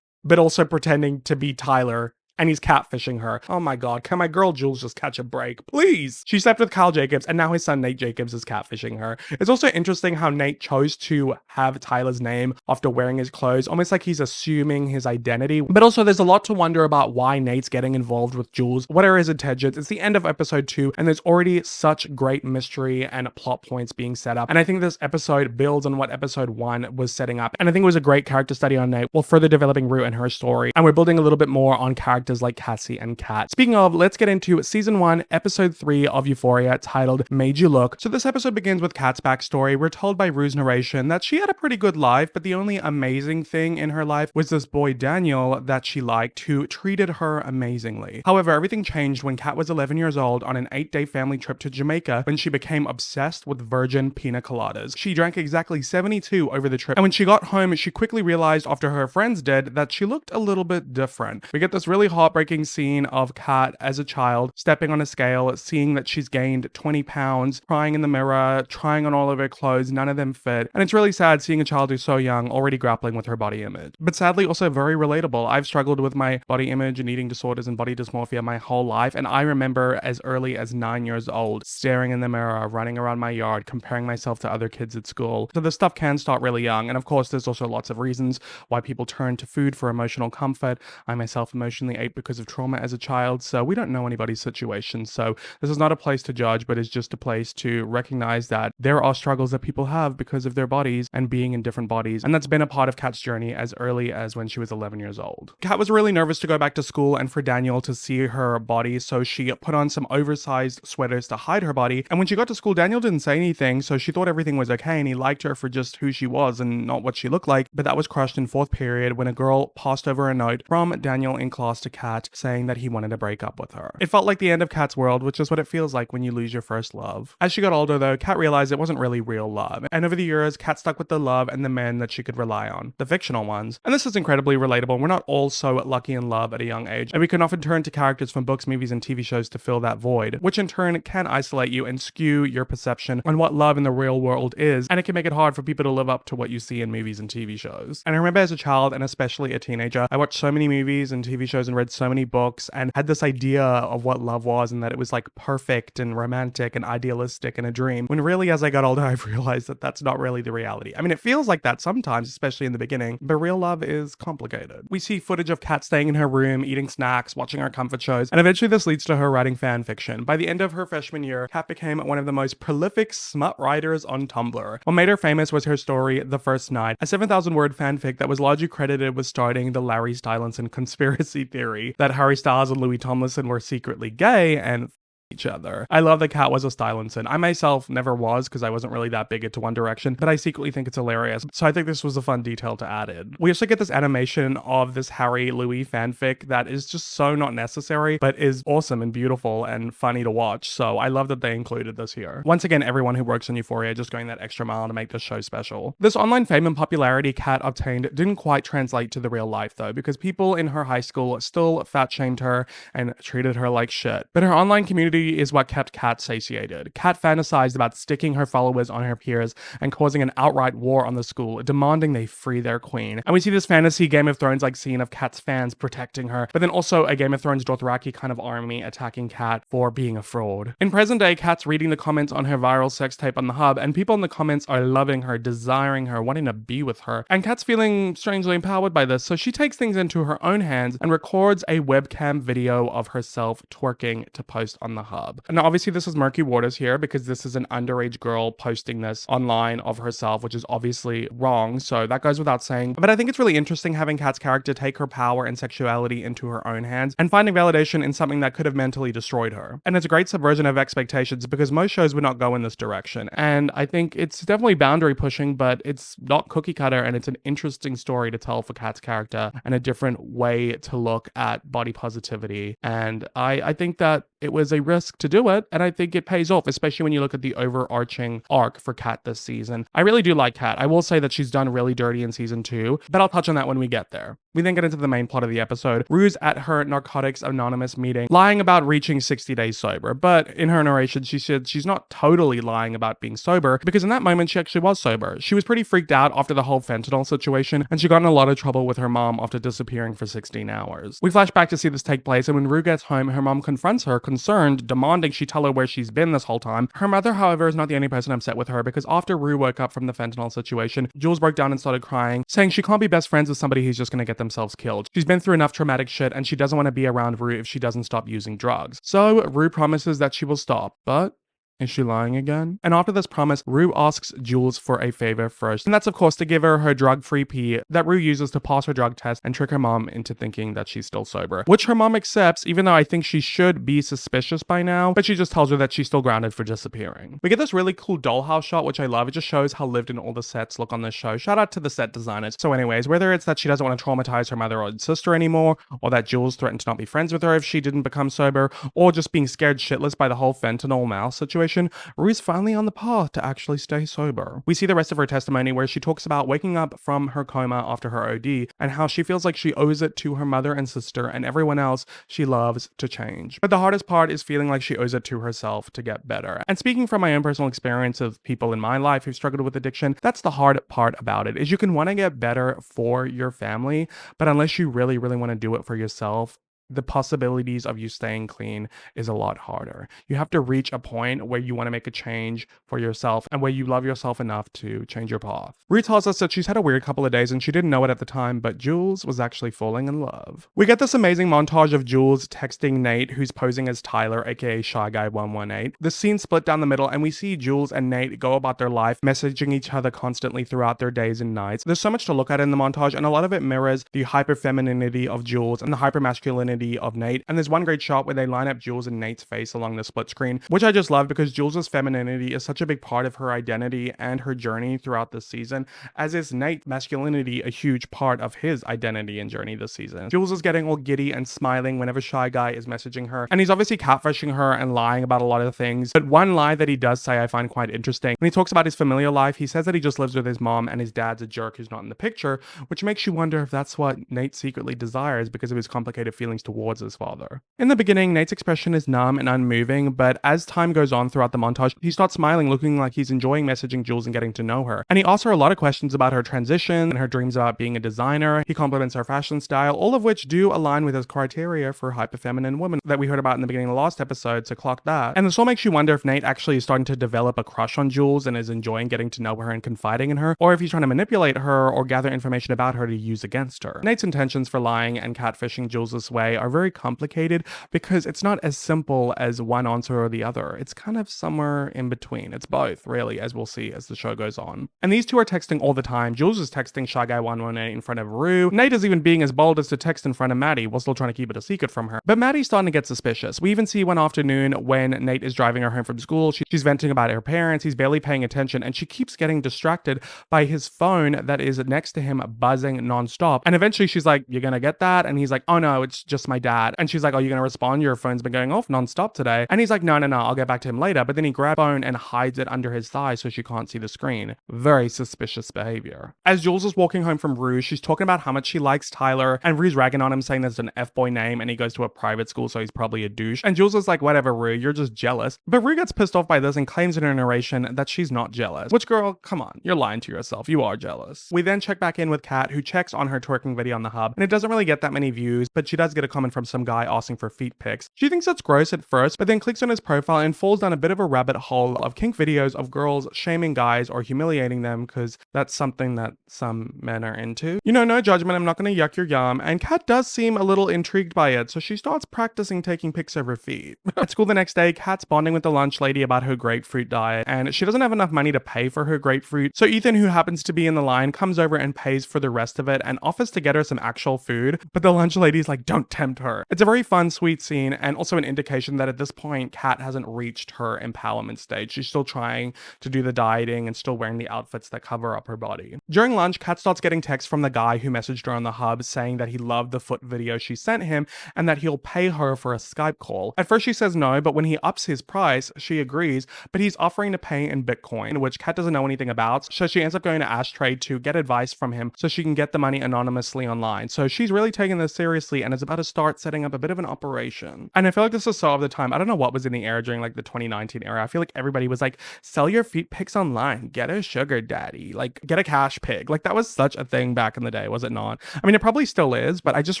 but also pretending to be Tyler and he's catfishing her. Oh my god, can my girl Jules just catch a break, please? She slept with Carl Jacobs, and now his son Nate Jacobs is catfishing her. It's also interesting how Nate chose to have Tyler's name after wearing his clothes, almost like he's assuming his identity. But also there's a lot to wonder about why Nate's getting involved with Jules. What are his intentions? It's the end of episode 2, and there's already such great mystery and plot points being set up. And I think this episode builds on what episode 1 was setting up. And I think it was a great character study on Nate, while further developing Rue and her story. And we're building a little bit more on characters like Cassie and Kat. Speaking of, let's get into season 1, episode 3 of Euphoria, titled Made You Look. So this episode begins with Kat's backstory. We're told by Rue's narration that she had a pretty good life, but the only amazing thing in her life was this boy Daniel that she liked, who treated her amazingly. However, everything changed when Kat was 11 years old on an 8-day family trip to Jamaica, when she became obsessed with virgin pina coladas. She drank exactly 72 over the trip, and when she got home, she quickly realized after her friends did that she looked a little bit different. We get this really heartbreaking scene of Kat as a child stepping on a scale, seeing that she's gained 20 pounds, crying in the mirror, trying on all of her clothes, none of them fit. And it's really sad seeing a child who's so young already grappling with her body image. But sadly also very relatable. I've struggled with my body image and eating disorders and body dysmorphia my whole life, and I remember as early as 9 years old staring in the mirror, running around my yard, comparing myself to other kids at school. So this stuff can start really young, and of course there's also lots of reasons why people turn to food for emotional comfort. I myself emotionally ate because of trauma as a child, so we don't know anybody's situation. So this is not a place to judge, but it's just a place to recognize that there are struggles that people have because of their bodies and being in different bodies, and that's been a part of Kat's journey as early as when she was 11 years old. Kat was really nervous to go back to school and for Daniel to see her body, so she put on some oversized sweaters to hide her body, and when she got to school, Daniel didn't say anything, so she thought everything was okay, and he liked her for just who she was and not what she looked like. But that was crushed in 4th period when a girl passed over a note from Daniel in class to Kat saying that he wanted to break up with her. It felt like the end of Kat's world, which is what it feels like when you lose your first love. As she got older though, Kat realized it wasn't really real love, and over the years, Kat stuck with the love and the men that she could rely on, the fictional ones. And this is incredibly relatable. We're not all so lucky in love at a young age, and we can often turn to characters from books, movies, and TV shows to fill that void, which in turn can isolate you and skew your perception on what love in the real world is, and it can make it hard for people to live up to what you see in movies and TV shows. And I remember as a child, and especially a teenager, I watched so many movies and TV shows and read so many books and had this idea of what love was, and that it was like perfect and romantic and idealistic and a dream, when really as I got older I've realized that that's not really the reality. I mean, it feels like that sometimes, especially in the beginning, but real love is complicated. We see footage of Kat staying in her room, eating snacks, watching her comfort shows, and eventually this leads to her writing fan fiction. By the end of her freshman year, Kat became one of the most prolific smut writers on Tumblr. What made her famous was her story, The First Night, a 7,000-word fanfic that was largely credited with starting the Larry Stylinson conspiracy theory that Harry Styles and Louis Tomlinson were secretly gay and each other. I love that Kat was a Stylinson. I myself never was because I wasn't really that big into One Direction, but I secretly think it's hilarious. So I think this was a fun detail to add in. We also get this animation of this Harry Louis fanfic that is just so not necessary, but is awesome and beautiful and funny to watch. So I love that they included this here. Once again, everyone who works on Euphoria just going that extra mile to make this show special. This online fame and popularity Kat obtained didn't quite translate to the real life though, because people in her high school still fat shamed her and treated her like shit. But her online community is what kept Kat satiated. Kat fantasized about sticking her followers on her peers and causing an outright war on the school, demanding they free their queen. And we see this fantasy Game of Thrones-like scene of Kat's fans protecting her, but then also a Game of Thrones Dothraki kind of army attacking Kat for being a fraud. In present day, Kat's reading the comments on her viral sex tape on the hub, and people in the comments are loving her, desiring her, wanting to be with her. And Kat's feeling strangely empowered by this, so she takes things into her own hands and records a webcam video of herself twerking to post on the hub. And obviously this is murky waters here because this is an underage girl posting this online of herself, which is obviously wrong, so that goes without saying. But I think it's really interesting having Kat's character take her power and sexuality into her own hands and finding validation in something that could have mentally destroyed her. And it's a great subversion of expectations because most shows would not go in this direction. And I think it's definitely boundary pushing, but it's not cookie cutter, and it's an interesting story to tell for Kat's character and a different way to look at body positivity. And I think that it was a risk to do it, and I think it pays off, especially when you look at the overarching arc for Kat this season. I really do like Kat. I will say that she's done really dirty in season 2, but I'll touch on that when we get there. We then get into the main plot of the episode. Rue's at her Narcotics Anonymous meeting, lying about reaching 60 days sober, but in her narration, she said she's not totally lying about being sober, because in that moment, she actually was sober. She was pretty freaked out after the whole fentanyl situation, and she got in a lot of trouble with her mom after disappearing for 16 hours. We flash back to see this take place, and when Rue gets home, her mom confronts her, concerned, demanding she tell her where she's been this whole time. Her mother, however, is not the only person upset with her, because after Rue woke up from the fentanyl situation, Jules broke down and started crying, saying she can't be best friends with somebody who's just gonna get themselves killed. She's been through enough traumatic shit, and she doesn't want to be around Rue if she doesn't stop using drugs. So Rue promises that she will stop, but is she lying again? And after this promise, Rue asks Jules for a favor first, and that's of course to give her her drug-free pee that Rue uses to pass her drug test and trick her mom into thinking that she's still sober, which her mom accepts, even though I think she should be suspicious by now, but she just tells her that she's still grounded for disappearing. We get this really cool dollhouse shot, which I love. It just shows how lived in all the sets look on this show. Shout out to the set designers. So anyways, whether it's that she doesn't want to traumatize her mother or sister anymore, or that Jules threatened to not be friends with her if she didn't become sober, or just being scared shitless by the whole fentanyl mouse situation, Rue's finally on the path to actually stay sober. We see the rest of her testimony where she talks about waking up from her coma after her OD and how she feels like she owes it to her mother and sister and everyone else she loves to change. But the hardest part is feeling like she owes it to herself to get better. And speaking from my own personal experience of people in my life who've struggled with addiction, that's the hard part about it, is you can want to get better for your family, but unless you really want to do it for yourself, the possibilities of you staying clean is a lot harder. You have to reach a point where you want to make a change for yourself and where you love yourself enough to change your path. Rue tells us that she's had a weird couple of days and she didn't know it at the time, but Jules was actually falling in love. We get this amazing montage of Jules texting Nate, who's posing as Tyler, aka Shy Guy 118. The scene split down the middle and we see Jules and Nate go about their life, messaging each other constantly throughout their days and nights. There's so much to look at in the montage, and a lot of it mirrors the hyper-femininity of Jules and the hyper-masculinity of Nate. And there's one great shot where they line up Jules and Nate's face along the split screen, which I just love because Jules's femininity is such a big part of her identity and her journey throughout this season, as is Nate's masculinity a huge part of his identity and journey this season. Jules is getting all giddy and smiling whenever Shy Guy is messaging her, and he's obviously catfishing her and lying about a lot of things, but one lie that he does say I find quite interesting. When he talks about his familiar life, he says that he just lives with his mom and his dad's a jerk who's not in the picture, which makes you wonder if that's what Nate secretly desires because of his complicated feelings towards his father. In the beginning, Nate's expression is numb and unmoving, but as time goes on throughout the montage, he starts smiling, looking like he's enjoying messaging Jules and getting to know her. And he asks her a lot of questions about her transition and her dreams about being a designer. He compliments her fashion style, all of which do align with his criteria for hyper-feminine women that we heard about in the beginning of the last episode, so clock that. And this all makes you wonder if Nate actually is starting to develop a crush on Jules and is enjoying getting to know her and confiding in her, or if he's trying to manipulate her or gather information about her to use against her. Nate's intentions for lying and catfishing Jules this way are very complicated because it's not as simple as one answer or the other. It's kind of somewhere in between. It's both, really, as we'll see as the show goes on. And these two are texting all the time. Jules is texting Shy Guy 118 in front of Rue. Nate is even being as bold as to text in front of Maddy while still trying to keep it a secret from her. But Maddy's starting to get suspicious. We even see one afternoon when Nate is driving her home from school. She's venting about her parents. He's barely paying attention and she keeps getting distracted by his phone that is next to him buzzing nonstop. And eventually she's like, "You're gonna get that?" And he's like, "Oh no, it's just my dad." And she's like, "Oh, you're gonna respond? Your phone's been going off nonstop today." And he's like, no, I'll get back to him later. But then he grabs the phone and hides it under his thigh so she can't see the screen. Very suspicious behavior. As Jules is walking home from Rue, she's talking about how much she likes Tyler, and Rue's ragging on him, saying there's an F-boy name and he goes to a private school, so he's probably a douche. And Jules is like, "Whatever, Rue, you're just jealous." But Rue gets pissed off by this and claims in her narration that she's not jealous. Which, girl, come on, you're lying to yourself. You are jealous. We then check back in with Kat, who checks on her twerking video on the hub, and it doesn't really get that many views, but she does get a comment from some guy asking for feet pics. She thinks it's gross at first, but then clicks on his profile and falls down a bit of a rabbit hole of kink videos of girls shaming guys or humiliating them, because that's something that some men are into. You know, no judgment, I'm not gonna yuck your yum, and Kat does seem a little intrigued by it, so she starts practicing taking pics of her feet. At school the next day, Kat's bonding with the lunch lady about her grapefruit diet, and she doesn't have enough money to pay for her grapefruit, so Ethan, who happens to be in the line, comes over and pays for the rest of it and offers to get her some actual food, but the lunch lady's like, "Don't tempt her. It's a very fun, sweet scene, and also an indication that at this point, Kat hasn't reached her empowerment stage. She's still trying to do the dieting and still wearing the outfits that cover up her body. During lunch, Kat starts getting texts from the guy who messaged her on the hub saying that he loved the foot video she sent him and that he'll pay her for a Skype call. At first she says no, but when he ups his price, she agrees, but he's offering to pay in Bitcoin, which Kat doesn't know anything about, so she ends up going to Ashtray to get advice from him so she can get the money anonymously online. So she's really taking this seriously and is about to start setting up a bit of an operation. And I feel like this is so of the time. I don't know what was in the air during like the 2019 era. I feel like everybody was like, sell your feet pics online, get a sugar daddy, like get a cash pig. Like that was such a thing back in the day, was it not? I mean, it probably still is, but I just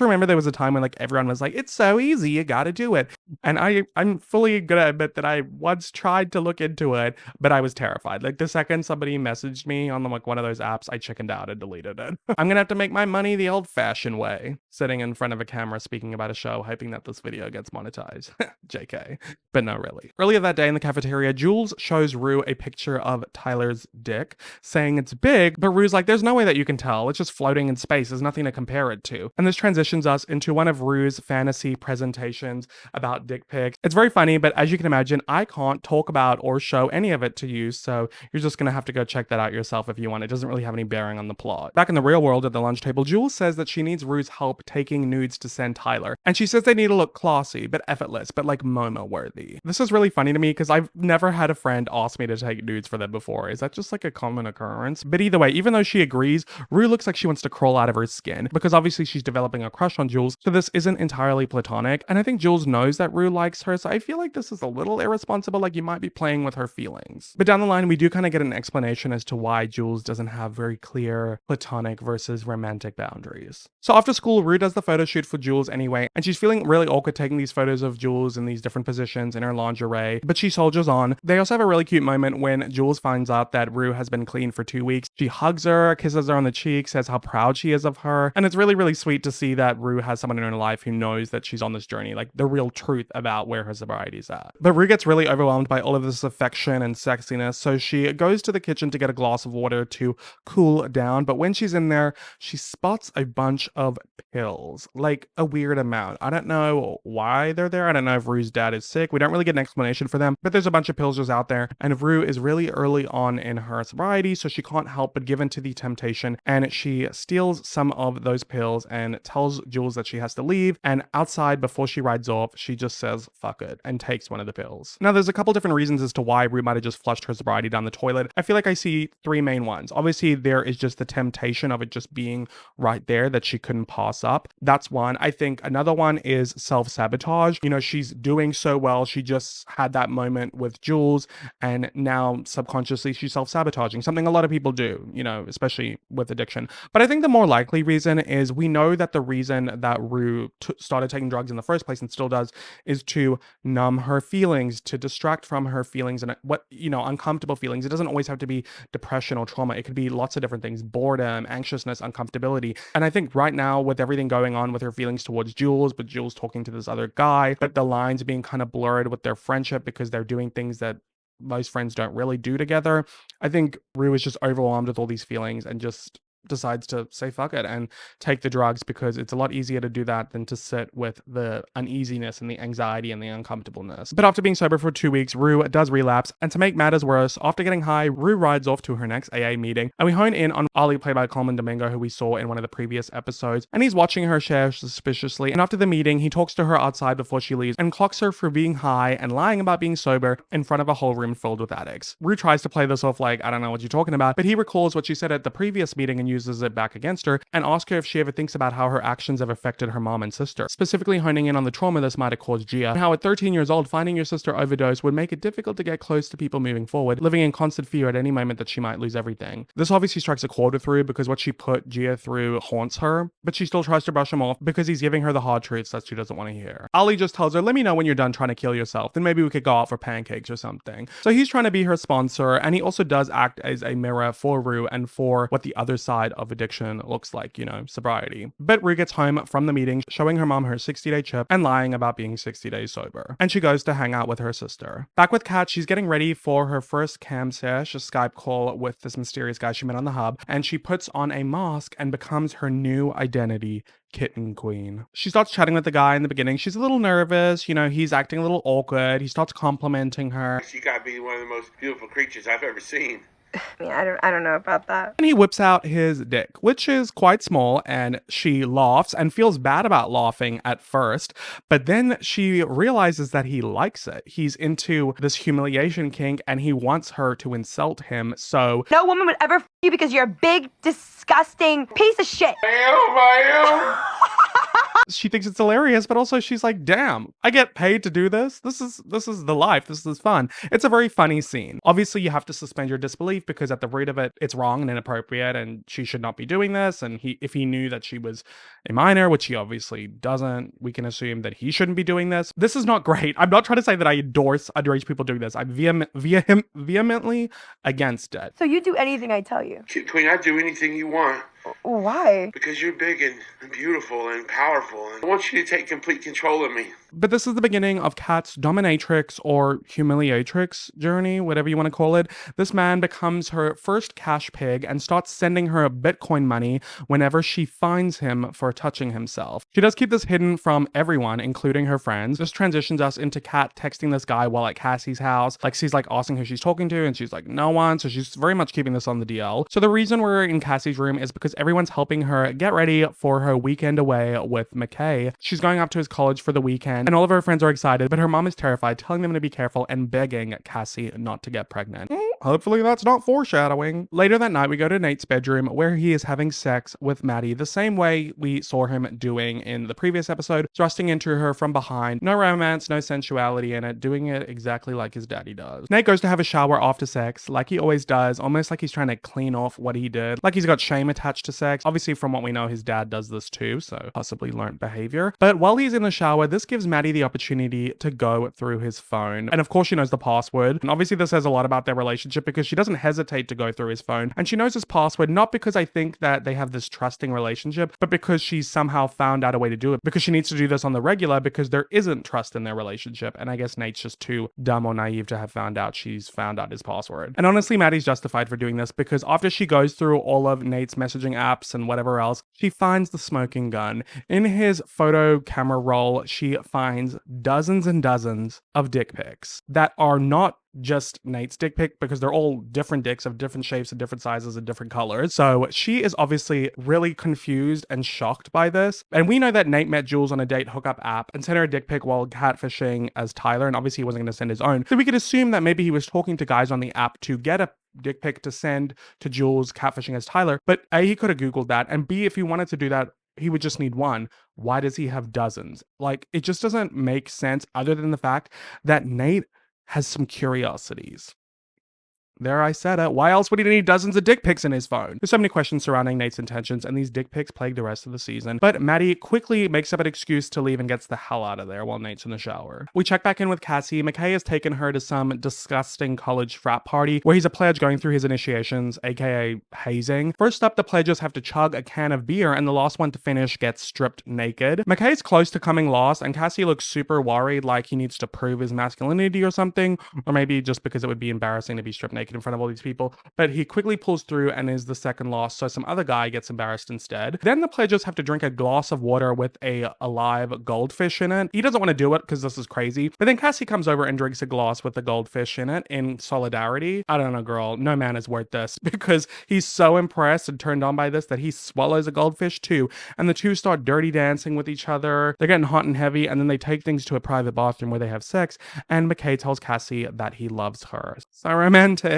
remember there was a time when like everyone was like, it's so easy, you gotta do it. And I'm fully gonna admit that I once tried to look into it, but I was terrified. Like the second somebody messaged me on like one of those apps, I chickened out and deleted it. I'm gonna have to make my money the old fashioned way, sitting in front of a camera speaking about a show, hoping that this video gets monetized. JK. But no, really. Earlier that day in the cafeteria, Jules shows Rue a picture of Tyler's dick, saying it's big, but Rue's like, there's no way that you can tell. It's just floating in space. There's nothing to compare it to. And this transitions us into one of Rue's fantasy presentations about dick pics. It's very funny, but as you can imagine, I can't talk about or show any of it to you, so you're just gonna have to go check that out yourself if you want. It doesn't really have any bearing on the plot. Back in the real world at the lunch table, Jules says that she needs Rue's help taking nudes to send Tyler. And she says they need to look classy, but effortless, but like MoMA worthy. This is really funny to me because I've never had a friend ask me to take nudes for them before. Is that just like a common occurrence? But either way, even though she agrees, Rue looks like she wants to crawl out of her skin because obviously she's developing a crush on Jules, so this isn't entirely platonic. And I think Jules knows that Rue likes her, so I feel like this is a little irresponsible, like you might be playing with her feelings. But down the line, we do kind of get an explanation as to why Jules doesn't have very clear platonic versus romantic boundaries. So after school, Rue does the photo shoot for Jules anyway, and she's feeling really awkward taking these photos of Jules in these different positions in her lingerie, but she soldiers on. They also have a really cute moment when Jules finds out that Rue has been clean for 2 weeks. She hugs her, kisses her on the cheek, says how proud she is of her, and it's really, really sweet to see that Rue has someone in her life who knows that she's on this journey, like the real truth about where her sobriety's at. But Rue gets really overwhelmed by all of this affection and sexiness, so she goes to the kitchen to get a glass of water to cool down, but when she's in there, she spots a bunch of pills, like a weird amount. I don't know why they're there. I don't know if Rue's dad is sick. We don't really get an explanation for them, but there's a bunch of pills just out there, and Rue is really early on in her sobriety, so she can't help but give in to the temptation, and she steals some of those pills and tells Jules that she has to leave, and outside before she rides off, she just says fuck it and takes one of the pills. Now there's a couple different reasons as to why Rue might have just flushed her sobriety down the toilet. I feel like I see three main ones. Obviously there is just the temptation of it just being right there that she couldn't pass up. That's one. I think another one is self-sabotage. You know, she's doing so well, she just had that moment with Jules, and now subconsciously she's self-sabotaging, something a lot of people do, you know, especially with addiction. But I think the more likely reason is we know that the reason that Rue started taking drugs in the first place and still does is to numb her feelings, to distract from her feelings and what, you know, uncomfortable feelings. It doesn't always have to be depression or trauma. It could be lots of different things: boredom, anxiousness, uncomfortability. And I think right now with everything going on with her feelings towards Jules, but Jules talking to this other guy, but the lines being kind of blurred with their friendship because they're doing things that most friends don't really do together, I think Rue is just overwhelmed with all these feelings and just decides to say fuck it and take the drugs, because it's a lot easier to do that than to sit with the uneasiness and the anxiety and the uncomfortableness. But after being sober for 2 weeks, Rue does relapse, and to make matters worse, after getting high, Rue rides off to her next AA meeting, and we hone in on Ali, played by Coleman Domingo, who we saw in one of the previous episodes, and he's watching her share suspiciously, and after the meeting, he talks to her outside before she leaves and clocks her for being high and lying about being sober in front of a whole room filled with addicts. Rue tries to play this off like, I don't know what you're talking about, but he recalls what she said at the previous meeting and uses it back against her, and asks her if she ever thinks about how her actions have affected her mom and sister, specifically honing in on the trauma this might have caused Gia, and how at 13 years old, finding your sister overdose would make it difficult to get close to people moving forward, living in constant fear at any moment that she might lose everything. This obviously strikes a chord with Rue because what she put Gia through haunts her, but she still tries to brush him off because he's giving her the hard truths that she doesn't want to hear. Ali just tells her, let me know when you're done trying to kill yourself, then maybe we could go out for pancakes or something. So he's trying to be her sponsor, and he also does act as a mirror for Rue and for what the other side side of addiction looks like, sobriety. But Rue gets home from the meeting, showing her mom her 60-day chip and lying about being 60 days sober. And she goes to hang out with her sister. Back with Kat, she's getting ready for her first cam sesh, a Skype call with this mysterious guy she met on the hub, and she puts on a mask and becomes her new identity, Kitten Queen. She starts chatting with the guy in the beginning. She's a little nervous, he's acting a little awkward. He starts complimenting her. She gotta be one of the most beautiful creatures I've ever seen. Yeah, I don't know about that. And he whips out his dick, which is quite small, and she laughs and feels bad about laughing at first, but then she realizes that he likes it. He's into this humiliation kink and he wants her to insult him, so No woman would ever you because you're a big, disgusting piece of shit. I am. she thinks it's hilarious, but also she's like, damn, I get paid to do this. This is the life. This is fun. It's a very funny scene. Obviously, you have to suspend your disbelief because at the root of it, it's wrong and inappropriate and she should not be doing this. And if he knew that she was a minor, which he obviously doesn't, we can assume that he shouldn't be doing this. This is not great. I'm not trying to say that I endorse underage people doing this. I'm vehemently against it. So you do anything I tell you? Queen, I do anything you want. Why? Because you're big and beautiful and powerful, and I want you to take complete control of me. But this is the beginning of Kat's dominatrix or humiliatrix journey, whatever you want to call it. This man becomes her first cash pig and starts sending her Bitcoin money whenever she finds him for touching himself. She does keep this hidden from everyone, including her friends. This transitions us into Kat texting this guy while at Cassie's house. Like, she's like asking who she's talking to, and she's like, no one. So she's very much keeping this on the DL. So the reason we're in Cassie's room is because everyone's helping her get ready for her weekend away with McKay. She's going up to his college for the weekend, and all of her friends are excited, but her mom is terrified, telling them to be careful and begging Cassie not to get pregnant. Hopefully that's not foreshadowing. Later that night, we go to Nate's bedroom where he is having sex with Maddy the same way we saw him doing in the previous episode, thrusting into her from behind. No romance, no sensuality in it, doing it exactly like his daddy does. Nate goes to have a shower after sex, like he always does, almost like he's trying to clean off what he did, like he's got shame attached to sex. Obviously, from what we know, his dad does this too, so possibly learned behavior. But while he's in the shower, this gives Maddy the opportunity to go through his phone. And of course, she knows the password. And obviously, this says a lot about their relationship because she doesn't hesitate to go through his phone. And she knows his password, not because I think that they have this trusting relationship, but because she's somehow found out a way to do it. Because she needs to do this on the regular because there isn't trust in their relationship. And I guess Nate's just too dumb or naive to have found out she's found out his password. And honestly, Maddy's justified for doing this because after she goes through all of Nate's messaging apps and whatever else, she finds the smoking gun. In his photo camera roll, she finds dozens and dozens of dick pics that are not just Nate's dick pic because they're all different dicks of different shapes and different sizes and different colors. So she is obviously really confused and shocked by this. And we know that Nate met Jules on a date hookup app and sent her a dick pic while catfishing as Tyler, and obviously he wasn't going to send his own. So we could assume that maybe he was talking to guys on the app to get a dick pic to send to Jules catfishing as Tyler. But A, he could have Googled that, and B, if he wanted to do that, he would just need one. Why does he have dozens? Like, it just doesn't make sense other than the fact that Nate has some curiosities. There, I said it. Why else would he need dozens of dick pics in his phone? There's so many questions surrounding Nate's intentions, and these dick pics plague the rest of the season. But Maddy quickly makes up an excuse to leave and gets the hell out of there while Nate's in the shower. We check back in with Cassie. McKay has taken her to some disgusting college frat party where he's a pledge going through his initiations, aka hazing. First up, the pledges have to chug a can of beer, and the last one to finish gets stripped naked. McKay's close to coming last, and Cassie looks super worried, like he needs to prove his masculinity or something, or maybe just because it would be embarrassing to be stripped naked in front of all these people. But he quickly pulls through and is the second last, so some other guy gets embarrassed instead. Then the pledges have to drink a glass of water with a live goldfish in it. He doesn't want to do it because this is crazy, but then Cassie comes over and drinks a glass with the goldfish in it in solidarity. I don't know, girl, no man is worth this, because he's so impressed and turned on by this that he swallows a goldfish too, and the two start dirty dancing with each other. They're getting hot and heavy, and then they take things to a private bathroom where they have sex, and McKay tells Cassie that he loves her. So romantic.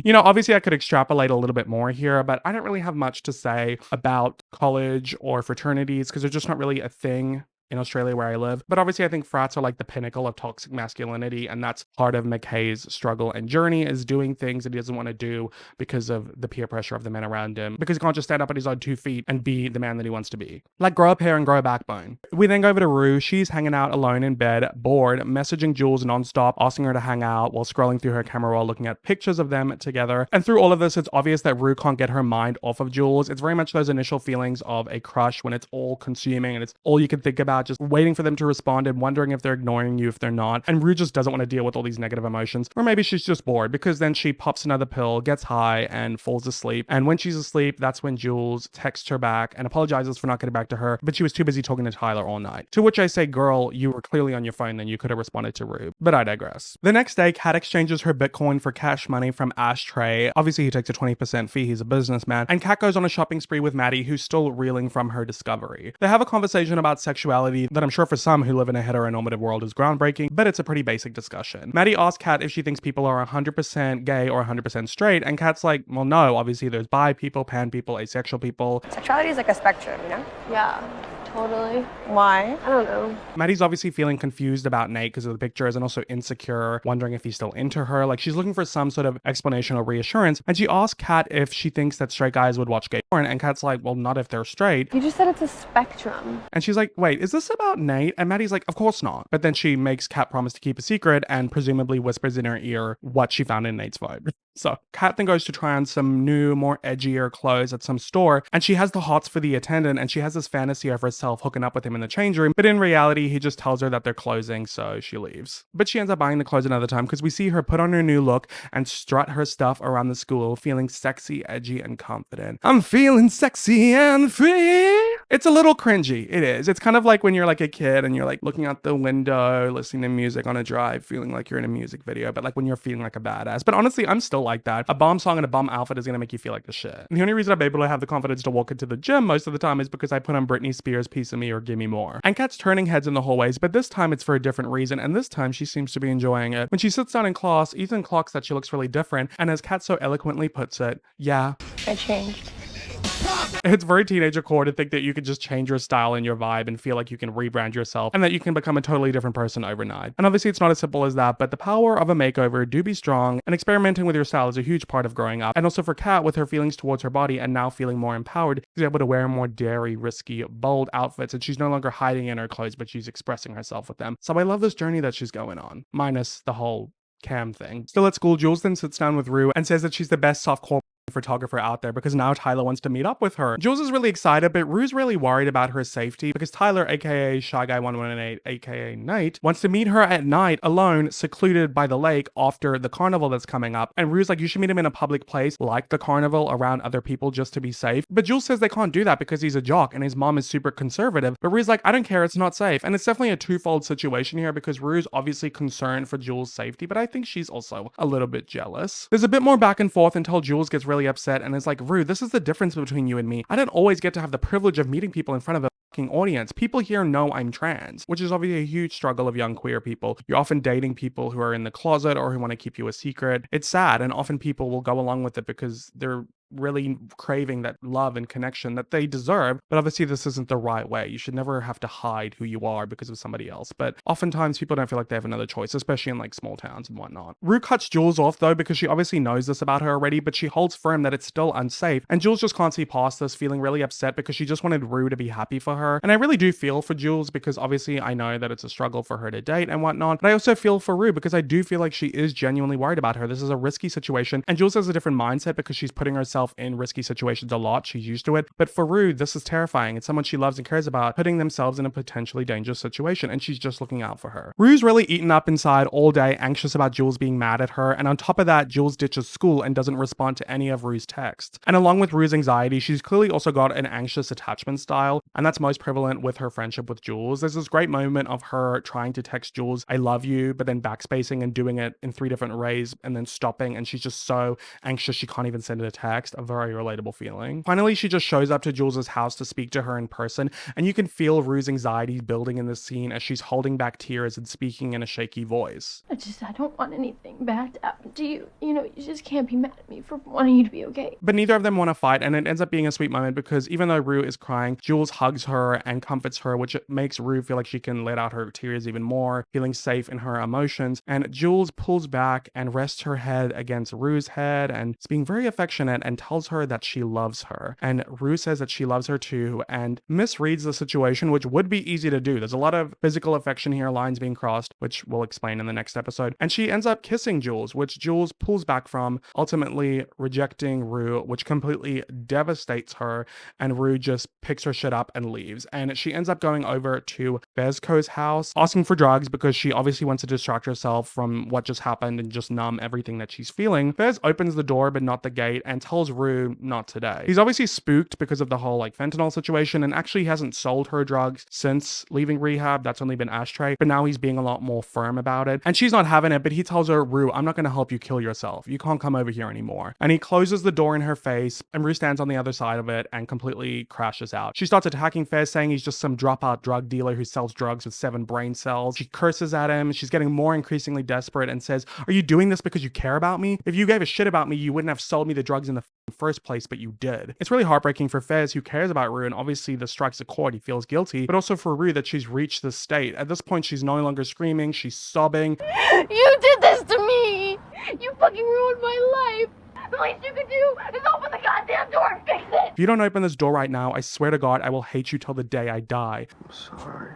Obviously I could extrapolate a little bit more here, but I don't really have much to say about college or fraternities because they're just not really a thing in Australia where I live. But obviously I think frats are like the pinnacle of toxic masculinity, and that's part of McKay's struggle and journey, is doing things that he doesn't want to do because of the peer pressure of the men around him, because he can't just stand up on his own 2 feet and be the man that he wants to be. Like, grow up hair and grow a backbone. We then go over to Rue. She's hanging out alone in bed, bored, messaging Jules nonstop, asking her to hang out while scrolling through her camera roll, looking at pictures of them together. And through all of this, it's obvious that Rue can't get her mind off of Jules. It's very much those initial feelings of a crush when it's all consuming and it's all you can think about, just waiting for them to respond and wondering if they're ignoring you, if they're not. And Rue just doesn't want to deal with all these negative emotions. Or maybe she's just bored, because then she pops another pill, gets high, and falls asleep. And when she's asleep, that's when Jules texts her back and apologizes for not getting back to her, but she was too busy talking to Tyler all night. To which I say, girl, you were clearly on your phone, then you could have responded to Rue. But I digress. The next day, Kat exchanges her Bitcoin for cash money from Ashtray. Obviously, he takes a 20% fee. He's a businessman. And Kat goes on a shopping spree with Maddy, who's still reeling from her discovery. They have a conversation about sexuality that I'm sure for some who live in a heteronormative world is groundbreaking, but it's a pretty basic discussion. Maddy asks Kat if she thinks people are 100% gay or 100% straight, and Kat's like, well, no, obviously there's bi people, pan people, asexual people. Sexuality is like a spectrum, you know? Yeah, totally. Why? I don't know. Maddy's obviously feeling confused about Nate because of the pictures, and also insecure, wondering if he's still into her. Like, she's looking for some sort of explanation or reassurance, and she asks Kat if she thinks that straight guys would watch gay porn, and Kat's like, well, not if they're straight. You just said it's a spectrum. And she's like, wait, is this about Nate? And Maddy's like, of course not. But then she makes Kat promise to keep a secret and presumably whispers in her ear what she found in Nate's phone. So Kat then goes to try on some new, more edgier clothes at some store, and she has the hots for the attendant, and she has this fantasy of herself hooking up with him in the change room, but in reality, he just tells her that they're closing, so she leaves. But she ends up buying the clothes another time, because we see her put on her new look and strut her stuff around the school, feeling sexy, edgy, and confident. I'm feeling sexy and free. It's a little cringy. It is. It's kind of like when you're like a kid and you're like looking out the window, listening to music on a drive, feeling like you're in a music video, but like when you're feeling like a badass. But honestly, I'm still like that. A bomb song and a bomb outfit is going to make you feel like the shit. And the only reason I'm able to have the confidence to walk into the gym most of the time is because I put on Britney Spears' Piece of Me or Gimme More. And Kat's turning heads in the hallways, but this time it's for a different reason, and this time she seems to be enjoying it. When she sits down in class, Ethan clocks that she looks really different, and as Kat so eloquently puts it, yeah, I changed. it's very teenager core to think that you could just change your style and your vibe and feel like you can rebrand yourself and that you can become a totally different person overnight. And obviously it's not as simple as that, but the power of a makeover do be strong, and experimenting with your style is a huge part of growing up. And also for Kat, with her feelings towards her body and now feeling more empowered, she's able to wear more daring, risky, bold outfits, and she's no longer hiding in her clothes, but she's expressing herself with them. So I love this journey that she's going on, minus the whole cam thing. Still at school, Jules then sits down with Rue and says that she's the best softcore photographer out there because now Tyler wants to meet up with her. Jules is really excited, but Rue's really worried about her safety because Tyler, aka Shy Guy 118, aka Nate, wants to meet her at night alone, secluded by the lake after the carnival that's coming up. And Rue's like, you should meet him in a public place like the carnival around other people just to be safe. But Jules says they can't do that because he's a jock and his mom is super conservative. But Rue's like, I don't care, it's not safe. And it's definitely a twofold situation here because Rue's obviously concerned for Jules' safety, but I think she's also a little bit jealous. There's a bit more back and forth until Jules gets really upset and is like, Rue, this is the difference between you and me. I don't always get to have the privilege of meeting people in front of a fucking audience. People here know I'm trans, which is obviously a huge struggle of young queer people. You're often dating people who are in the closet or who want to keep you a secret. It's sad, and often people will go along with it because they're really craving that love and connection that they deserve. But obviously this isn't the right way. You should never have to hide who you are because of somebody else. But oftentimes people don't feel like they have another choice, especially in like small towns and whatnot. Rue cuts Jules off though because she obviously knows this about her already, but she holds firm that it's still unsafe. And Jules just can't see past this, feeling really upset because she just wanted Rue to be happy for her. And I really do feel for Jules because obviously I know that it's a struggle for her to date and whatnot. But I also feel for Rue because I do feel like she is genuinely worried about her. This is a risky situation. And Jules has a different mindset because she's putting herself in risky situations a lot. She's used to it. But for Rue, this is terrifying. It's someone she loves and cares about putting themselves in a potentially dangerous situation, and she's just looking out for her. Rue's really eaten up inside all day, anxious about Jules being mad at her, and on top of that, Jules ditches school and doesn't respond to any of Rue's texts. And along with Rue's anxiety, she's clearly also got an anxious attachment style, and that's most prevalent with her friendship with Jules. There's this great moment of her trying to text Jules, I love you, but then backspacing and doing it in 3 different ways and then stopping, and she's just so anxious she can't even send it a text. A very relatable feeling. Finally, she just shows up to Jules's house to speak to her in person, and you can feel Rue's anxiety building in this scene as she's holding back tears and speaking in a shaky voice. I don't want anything bad to happen to you. You know, you just can't be mad at me for wanting you to be okay. But neither of them want to fight, and it ends up being a sweet moment because even though Rue is crying, Jules hugs hugs her and comforts her, which makes Rue feel like she can let out her tears even more, feeling safe in her emotions. And Jules pulls back and rests her head against Rue's head and is being very affectionate and tells her that she loves her. And Rue says that she loves her too and misreads the situation, which would be easy to do. There's a lot of physical affection here, lines being crossed, which we'll explain in the next episode. And she ends up kissing Jules, which Jules pulls back from, ultimately rejecting Rue, which completely devastates her. And Rue just picks her shit up and leaves. And she ends up going over to Vezco's house, asking for drugs because she obviously wants to distract herself from what just happened and just numb everything that she's feeling. Vez opens the door but not the gate and tells Rue not today. He's obviously spooked because of the whole like fentanyl situation and actually hasn't sold her drugs since leaving rehab. That's only been Ashtray, but now he's being a lot more firm about it. And she's not having it, but he tells her, Rue, I'm not going to help you kill yourself. You can't come over here anymore. And he closes the door in her face and Rue stands on the other side of it and completely crashes out. She starts attacking Fez, saying he's just some dropout drug dealer who sells drugs with 7 brain cells. She curses at him. She's getting more increasingly desperate and says, are you doing this because you care about me? If you gave a shit about me, you wouldn't have sold me the drugs in the first place, but you did. It's really heartbreaking for Fez, who cares about Rue, and obviously this strikes a chord. He feels guilty, but also for Rue that she's reached this state. At this point, she's no longer screaming, she's sobbing. You did this to me! You fucking ruined my life! The least you could do is open the goddamn door and fix it! If you don't open this door right now, I swear to God, I will hate you till the day I die. I'm sorry.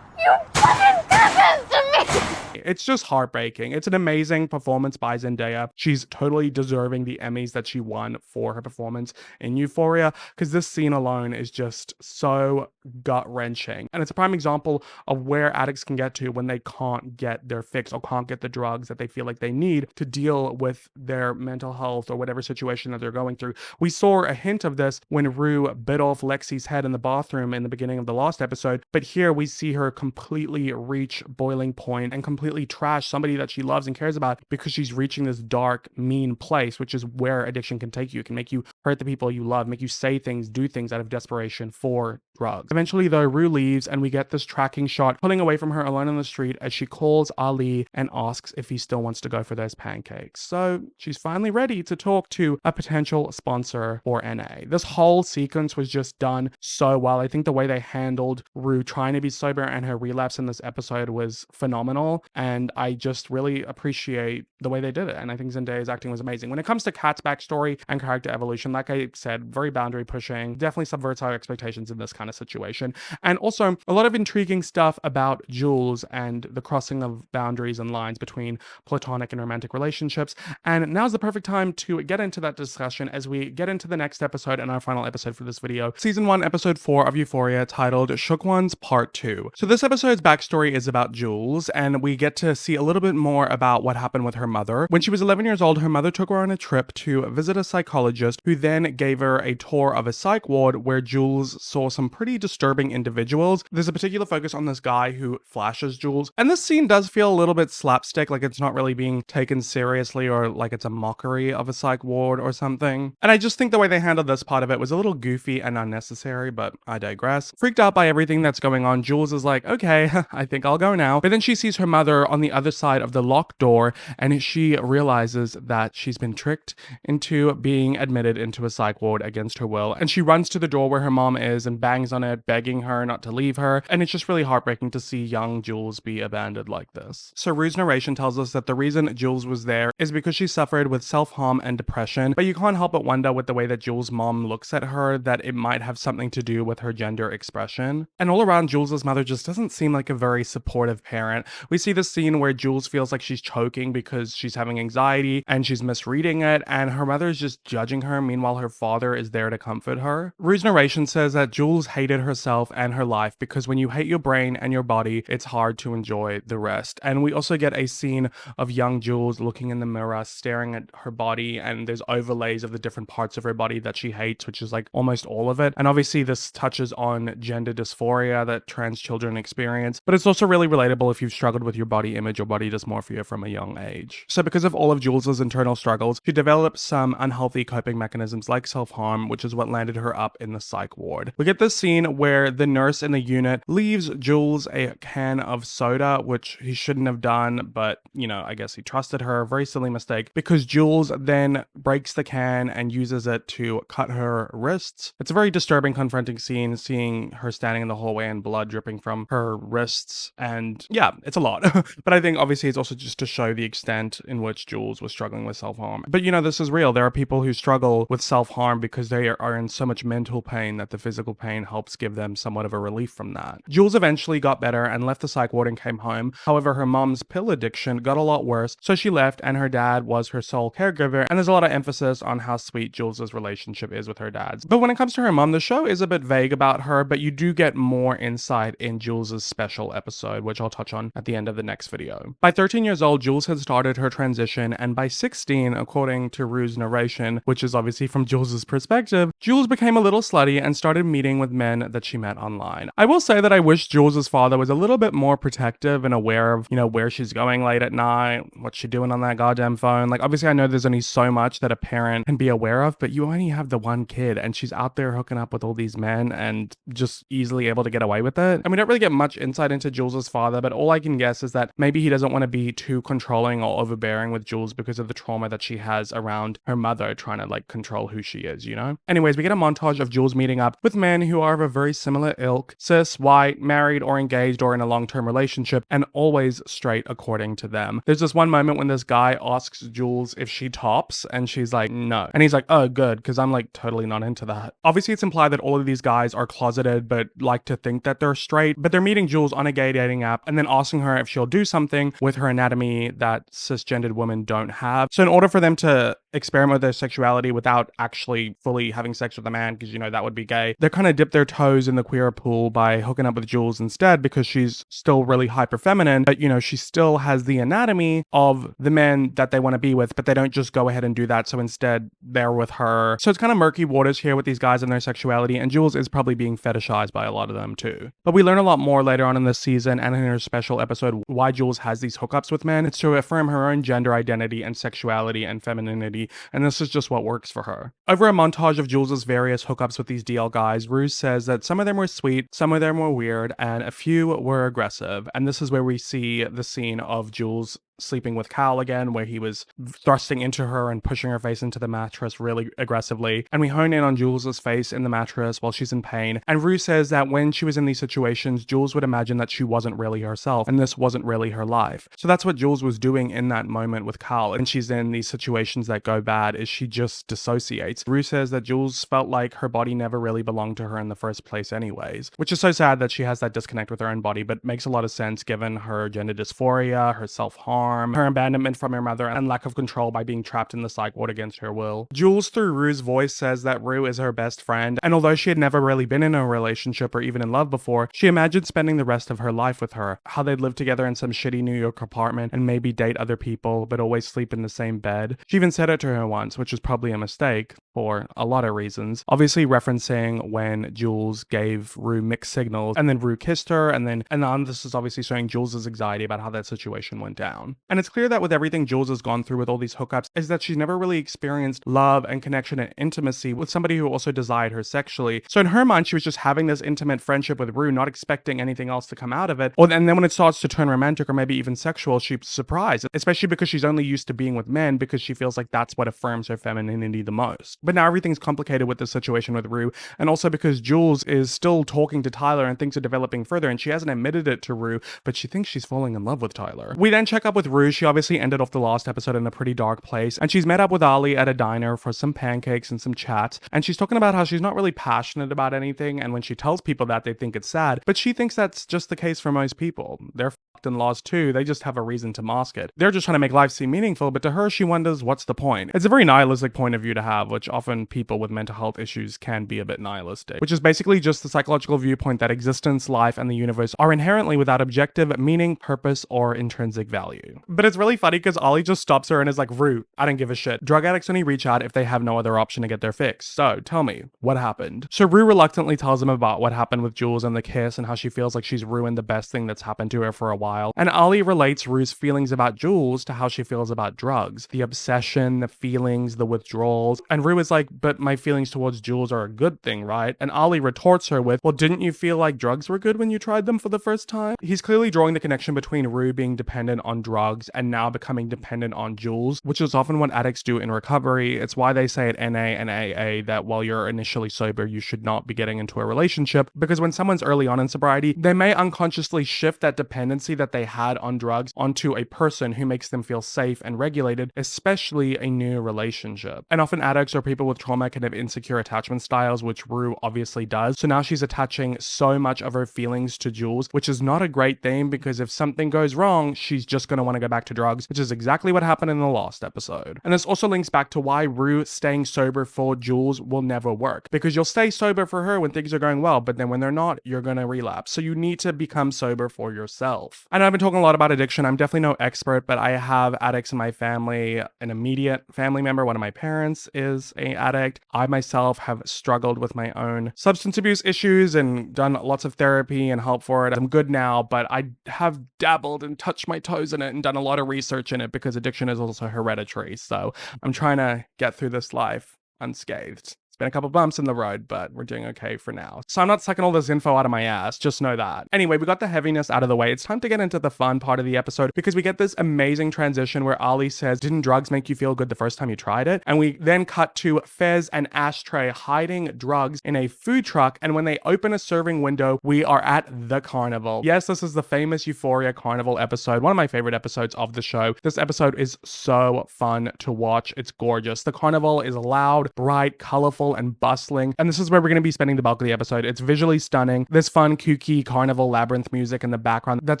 You fucking did this to me! It's just heartbreaking. It's an amazing performance by Zendaya. She's totally deserving the Emmys that she won for her performance in Euphoria, because this scene alone is just so gut-wrenching. And it's a prime example of where addicts can get to when they can't get their fix or can't get the drugs that they feel like they need to deal with their mental health or whatever situation that they're going through. We saw a hint of this when Rue bit off Lexi's head in the bathroom in the beginning of the last episode, but here we see her completely reach boiling point and completely trash somebody that she loves and cares about because she's reaching this dark, mean place, which is where addiction can take you. It can make you hurt the people you love, make you say things, do things out of desperation for drugs. Eventually, though, Rue leaves and we get this tracking shot pulling away from her alone on the street as she calls Ali and asks if he still wants to go for those pancakes. So she's finally ready to talk to a potential sponsor for NA. This whole sequence was just done so well. I think the way they handled Rue trying to be sober and her relapse in this episode was phenomenal. And I just really appreciate the way they did it. And I think Zendaya's acting was amazing. When it comes to Kat's backstory and character evolution, like I said, very boundary pushing, definitely subverts our expectations in this kind of situation. And also a lot of intriguing stuff about Jules and the crossing of boundaries and lines between platonic and romantic relationships. And now's the perfect time to get into that discussion as we get into the next episode and our final episode for this video. Season 1, episode 4 of Euphoria, titled Shook Ones Part 2. So this episode's backstory is about Jules, and we get to see a little bit more about what happened with her mother. When she was 11 years old, her mother took her on a trip to visit a psychologist who then gave her a tour of a psych ward where Jules saw some pretty disturbing individuals. There's a particular focus on this guy who flashes Jules, and this scene does feel a little bit slapstick, like it's not really being taken seriously or like it's a mockery of a psych ward or something. And I just think the way they handled this part of it was a little goofy and unnecessary, but I digress. Freaked out by everything that's going on, Jules is like, okay, I think I'll go now. But then she sees her mother on the other side of the locked door, and she realizes that she's been tricked into being admitted into a psych ward against her will. And she runs to the door where her mom is and bangs on it, begging her not to leave her. And it's just really heartbreaking to see young Jules be abandoned like this. So Rue's narration tells us that the reason Jules was there is because she suffered with self-harm and depression, but you can't help but wonder with the way that Jules' mom looks at her that it might have something to do with her gender expression. And all around, Jules' mother just doesn't seem like a very supportive parent. We see this scene where Jules feels like she's choking because she's having anxiety and she's misreading it, and her mother is just judging her. Meanwhile, her father is there to comfort her. Rue's narration says that Jules hated herself and her life because when you hate your brain and your body, it's hard to enjoy the rest. And we also get a scene of young Jules looking in the mirror, staring at her body, and there's overlays of the different parts of her body that she hates, which is like almost all of it. And obviously this touches on gender dysphoria that trans children experience, but it's also really relatable if you've struggled with your body image or body dysmorphia from a young age. So because of all of Jules's internal struggles, she developed some unhealthy coping mechanisms like self-harm, which is what landed her up in the psych ward. We get this scene where the nurse in the unit leaves Jules a can of soda, which he shouldn't have done, but, you know, I guess he trusted her. Very silly mistake, because Jules then breaks the can and uses it to cut her wrists. It's a very disturbing, confronting scene, seeing her standing in the hallway and blood dripping from her wrists. And yeah, it's a lot. But I think obviously it's also just to show the extent in which Jules was struggling with self-harm. But you know, this is real. There are people who struggle with self-harm because they are in so much mental pain that the physical pain helps give them somewhat of a relief from that. Jules eventually got better and left the psych ward and came home. However, her mom's pill addiction got a lot worse, so she left and her dad was her sole caregiver, and there's a lot of emphasis on how sweet Jules's relationship is with her dad's. But when it comes to her mom, the show is a bit vague about her, but you do get more insight in Jules's special episode, which I'll touch on at the end of the next video. By 13 years old, Jules had started her transition, and by 16, according to Rue's narration, which is obviously from Jules's perspective, Jules became a little slutty and started meeting with men that she met online. I will say that I wish Jules's father was a little bit more protective and aware of, you know, where she's going late at night, what's she doing on that goddamn phone. Like, obviously I know there's only so much that a parent can be aware of, but you only have the one kid and she's out there hooking up with all these men and just easily able to get away with it. And we don't really get much insight into Jules's father, but all I can guess is that maybe he doesn't want to be too controlling or overbearing with Jules because of the trauma that she has around her mother trying to like control who she is, you know? Anyways, we get a montage of Jules meeting up with men who are of a very similar ilk, cis, white, married or engaged or in a long-term relationship, and always straight according to them. There's this one moment when this guy asks Jules if she tops and she's like, no. And he's like, oh, good, because I'm like totally not into that. Obviously, it's implied that all of these guys are closeted but like to think that they're straight, but they're meeting Jules on a gay dating app and then asking her if she'll do something with her anatomy that cisgendered women don't have. So in order for them to experiment with their sexuality without actually fully having sex with a man, because you know that would be gay, they kind of dip their toes in the queer pool by hooking up with Jules instead, because she's still really hyper feminine, but you know she still has the anatomy of the men that they want to be with, but they don't just go ahead and do that, so instead they're with her. So it's kind of murky waters here with these guys and their sexuality, and Jules is probably being fetishized by a lot of them too. But we learn a lot more later on in this season and in her special episode why Jules has these hookups with men. It's to affirm her own gender identity and sexuality and femininity, and this is just what works for her. Over a montage of Jules's various hookups with these DL guys, Rue says that some of them were sweet, some of them were weird, and a few were aggressive. And this is where we see the scene of Jules sleeping with Cal again, where he was thrusting into her and pushing her face into the mattress really aggressively. And we hone in on Jules's face in the mattress while she's in pain. And Rue says that when she was in these situations, Jules would imagine that she wasn't really herself and this wasn't really her life. So that's what Jules was doing in that moment with Cal. And she's in these situations that go bad, is she just dissociates. Rue says that Jules felt like her body never really belonged to her in the first place anyways, which is so sad that she has that disconnect with her own body, but makes a lot of sense given her gender dysphoria, her self-harm, her abandonment from her mother, and lack of control by being trapped in the psych ward against her will. Jules, through Rue's voice, says that Rue is her best friend, and although she had never really been in a relationship or even in love before, she imagined spending the rest of her life with her, how they'd live together in some shitty New York apartment and maybe date other people, but always sleep in the same bed. She even said it to her once, which was probably a mistake for a lot of reasons, obviously referencing when Jules gave Rue mixed signals and then Rue kissed her, and then this is obviously showing Jules's anxiety about how that situation went down. And it's clear that with everything Jules has gone through with all these hookups is that she's never really experienced love and connection and intimacy with somebody who also desired her sexually. So in her mind, she was just having this intimate friendship with Rue, not expecting anything else to come out of it. And then when it starts to turn romantic or maybe even sexual, she's surprised, especially because she's only used to being with men because she feels like that's what affirms her femininity the most. But now everything's complicated with the situation with Rue, and also because Jules is still talking to Tyler and things are developing further, and she hasn't admitted it to Rue, but she thinks she's falling in love with Tyler. We then check up with Rue. She obviously ended off the last episode in a pretty dark place, and she's met up with Ali at a diner for some pancakes and some chats, and she's talking about how she's not really passionate about anything, and when she tells people that, they think it's sad, but she thinks that's just the case for most people. They're fucked in laws too, they just have a reason to mask it. They're just trying to make life seem meaningful, but to her, she wonders what's the point. It's a very nihilistic point of view to have, which often people with mental health issues can be a bit nihilistic, which is basically just the psychological viewpoint that existence, life, and the universe are inherently without objective meaning, purpose, or intrinsic value. But it's really funny because Ollie just stops her and is like, Rue, I don't give a shit. Drug addicts only reach out if they have no other option to get their fix. So tell me, what happened? So Rue reluctantly tells him about what happened with Jules and the kiss and how she feels like she's ruined the best thing that's happened to her for a while. And Ollie relates Rue's feelings about Jules to how she feels about drugs. The obsession, the feelings, the withdrawals. And Rue is is like, but my feelings towards Jules are a good thing, right? And Ollie retorts her with, well, didn't you feel like drugs were good when you tried them for the first time? He's clearly drawing the connection between Rue being dependent on drugs and now becoming dependent on Jules, which is often what addicts do in recovery. It's why they say at NA and AA that while you're initially sober, you should not be getting into a relationship, because when someone's early on in sobriety, they may unconsciously shift that dependency that they had on drugs onto a person who makes them feel safe and regulated, especially a new relationship. And often addicts or people with trauma can have insecure attachment styles, which Rue obviously does. So now she's attaching so much of her feelings to Jules, which is not a great thing, because if something goes wrong, she's just going to want to go back to drugs, which is exactly what happened in the last episode. And this also links back to why Rue staying sober for Jules will never work, because you'll stay sober for her when things are going well, but then when they're not, you're going to relapse. So you need to become sober for yourself. I know I've been talking a lot about addiction. I'm definitely no expert, but I have addicts in my family. An immediate family member, one of my parents, is an addict. I myself have struggled with my own substance abuse issues and done lots of therapy and help for it. I'm good now, but I have dabbled and touched my toes in it and done a lot of research in it, because addiction is also hereditary. So I'm trying to get through this life unscathed. It's been a couple bumps in the road, but we're doing okay for now. So I'm not sucking all this info out of my ass, just know that. Anyway, we got the heaviness out of the way. It's time to get into the fun part of the episode, because we get this amazing transition where Ollie says, didn't drugs make you feel good the first time you tried it? And we then cut to Fez and Ashtray hiding drugs in a food truck, and when they open a serving window, we are at the carnival. Yes, this is the famous Euphoria carnival episode, one of my favorite episodes of the show. This episode is so fun to watch. It's gorgeous. The carnival is loud, bright, colorful, and bustling, and this is where we're going to be spending the bulk of the episode. It's visually stunning. This fun, kooky carnival labyrinth music in the background that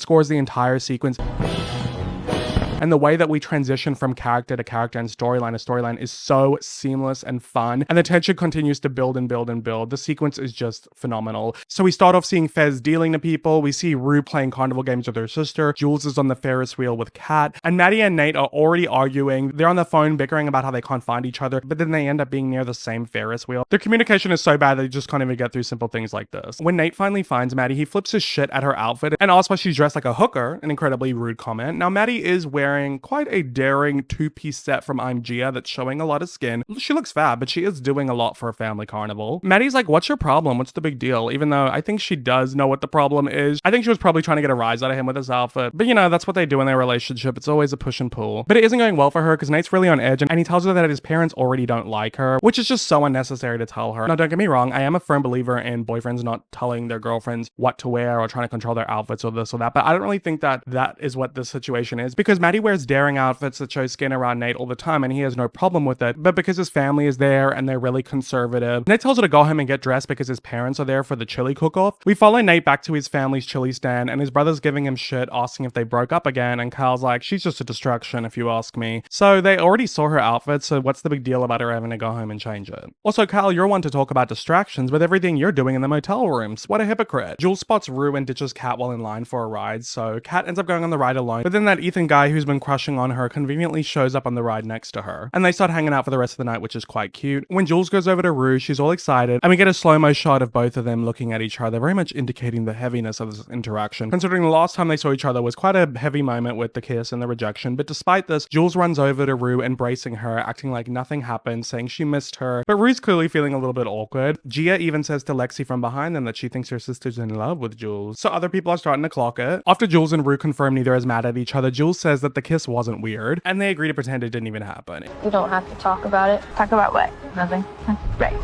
scores the entire sequence. And the way that we transition from character to character and storyline to storyline is so seamless and fun. And the tension continues to build and build and build. The sequence is just phenomenal. So we start off seeing Fez dealing to people. We see Rue playing carnival games with her sister. Jules is on the Ferris wheel with Kat. And Maddy and Nate are already arguing. They're on the phone bickering about how they can't find each other, but then they end up being near the same Ferris wheel. Their communication is so bad they just can't even get through simple things like this. When Nate finally finds Maddy, he flips his shit at her outfit and asks why she's dressed like a hooker, an incredibly rude comment. Now, Maddy is wearing quite a daring two-piece set from I'm Gia that's showing a lot of skin. She looks fab, but she is doing a lot for a family carnival. Maddy's like, what's your problem? What's the big deal? Even though I think she does know what the problem is. I think she was probably trying to get a rise out of him with his outfit. But you know, that's what they do in their relationship. It's always a push and pull. But it isn't going well for her, because Nate's really on edge, and he tells her that his parents already don't like her, which is just so unnecessary to tell her. Now, don't get me wrong, I am a firm believer in boyfriends not telling their girlfriends what to wear or trying to control their outfits or this or that, but I don't really think that that is what this situation is, because Maddy wears daring outfits that show skin around Nate all the time, and he has no problem with it. But because his family is there and they're really conservative, Nate tells her to go home and get dressed because his parents are there for the chili cook-off. We follow Nate back to his family's chili stand, and his brother's giving him shit, asking if they broke up again, and Carl's like, she's just a distraction if you ask me. So they already saw her outfit, so what's the big deal about her having to go home and change it? Also, Carl, you're one to talk about distractions with everything you're doing in the motel rooms. What a hypocrite. Jules spots Rue and ditches Kat while in line for a ride, so Kat ends up going on the ride alone, but then that Ethan guy who's been crushing on her conveniently shows up on the ride next to her, and they start hanging out for the rest of the night, which is quite cute. When Jules goes over to Rue, she's all excited, and we get a slow-mo shot of both of them looking at each other, very much indicating the heaviness of this interaction, considering the last time they saw each other was quite a heavy moment with the kiss and the rejection. But despite this, Jules runs over to Rue, embracing her, acting like nothing happened, saying she missed her, but Rue's clearly feeling a little bit awkward. Gia even says to Lexi from behind them that she thinks her sister's in love with Jules, so other people are starting to clock it. After Jules and Rue confirm neither is mad at each other, Jules says that the kiss wasn't weird, and they agree to pretend it didn't even happen. We don't have to talk about it. Talk about what? Nothing. Right.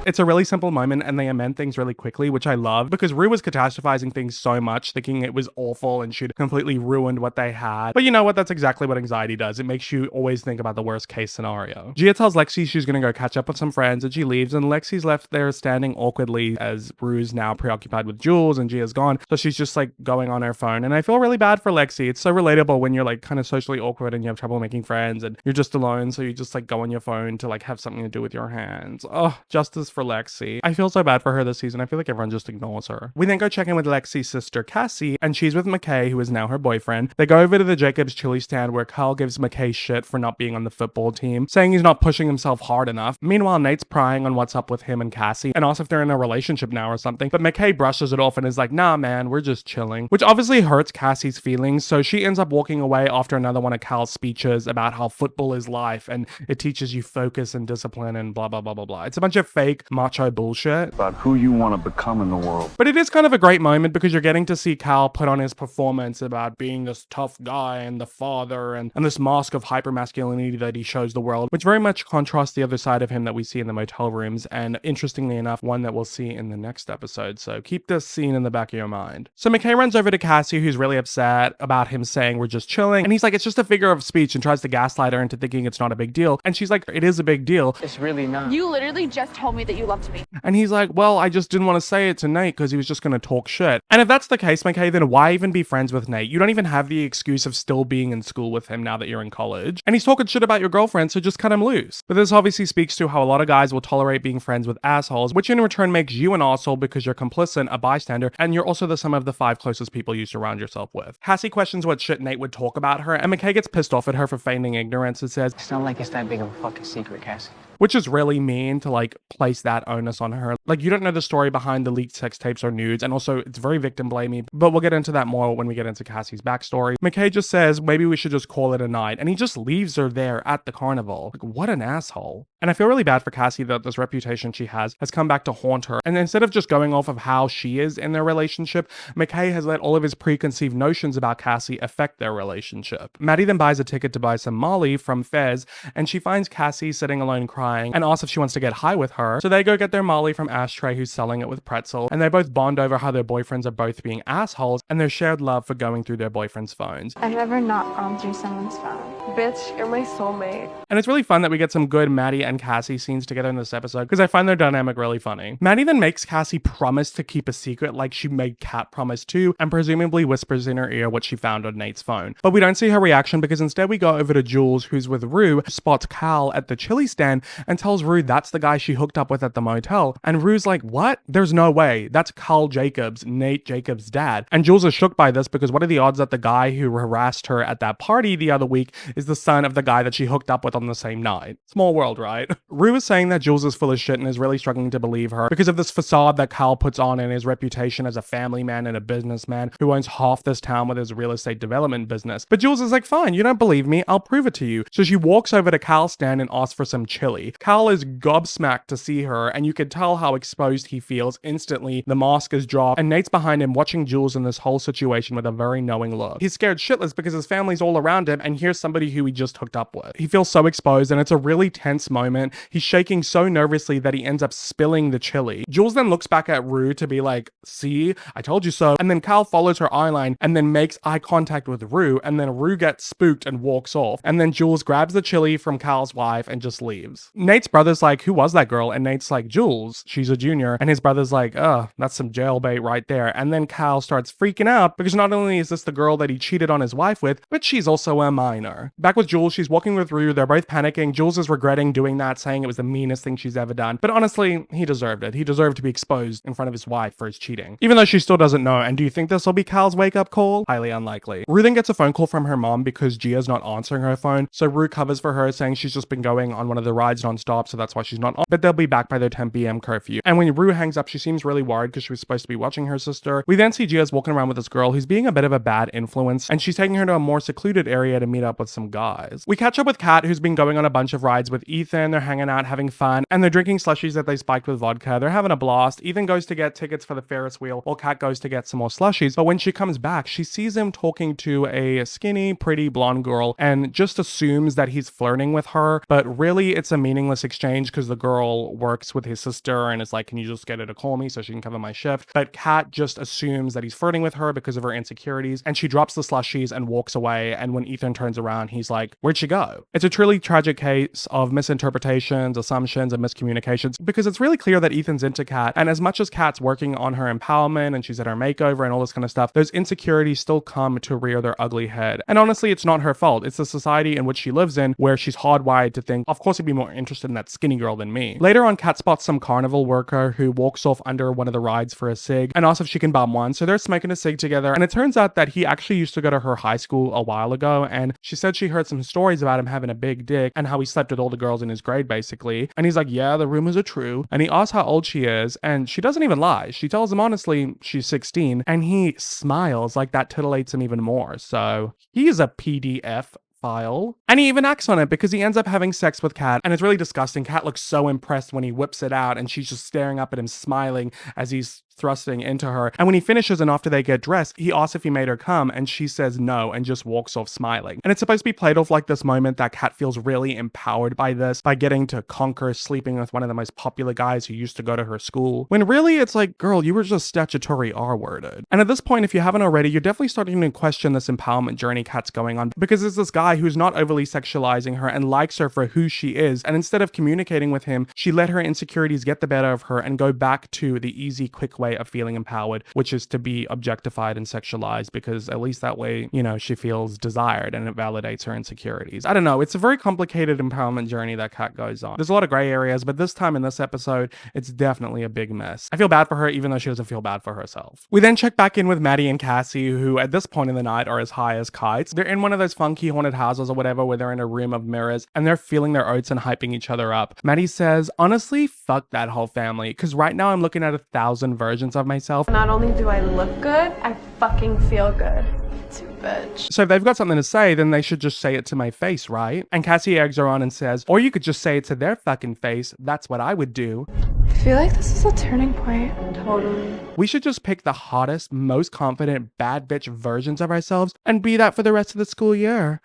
It's a really simple moment, and they amend things really quickly, which I love, because Rue was catastrophizing things so much, thinking it was awful and she'd completely ruined what they had. But you know what? That's exactly what anxiety does. It makes you always think about the worst case scenario. Gia tells Lexi she's gonna go catch up with some friends, and she leaves, and Lexi's left there standing awkwardly as Rue's now preoccupied with Jules and Gia's gone, so she's just like going on her phone. And I feel really bad for Lexi. It's so relatable when you're like kind of socially awkward and you have trouble making friends and you're just alone, so you just like go on your phone to like have something to do with your hands. Oh, justice for Lexi. I feel so bad for her this season. I feel like everyone just ignores her. We then go check in with Lexi's sister Cassie, and she's with McKay, who is now her boyfriend. They go over to the Jacobs chili stand where Carl gives McKay shit for not being on the football team, saying he's not pushing himself hard enough. Meanwhile, Nate's prying on what's up with him and Cassie and asks if they're in a relationship now or something, but McKay brushes it off and is like, nah man, we're just chilling, which obviously hurts Cassie's feelings, so she ends up walking away after another one of Cal's speeches about how football is life and it teaches you focus and discipline and blah, blah, blah, blah, blah. It's a bunch of fake macho bullshit. About who you want to become in the world. But it is kind of a great moment because you're getting to see Cal put on his performance about being this tough guy and the father and this mask of hypermasculinity that he shows the world, which very much contrasts the other side of him that we see in the motel rooms, and interestingly enough, one that we'll see in the next episode. So keep this scene in the back of your mind. So McKay runs over to Cassie, who's really upset about him saying we're just chilling, and he's like, it's just a figure of speech, and tries to gaslight her into thinking it's not a big deal. And she's like, it is a big deal. It's really not. You literally just told me that you loved me. And he's like, well, I just didn't want to say it to Nate because he was just going to talk shit. And if that's the case, McKay, then why even be friends with Nate? You don't even have the excuse of still being in school with him now that you're in college. And he's talking shit about your girlfriend, so just cut him loose. But this obviously speaks to how a lot of guys will tolerate being friends with assholes, which in return makes you an asshole because you're complicit, a bystander, and you're also the sum of the 5 closest people you surround yourself with. Cassie questions what shit Nate would talk about her, and McKay gets pissed off at her for feigning ignorance and says, It's not like it's that big of a fucking secret, Cassie. Which is really mean to like place that onus on her. Like, you don't know the story behind the leaked sex tapes or nudes, and also it's very victim blamey, but we'll get into that more when we get into Cassie's backstory. McKay just says maybe we should just call it a night, and he just leaves her there at the carnival. Like, what an asshole. And I feel really bad for Cassie that this reputation she has come back to haunt her. And instead of just going off of how she is in their relationship, McKay has let all of his preconceived notions about Cassie affect their relationship. Maddy then buys a ticket to buy some Molly from Fez, and she finds Cassie sitting alone crying and asks if she wants to get high with her. So they go get their Molly from Ashtray, who's selling it with Pretzel, and they both bond over how their boyfriends are both being assholes and their shared love for going through their boyfriends' phones. I've never not gone through someone's phone. Bitch, you're my soulmate. And it's really fun that we get some good Maddy and Cassie scenes together in this episode because I find their dynamic really funny. Maddy then makes Cassie promise to keep a secret like she made Kat promise too, and presumably whispers in her ear what she found on Nate's phone. But we don't see her reaction because instead we go over to Jules, who's with Rue, spots Cal at the chili stand and tells Rue that's the guy she hooked up with at the motel. And Rue's like, what? There's no way. That's Carl Jacobs, Nate Jacobs' dad. And Jules is shook by this because what are the odds that the guy who harassed her at that party the other week is the son of the guy that she hooked up with on the same night? Small world, right? Rue is saying that Jules is full of shit and is really struggling to believe her because of this facade that Carl puts on in his reputation as a family man and a businessman who owns half this town with his real estate development business. But Jules is like, fine, you don't believe me, I'll prove it to you. So she walks over to Cal's stand and asks for some chili. Cal is gobsmacked to see her, and you can tell how exposed he feels instantly. The mask is dropped, and Nate's behind him watching Jules in this whole situation with a very knowing look. He's scared shitless because his family's all around him, and here's somebody who he just hooked up with. He feels so exposed, and it's a really tense moment. He's shaking so nervously that he ends up spilling the chili. Jules then looks back at Rue to be like, see, I told you so. And then Cal follows her eyeline and then makes eye contact with Rue, and then Rue gets spooked and walks off. And then Jules grabs the chili from Cal's wife and just leaves. Nate's brother's like, who was that girl? And Nate's like, Jules, she's a junior. And his brother's like, that's some jailbait right there. And then Cal starts freaking out because not only is this the girl that he cheated on his wife with, but she's also a minor. Back with Jules, she's walking with Rue. They're both panicking. Jules is regretting doing that, saying it was the meanest thing she's ever done. But honestly, he deserved it. He deserved to be exposed in front of his wife for his cheating. Even though she still doesn't know. And do you think this will be Cal's wake-up call? Highly unlikely. Rue then gets a phone call from her mom because Gia's not answering her phone. So Rue covers for her, saying she's just been going on one of the rides non-stop, so that's why she's not on. But they'll be back by their 10 p.m. curfew. And when Rue hangs up, she seems really worried because she was supposed to be watching her sister. We then see Gia's walking around with this girl who's being a bit of a bad influence, and she's taking her to a more secluded area to meet up with some guys. We catch up with Kat, who's been going on a bunch of rides with Ethan. They're hanging out, having fun, and they're drinking slushies that they spiked with vodka. They're having a blast. Ethan goes to get tickets for the Ferris wheel, while Kat goes to get some more slushies. But when she comes back, she sees him talking to a skinny, pretty blonde girl and just assumes that he's flirting with her. But really, it's a meaningless exchange because the girl works with his sister and is like, can you just get her to call me so she can cover my shift? But Kat just assumes that he's flirting with her because of her insecurities, and she drops the slushies and walks away. And when Ethan turns around, he's like, where'd she go? It's a truly tragic case of misinterpretations, assumptions, and miscommunications because it's really clear that Ethan's into Kat, and as much as Kat's working on her empowerment and she's at her makeover and all this kind of stuff, those insecurities still come to rear their ugly head. And honestly, it's not her fault. It's the society in which she lives in where she's hardwired to think, of course, it'd be more interested in that skinny girl than me. Later on, Kat spots some carnival worker who walks off under one of the rides for a cig and asks if she can bum one. So they're smoking a cig together, and it turns out that he actually used to go to her high school a while ago, and she said she heard some stories about him having a big dick and how he slept with all the girls in his grade basically. And he's like, yeah, the rumors are true. And he asks how old she is, and she doesn't even lie. She tells him honestly she's 16, and he smiles like that titillates him even more. So he's a PDF file. And he even acts on it because he ends up having sex with Kat, and it's really disgusting. Kat looks so impressed when he whips it out, and she's just staring up at him smiling as he's thrusting into her. And when he finishes and after they get dressed, he asks if he made her come, and she says no and just walks off smiling. And it's supposed to be played off like this moment that Kat feels really empowered by this, by getting to conquer sleeping with one of the most popular guys who used to go to her school. When really it's like, girl, you were just statutory R-worded. And at this point, if you haven't already, you're definitely starting to question this empowerment journey Kat's going on, because there's this guy who's not overly sexualizing her and likes her for who she is. And instead of communicating with him, she let her insecurities get the better of her and go back to the easy, quick way of feeling empowered, which is to be objectified and sexualized, because at least that way, you know, she feels desired and it validates her insecurities. I don't know. It's a very complicated empowerment journey that Kat goes on. There's a lot of gray areas, but this time in this episode, it's definitely a big mess. I feel bad for her, even though she doesn't feel bad for herself. We then check back in with Maddy and Cassie, who at this point in the night are as high as kites. They're in one of those funky haunted houses or whatever, where they're in a room of mirrors and they're feeling their oats and hyping each other up. Maddy says, honestly, fuck that whole family, because right now I'm looking at 1,000 versions of myself. Not only do I look good, I fucking feel good. Too bitch. So if they've got something to say, then they should just say it to my face, right? And Cassie eggs her on and says, or you could just say it to their fucking face. That's what I would do. I feel like this is a turning point. Totally. We should just pick the hottest, most confident, bad bitch versions of ourselves and be that for the rest of the school year.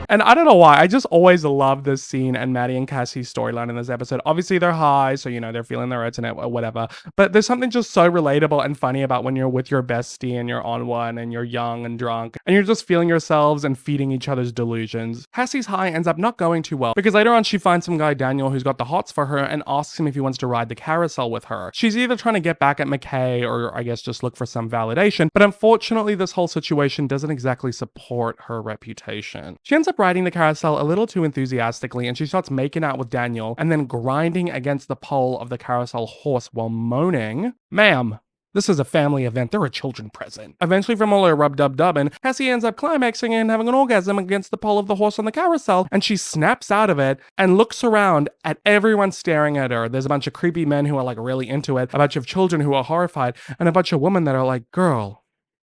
And I don't know why, I just always love this scene and Maddy and Cassie's storyline in this episode. Obviously they're high, so you know, they're feeling their oats and whatever. But there's something just so relatable and funny about when you're with your bestie and you're on one and you're young and drunk and you're just feeling yourselves and feeding each other's delusions. Cassie's high ends up not going too well because later on she finds some guy, Daniel, who's got the hots for her and asks him if he wants to ride the carousel with her. She's either trying to get back at McKay or I guess just look for some validation, but unfortunately this whole situation doesn't exactly support her reputation. She ends up riding the carousel a little too enthusiastically and she starts making out with Daniel and then grinding against the pole of the carousel horse while moaning, "Ma'am, this is a family event. There are children present." Eventually, from all her rub-dub-dubbing, Cassie ends up climaxing and having an orgasm against the pole of the horse on the carousel, and she snaps out of it and looks around at everyone staring at her. There's a bunch of creepy men who are like really into it, a bunch of children who are horrified, and a bunch of women that are like, girl,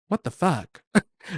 what the fuck?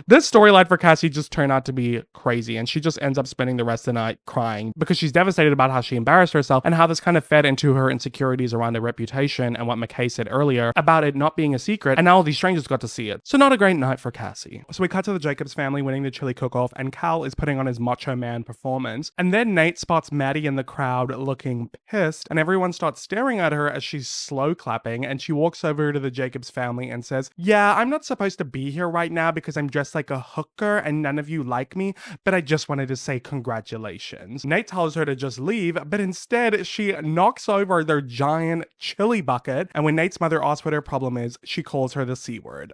This storyline for Cassie just turned out to be crazy, and she just ends up spending the rest of the night crying because she's devastated about how she embarrassed herself and how this kind of fed into her insecurities around her reputation and what McKay said earlier about it not being a secret, and now all these strangers got to see it. So not a great night for Cassie. So we cut to the Jacobs family winning the chili cook-off, and Cal is putting on his macho man performance, and then Nate spots Maddy in the crowd looking pissed, and everyone starts staring at her as she's slow clapping, and she walks over to the Jacobs family and says, yeah, I'm not supposed to be here right now because I'm dressed like a hooker and none of you like me, but I just wanted to say congratulations. Nate tells her to just leave, but instead she knocks over their giant chili bucket, and when Nate's mother asks what her problem is, she calls her the C word.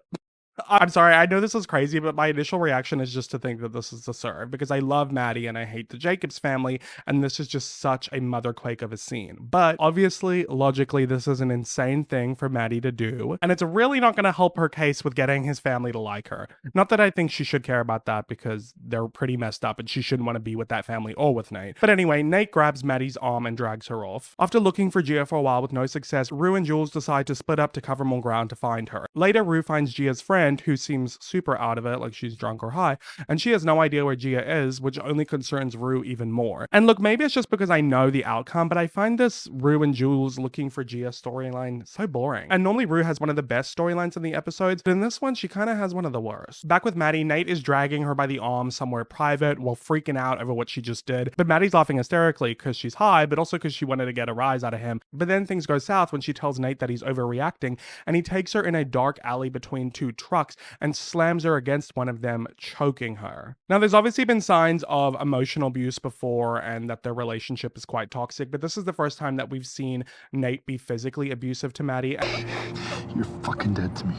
I'm sorry, I know this is crazy, but my initial reaction is just to think that this is a serve because I love Maddy and I hate the Jacobs family, and this is just such a motherquake of a scene. But obviously, logically, this is an insane thing for Maddy to do, and it's really not going to help her case with getting his family to like her. Not that I think she should care about that because they're pretty messed up and she shouldn't want to be with that family or with Nate. But anyway, Nate grabs Maddy's arm and drags her off. After looking for Gia for a while with no success, Rue and Jules decide to split up to cover more ground to find her. Later, Rue finds Gia's friend, who seems super out of it, like she's drunk or high, and she has no idea where Gia is, which only concerns Rue even more. And look, maybe it's just because I know the outcome, but I find this Rue and Jules looking for Gia storyline so boring. And normally Rue has one of the best storylines in the episodes, but in this one, she kind of has one of the worst. Back with Maddy, Nate is dragging her by the arm somewhere private while freaking out over what she just did, but Maddy's laughing hysterically because she's high, but also because she wanted to get a rise out of him. But then things go south when she tells Nate that he's overreacting, and he takes her in a dark alley between two trucks and slams her against one of them, choking her. Now, there's obviously been signs of emotional abuse before and that their relationship is quite toxic, but this is the first time that we've seen Nate be physically abusive to Maddy. You're fucking dead to me.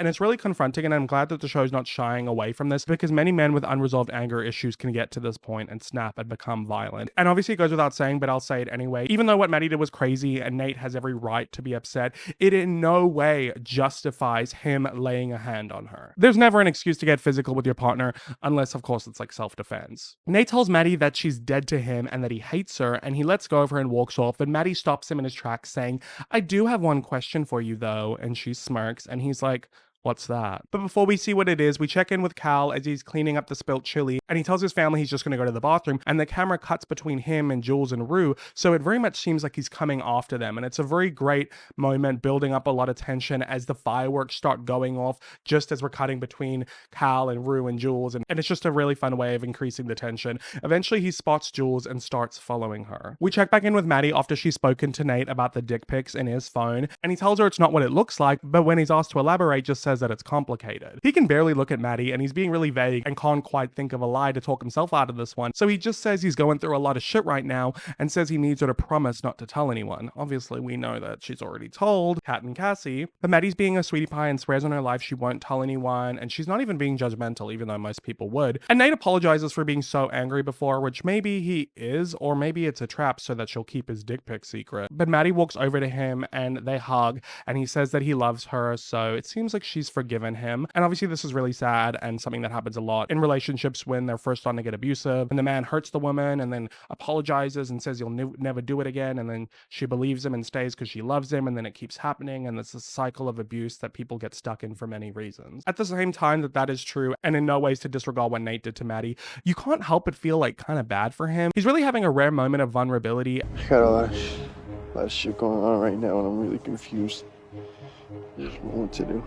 And it's really confronting, and I'm glad that the show's not shying away from this, because many men with unresolved anger issues can get to this point and snap and become violent. And obviously it goes without saying, but I'll say it anyway. Even though what Maddy did was crazy and Nate has every right to be upset, it in no way justifies him laying a hand on her. There's never an excuse to get physical with your partner, unless of course it's like self-defense. Nate tells Maddy that she's dead to him and that he hates her, and he lets go of her and walks off, but Maddy stops him in his tracks saying, "I do have one question for you though," and she smirks, and he's like, "What's that?" But before we see what it is, we check in with Cal as he's cleaning up the spilt chili, and he tells his family he's just going to go to the bathroom, and the camera cuts between him and Jules and Rue, so it very much seems like he's coming after them, and it's a very great moment, building up a lot of tension as the fireworks start going off, just as we're cutting between Cal and Rue and Jules, and it's just a really fun way of increasing the tension. Eventually, he spots Jules and starts following her. We check back in with Maddy after she's spoken to Nate about the dick pics in his phone, and he tells her it's not what it looks like, but when he's asked to elaborate, just says that it's complicated. He can barely look at Maddy, and he's being really vague and can't quite think of a lie to talk himself out of this one, so he just says he's going through a lot of shit right now and says he needs her to promise not to tell anyone. Obviously, we know that she's already told Kat and Cassie, but Maddie's being a sweetie pie and swears on her life she won't tell anyone, and she's not even being judgmental, even though most people would. And Nate apologizes for being so angry before, which maybe he is, or maybe it's a trap so that she'll keep his dick pic secret. But Maddy walks over to him and they hug, and he says that he loves her, so it seems like she's forgiven him. And obviously this is really sad and something that happens a lot in relationships when they're first starting to get abusive, and the man hurts the woman and then apologizes and says he'll never do it again, and then she believes him and stays because she loves him, and then it keeps happening, and it's a cycle of abuse that people get stuck in for many reasons. At the same time that is true, and in no ways to disregard what Nate did to Maddy, you can't help but feel like kind of bad for him. He's really having a rare moment of vulnerability. I got a lot of shit going on right now, and I'm really confused. I just don't know what to do.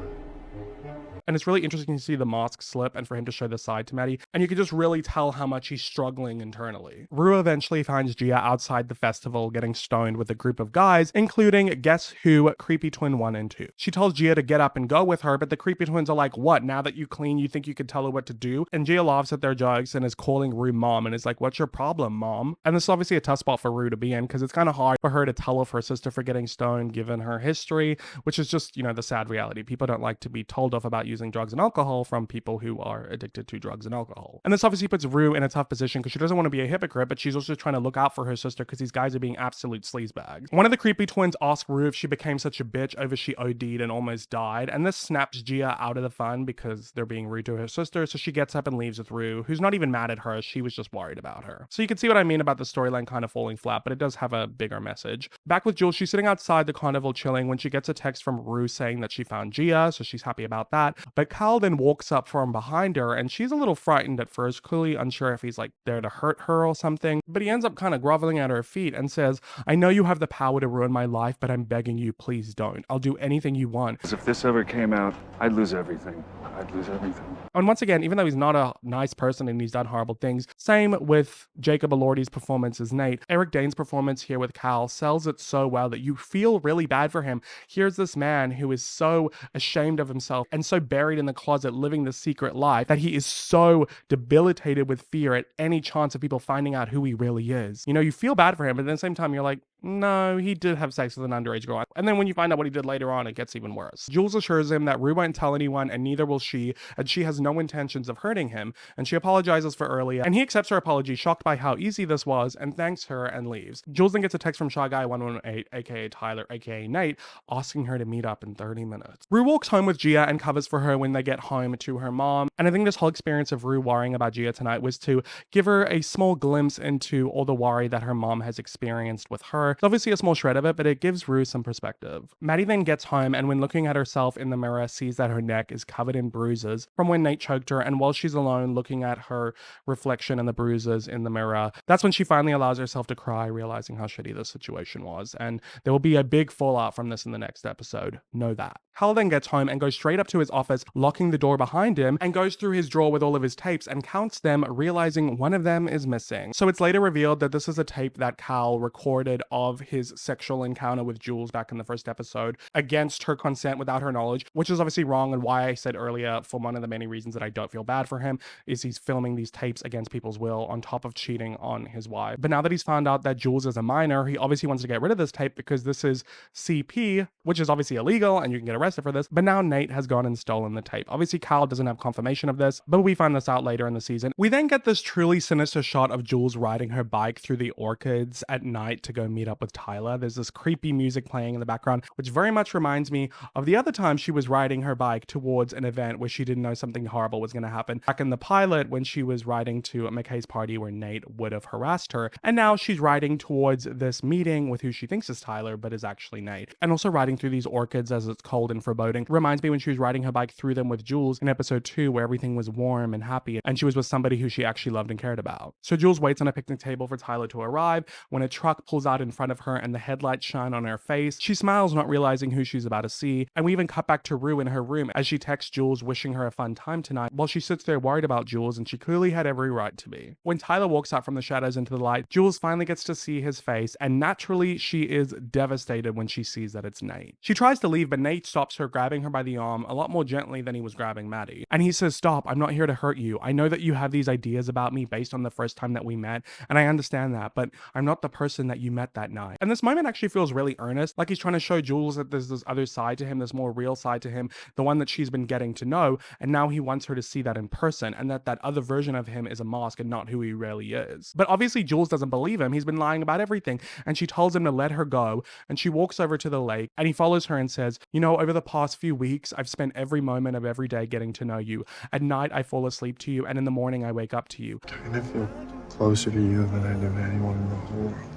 And it's really interesting to see the mask slip and for him to show this side to Maddy, and you can just really tell how much he's struggling internally. Rue eventually finds Gia outside the festival getting stoned with a group of guys, including Guess Who, Creepy Twin 1 and 2. She tells Gia to get up and go with her, but the Creepy Twins are like, "What, now that you clean, you think you could tell her what to do?" And Gia laughs at their jokes and is calling Rue mom and is like, "What's your problem, mom?" And this is obviously a tough spot for Rue to be in, because it's kind of hard for her to tell of her sister for getting stoned given her history, which is just, the sad reality. People don't like to be told off about using drugs and alcohol from people who are addicted to drugs and alcohol. And this obviously puts Rue in a tough position because she doesn't want to be a hypocrite, but she's also trying to look out for her sister because these guys are being absolute sleazebags. One of the Creepy Twins asks Rue if she became such a bitch over she OD'd and almost died, and this snaps Gia out of the fun because they're being rude to her sister, so she gets up and leaves with Rue, who's not even mad at her, she was just worried about her. So you can see what I mean about the storyline kind of falling flat, but it does have a bigger message. Back with Jules, she's sitting outside the carnival chilling when she gets a text from Rue saying that she found Gia, so she's happy about that, but Cal then walks up from behind her, and she's a little frightened at first, clearly unsure if he's like there to hurt her or something, but he ends up kind of groveling at her feet and says, "I know you have the power to ruin my life, but I'm begging you, please don't. I'll do anything you want." If this ever came out, I'd lose everything. I'd lose everything. And once again, even though he's not a nice person and he's done horrible things, same with Jacob Elordi's performance as Nate, Eric Dane's performance here with Cal sells it so well that you feel really bad for him. Here's this man who is so ashamed of himself and so buried in the closet living the secret life that he is so debilitated with fear at any chance of people finding out who he really is. You feel bad for him, but at the same time you're like, no, he did have sex with an underage girl. And then when you find out what he did later on, it gets even worse. Jules assures him that Rue won't tell anyone, and neither will she, and she has no intentions of hurting him, and she apologizes for earlier, and he accepts her apology, shocked by how easy this was, and thanks her and leaves. Jules then gets a text from Shy Guy 118, aka Tyler, aka Nate, asking her to meet up in 30 minutes. Rue walks home with Gia and covers for her when they get home to her mom, and I think this whole experience of Rue worrying about Gia tonight was to give her a small glimpse into all the worry that her mom has experienced with her. It's obviously a small shred of it, but it gives Rue some perspective. Maddy then gets home, and when looking at herself in the mirror, sees that her neck is covered in bruises from when Nate choked her, and while she's alone looking at her reflection and the bruises in the mirror, that's when she finally allows herself to cry, realizing how shitty this situation was, and there will be a big fallout from this in the next episode. Know that. Hal then gets home and goes straight up to his office, locking the door behind him, and goes through his drawer with all of his tapes and counts them, realizing one of them is missing. So it's later revealed that this is a tape that Cal recorded of of his sexual encounter with Jules back in the first episode against her consent without her knowledge, which is obviously wrong, and why I said earlier, for one of the many reasons that I don't feel bad for him, is he's filming these tapes against people's will on top of cheating on his wife. But now that he's found out that Jules is a minor, he obviously wants to get rid of this tape because this is CP, which is obviously illegal and you can get arrested for this. But now Nate has gone and stolen the tape. Obviously Kyle doesn't have confirmation of this, but we find this out later in the season. We then get this truly sinister shot of Jules riding her bike through the orchids at night to go meet up with Tyler. There's this creepy music playing in the background, which very much reminds me of the other time she was riding her bike towards an event where she didn't know something horrible was going to happen. Back in the pilot, when she was riding to McKay's party where Nate would have harassed her. And now she's riding towards this meeting with who she thinks is Tyler, but is actually Nate. And also riding through these orchids as it's cold and foreboding reminds me when she was riding her bike through them with Jules in episode 2, where everything was warm and happy and she was with somebody who she actually loved and cared about. So Jules waits on a picnic table for Tyler to arrive. When a truck pulls out in front of her and the headlights shine on her face, she smiles, not realizing who she's about to see. And we even cut back to Rue in her room as she texts Jules wishing her a fun time tonight, while she sits there worried about Jules, and she clearly had every right to be. When Tyler walks out from the shadows into the light, Jules finally gets to see his face, and naturally she is devastated when she sees that it's Nate. She tries to leave, but Nate stops her, grabbing her by the arm a lot more gently than he was grabbing Maddy. And he says, "Stop, I'm not here to hurt you. I know that you have these ideas about me based on the first time that we met, and I understand that, but I'm not the person that you met that night." And this moment actually feels really earnest, like he's trying to show Jules that there's this other side to him, this more real side to him, the one that she's been getting to know, and now he wants her to see that in person, and that other version of him is a mask and not who he really is. But obviously Jules doesn't believe him. He's been lying about everything, and she tells him to let her go, and she walks over to the lake, and he follows her and says, "You know, over the past few weeks, I've spent every moment of every day getting to know you. At night, I fall asleep to you, and in the morning, I wake up to you." I kind of feel closer to you than I do to anyone in the whole world.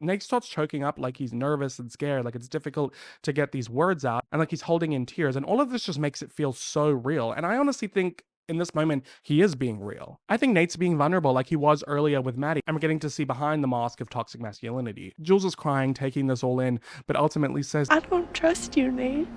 Nate starts choking up, like he's nervous and scared, like it's difficult to get these words out, and like he's holding in tears, and all of this just makes it feel so real. And I honestly think in this moment, he is being real. I think Nate's being vulnerable like he was earlier with Maddy, and we're getting to see behind the mask of toxic masculinity. Jules is crying, taking this all in, but ultimately says, I don't trust you, Nate.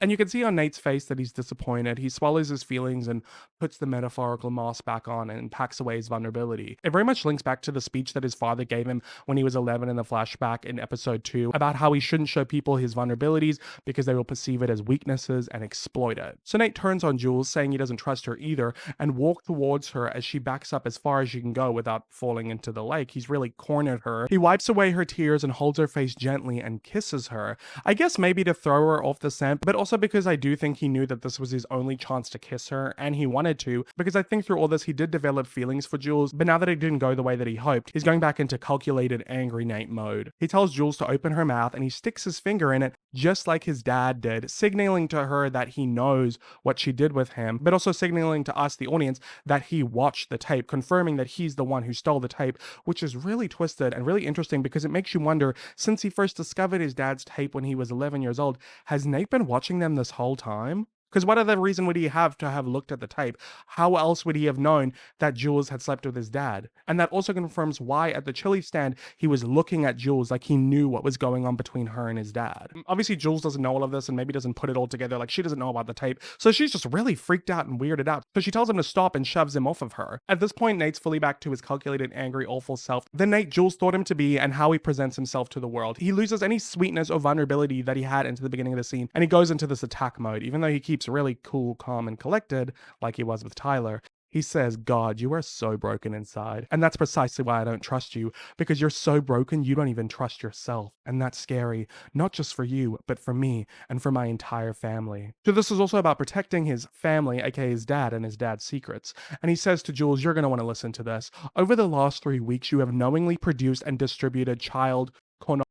And you can see on Nate's face that he's disappointed. He swallows his feelings and puts the metaphorical mask back on and packs away his vulnerability. It very much links back to the speech that his father gave him when he was 11 in the flashback in episode 2 about how he shouldn't show people his vulnerabilities because they will perceive it as weaknesses and exploit it. So Nate turns on Jules, saying he doesn't trust her either, and walks towards her as she backs up as far as she can go without falling into the lake. He's really cornered her. He wipes away her tears and holds her face gently and kisses her. I guess maybe to throw her off the scent, but also because I do think he knew that this was his only chance to kiss her, and he wanted to, because I think through all this he did develop feelings for Jules, but now that it didn't go the way that he hoped, he's going back into calculated, angry Nate mode. He tells Jules to open her mouth, and he sticks his finger in it, just like his dad did, signaling to her that he knows what she did with him, but also signaling to us, the audience, that he watched the tape, confirming that he's the one who stole the tape, which is really twisted and really interesting because it makes you wonder, since he first discovered his dad's tape when he was 11 years old, has Nate been watching them this whole time? Because what other reason would he have to have looked at the tape? How else would he have known that Jules had slept with his dad? And that also confirms why at the chili stand, he was looking at Jules like he knew what was going on between her and his dad. Obviously, Jules doesn't know all of this and maybe doesn't put it all together, like she doesn't know about the tape. So she's just really freaked out and weirded out. So she tells him to stop and shoves him off of her. At this point, Nate's fully back to his calculated, angry, awful self. The Nate Jules thought him to be and how he presents himself to the world. He loses any sweetness or vulnerability that he had into the beginning of the scene, and he goes into this attack mode, even though he keeps really cool, calm, and collected, like he was with Tyler. He says, "God, you are so broken inside. And that's precisely why I don't trust you, because you're so broken you don't even trust yourself. And that's scary, not just for you, but for me and for my entire family." So this is also about protecting his family, aka his dad, and his dad's secrets. And he says to Jules, "You're going to want to listen to this. Over the last 3 weeks, you have knowingly produced and distributed child pornography,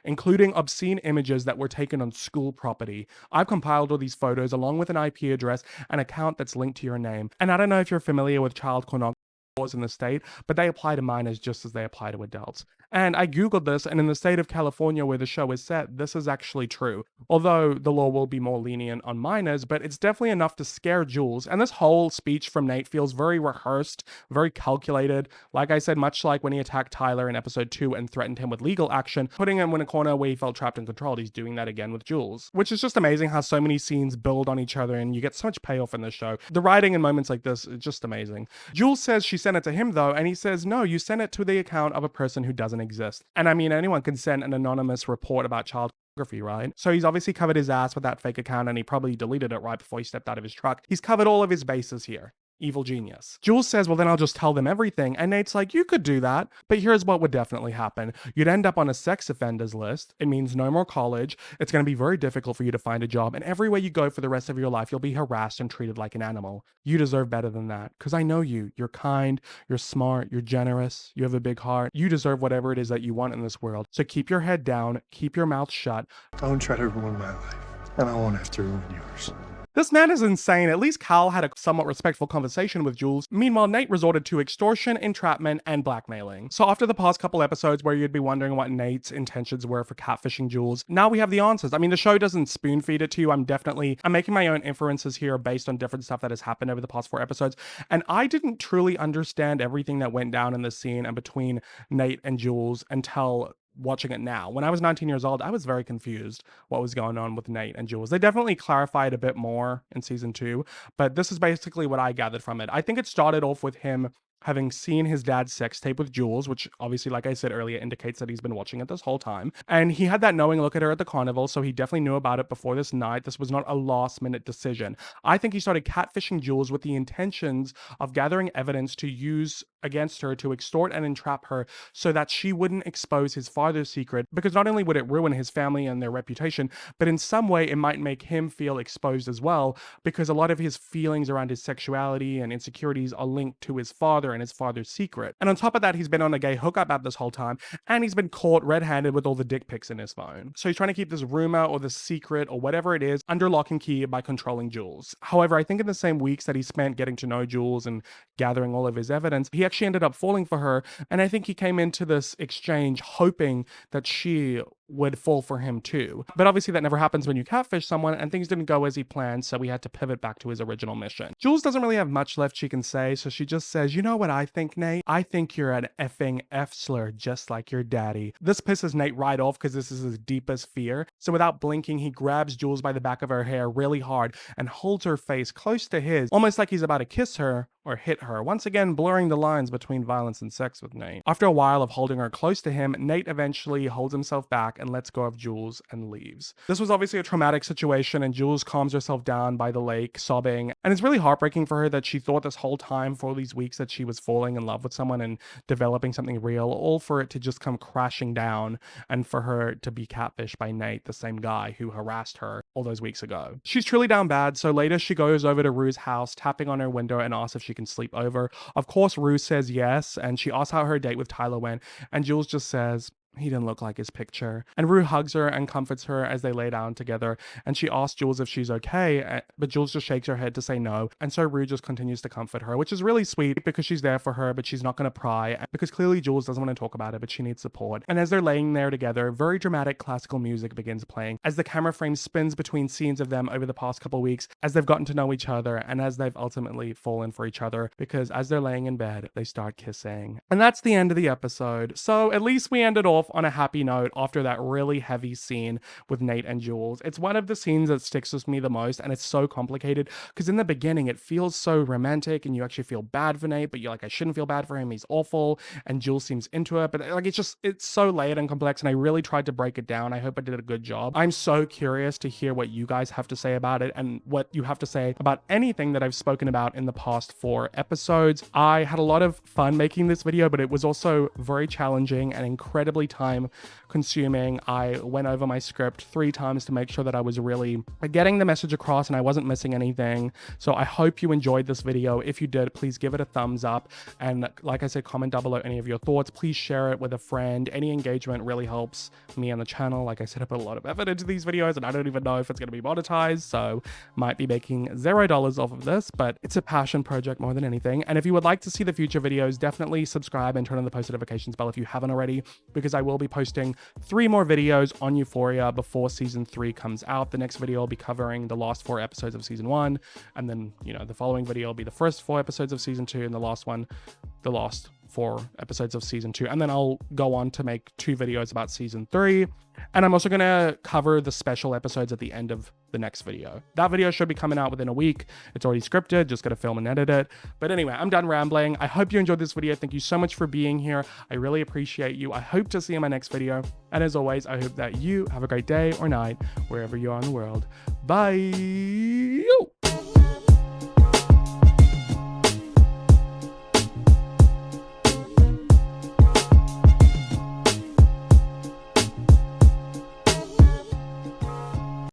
including obscene images that were taken on school property. I've compiled all these photos along with an IP address and account that's linked to your name. And I don't know if you're familiar with child pornography laws in the state, but they apply to minors just as they apply to adults." And I googled this, and in the state of California where the show is set, this is actually true. Although the law will be more lenient on minors, but it's definitely enough to scare Jules. And this whole speech from Nate feels very rehearsed, very calculated. Like I said, much like when he attacked Tyler in episode 2 and threatened him with legal action, putting him in a corner where he felt trapped and controlled. He's doing that again with Jules, which is just amazing how so many scenes build on each other and you get so much payoff in this show. The writing in moments like this is just amazing. Jules says she sent it to him though, and he says, no, you sent it to the account of a person who doesn't exist. And I mean, anyone can send an anonymous report about child pornography, right? So he's obviously covered his ass with that fake account, and he probably deleted it right before he stepped out of his truck. He's covered all of his bases here. Evil genius. Jules says, well, then I'll just tell them everything. And Nate's like, you could do that, but here's what would definitely happen. You'd end up on a sex offenders list. It means no more college. It's going to be very difficult for you to find a job. And everywhere you go for the rest of your life, you'll be harassed and treated like an animal. You deserve better than that. Because I know you. You're kind, you're smart, you're generous, you have a big heart. You deserve whatever it is that you want in this world. So keep your head down, keep your mouth shut. Don't try to ruin my life, and I won't have to ruin yours. This man is insane. At least Cal had a somewhat respectful conversation with Jules. Meanwhile, Nate resorted to extortion, entrapment, and blackmailing. So after the past couple episodes where you'd be wondering what Nate's intentions were for catfishing Jules, now we have the answers. I mean, the show doesn't spoon feed it to you. I'm making my own inferences here based on different stuff that has happened over the past 4 episodes. And I didn't truly understand everything that went down in the scene and between Nate and Jules until watching it now. When I was 19 years old, I was very confused what was going on with Nate and Jules. They definitely clarified a bit more in season 2, but this is basically what I gathered from it. I think it started off with him having seen his dad's sex tape with Jules, which obviously, like I said earlier, indicates that he's been watching it this whole time. And he had that knowing look at her at the carnival, so he definitely knew about it before this night. This was not a last-minute decision. I think he started catfishing Jules with the intentions of gathering evidence to use against her to extort and entrap her so that she wouldn't expose his father's secret, because not only would it ruin his family and their reputation, but in some way it might make him feel exposed as well, because a lot of his feelings around his sexuality and insecurities are linked to his father and his father's secret. And on top of that, he's been on a gay hookup app this whole time, and he's been caught red-handed with all the dick pics in his phone. So he's trying to keep this rumor or this secret or whatever it is under lock and key by controlling Jules. However, I think in the same weeks that he spent getting to know Jules and gathering all of his evidence, he actually ended up falling for her, and I think he came into this exchange hoping that she would fall for him too. But obviously that never happens when you catfish someone, and things didn't go as he planned, so he had to pivot back to his original mission. Jules doesn't really have much left she can say, so she just says, you know what I think, Nate? I think you're an effing F-slur just like your daddy. This pisses Nate right off because this is his deepest fear. So without blinking, he grabs Jules by the back of her hair really hard and holds her face close to his, almost like he's about to kiss her or hit her, once again blurring the lines between violence and sex with Nate. After a while of holding her close to him, Nate eventually holds himself back and lets go of Jules and leaves. This was obviously a traumatic situation, and Jules calms herself down by the lake, sobbing, and it's really heartbreaking for her that she thought this whole time, for all these weeks, that she was falling in love with someone and developing something real, all for it to just come crashing down and for her to be catfished by Nate, the same guy who harassed her all those weeks ago. She's truly down bad, so later she goes over to Rue's house, tapping on her window and asks if she can sleep over. Of course, Rue says yes, and she asks how her date with Tyler went, and Jules just says, he didn't look like his picture. And Rue hugs her and comforts her as they lay down together, and she asks Jules if she's okay, but Jules just shakes her head to say no, and so Rue just continues to comfort her, which is really sweet because she's there for her, but she's not going to pry, because clearly Jules doesn't want to talk about it, but she needs support. And as they're laying there together, very dramatic classical music begins playing as the camera frame spins between scenes of them over the past couple weeks, as they've gotten to know each other and as they've ultimately fallen for each other, because as they're laying in bed, they start kissing. And that's the end of the episode. So at least we ended off on a happy note after that really heavy scene with Nate and Jules. It's one of the scenes that sticks with me the most, and it's so complicated because in the beginning it feels so romantic and you actually feel bad for Nate, but you're like, I shouldn't feel bad for him, he's awful, and Jules seems into it, but like it's so layered and complex, and I really tried to break it down. I hope I did a good job. I'm so curious to hear what you guys have to say about it and what you have to say about anything that I've spoken about in the past 4 episodes. I had a lot of fun making this video, but it was also very challenging and incredibly time consuming. I went over my script 3 times to make sure that I was really getting the message across and I wasn't missing anything. So I hope you enjoyed this video. If you did, please give it a thumbs up, and like I said, comment down below any of your thoughts. Please share it with a friend. Any engagement really helps me on the channel. Like I said, I put a lot of effort into these videos and I don't even know if it's going to be monetized, so might be making $0 off of this, but it's a passion project more than anything. And if you would like to see the future videos, definitely subscribe and turn on the post notifications bell if you haven't already, because I will be posting 3 more videos on Euphoria before season 3 comes out. The next video will be covering the last 4 episodes of season 1, and then, you know, the following video will be the first 4 episodes of season 2, and the last one, the last 4 episodes of season 2. And then I'll go on to make 2 videos about season 3. And I'm also going to cover the special episodes at the end of the next video. That video should be coming out within a week. It's already scripted, just got to film and edit it. But anyway, I'm done rambling. I hope you enjoyed this video. Thank you so much for being here. I really appreciate you. I hope to see you in my next video. And as always, I hope that you have a great day or night, wherever you are in the world. Bye.